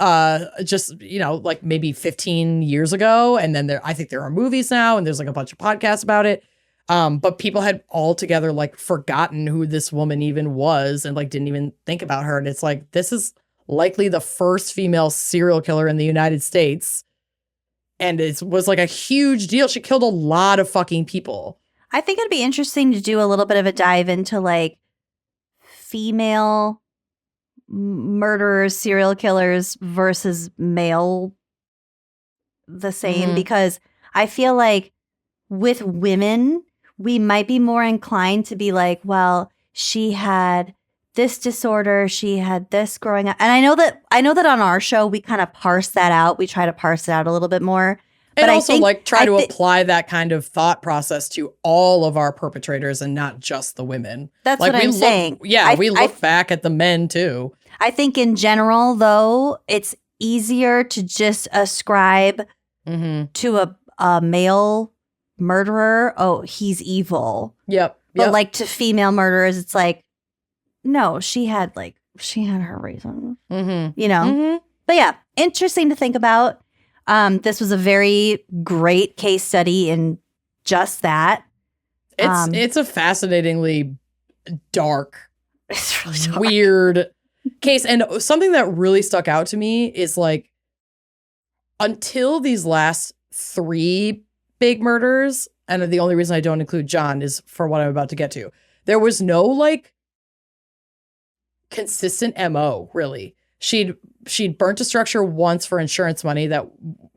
Just, like maybe 15 years ago. And then I think there are movies now and there's like a bunch of podcasts about it. But people had altogether like forgotten who this woman even was and like didn't even think about her. And it's like, this is likely the first female serial killer in the United States. And it was like a huge deal. She killed a lot of fucking people. I think it'd be interesting to do a little bit of a dive into like female murderers, serial killers versus male the same, because I feel like with women, we might be more inclined to be like, well, she had this disorder, she had this growing up. And I know that on our show, we kind of parse that out. We try to parse it out a little bit more. And but also try to apply that kind of thought process to all of our perpetrators and not just the women. That's what I'm saying. Yeah, we look back at the men too. I think in general, though, it's easier to just ascribe to a male murderer, oh, he's evil. Yep. But like to female murderers, it's like, no, she had her reasons, But yeah, interesting to think about. This was a very great case study in just that. It's a fascinatingly dark, it's really dark. Weird case. And something that really stuck out to me is like until these last 3 big murders, and the only reason I don't include John is for what I'm about to get to, there was no like consistent MO, really. She'd burnt a structure once for insurance money that,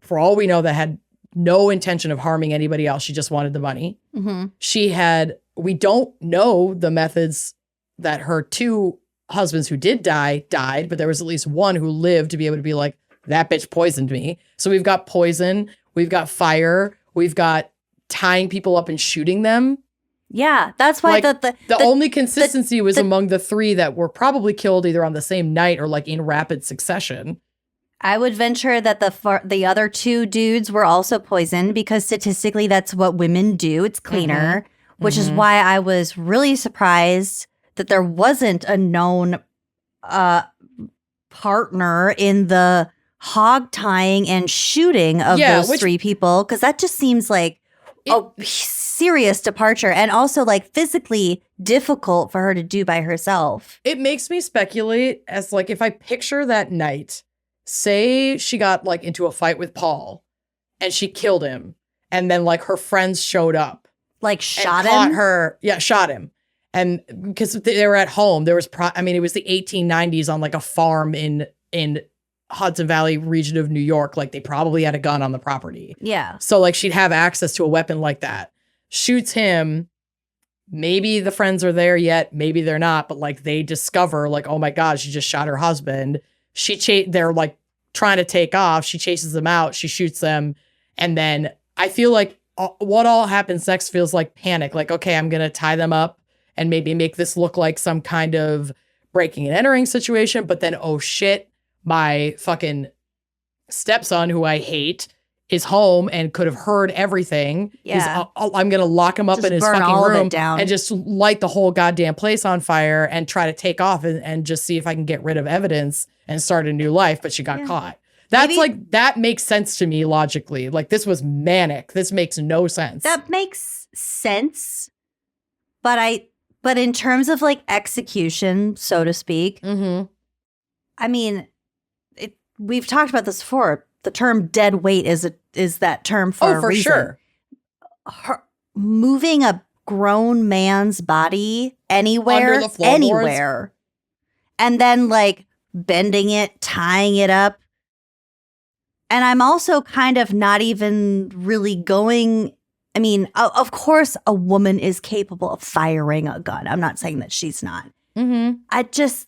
for all we know, that had no intention of harming anybody else. She just wanted the money. Mm-hmm. We don't know the methods that her 2 husbands who did died, but there was at least one who lived to be able to be like, that bitch poisoned me. So we've got poison, we've got fire, we've got tying people up and shooting them. Yeah, that's why like, the only consistency was among the 3 that were probably killed either on the same night or like in rapid succession. I would venture that the other 2 dudes were also poisoned because statistically that's what women do. It's cleaner, which is why I was really surprised that there wasn't a known partner in the hog tying and shooting of those 3 people, because that just seems like a serious departure and also like physically difficult for her to do by herself. It makes me speculate as like, if I picture that night, say she got like into a fight with Paul and she killed him, and then like her friends showed up, like shot caught him. Shot him. And because they were at home, there was it was the 1890s on like a farm in Hudson Valley region of New York. Like they probably had a gun on the property. Yeah. So like she'd have access to a weapon like that. Shoots him. Maybe the friends are there yet. Maybe they're not. But like they discover like, oh my God, she just shot her husband. They're like trying to take off. She chases them out. She shoots them. And then I feel like what all happens next feels like panic. Like, okay, I'm going to tie them up and maybe make this look like some kind of breaking and entering situation. But then, oh shit, my fucking stepson, who I hate, is home and could have heard everything. Yeah. I'm going to lock him up Just in his burn fucking all of room it down. and just light the whole goddamn place on fire and try to take off and just see if I can get rid of evidence and start a new life. But she got caught. That's that makes sense to me logically. Like this was manic. This makes no sense. That makes sense. But in terms of like execution, so to speak, I mean, we've talked about this before. The term "dead weight" is that term for a reason. Sure. Moving a grown man's body anywhere, Under the floorboards. anywhere, and then like bending it, tying it up. And I'm also kind of not even really going. I mean, of course, a woman is capable of firing a gun. I'm not saying that she's not. I just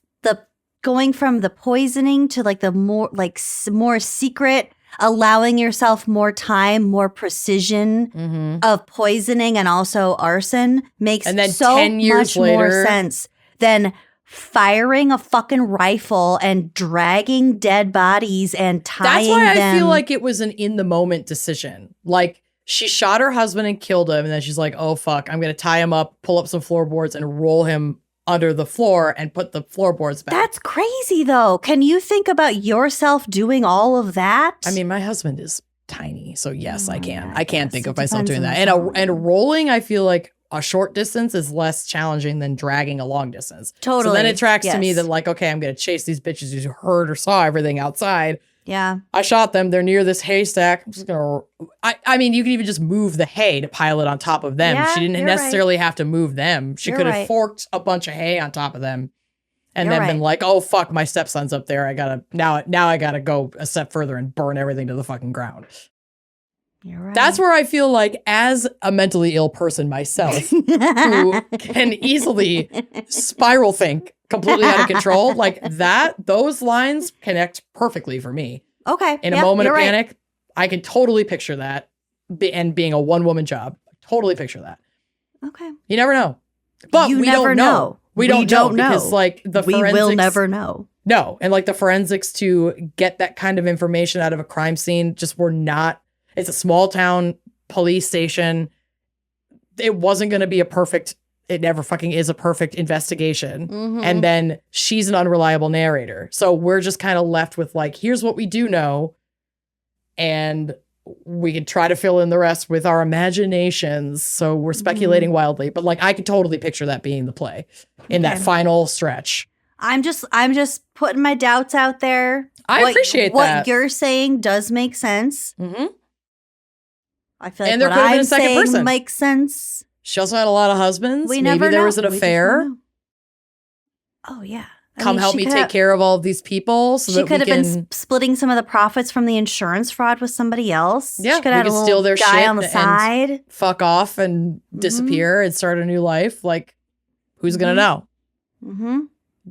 going from the poisoning to like the more secret, allowing yourself more time, more precision of poisoning and also arson makes and then so 10 years much more later, sense than firing a fucking rifle and dragging dead bodies and tying them. That's why I feel like it was an in the moment decision. Like she shot her husband and killed him, and then she's like, "Oh fuck, I'm gonna tie him up, pull up some floorboards, and roll him under the floor and put the floorboards back." That's crazy, though. Can you think about yourself doing all of that? I mean, my husband is tiny, so yes, I can. yeah, I can yes, think it of myself depends doing on that. And rolling, I feel like a short distance is less challenging than dragging a long distance. Totally. So then it tracks to me Yes. that like, okay, I'm gonna chase these bitches who heard or saw everything outside. Yeah. I shot them. They're near this haystack. I'm just gonna. I mean, you could even just move the hay to pile it on top of them. Yeah, She didn't you're necessarily have to move them. She You're could have right. forked a bunch of hay on top of them, and You're then been right. like, "Oh fuck, my stepson's up there. I gotta now I gotta go a step further and burn everything to the fucking ground." You're right. That's where I feel like, as a mentally ill person myself, who can easily spiral think completely out of control, like that, those lines connect perfectly for me. Okay. In a yeah, moment of you're right. panic, I can totally picture that. And being a one-woman job, totally picture that. Okay. You never know. But You we never don't know. know. We don't know because like the we forensics. will never know. No. And like the forensics to get that kind of information out of a crime scene just were not. It's a small town police station. It wasn't going to be a perfect. It never fucking is a perfect investigation. And then she's an unreliable narrator. So we're just kind of left with like, here's what we do know. And we could try to fill in the rest with our imaginations. So we're speculating wildly. But like, I could totally picture that being the play in that final stretch. I'm just putting my doubts out there. I appreciate what that. What you're saying does make sense. Mm-hmm. I feel like And there what could have been I'm a second saying person. makes sense. She also had a lot of husbands. We Maybe never there know. was an We just affair. don't know. Oh, yeah. Come help me take care of all of these people so She that we could have can... been splitting some of the profits from the insurance fraud with somebody else. Yeah, she could we have had could a steal little their guy shit on the and side. fuck off and disappear and start a new life. Like, who's going to know? Mm-hmm.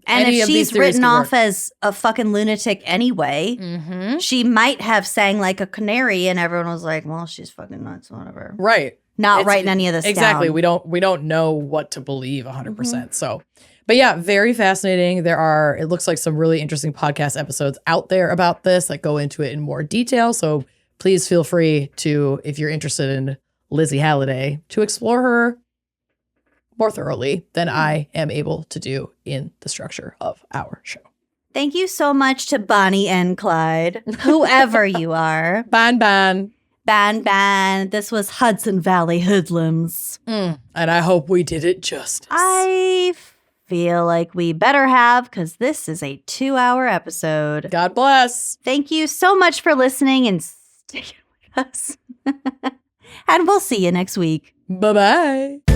And Any if of these she's theories written could off work. as a fucking lunatic anyway, she might have sang like a canary and everyone was like, well, she's fucking nuts, whatever. Right. Not writing any of this exactly. down. We don't know what to believe 100%. So, but yeah, very fascinating. It looks like some really interesting podcast episodes out there about this that go into it in more detail. So please feel free to, if you're interested in Lizzy Halliday, to explore her more thoroughly than I am able to do in the structure of our show. Thank you so much to Bonnie and Clyde, whoever you are. Ban. Ban. This was Hudson Valley Hoodlums. And I hope we did it justice. I feel like we better have, because this is a 2-hour episode. God bless. Thank you so much for listening and sticking with us. And we'll see you next week. Bye-bye.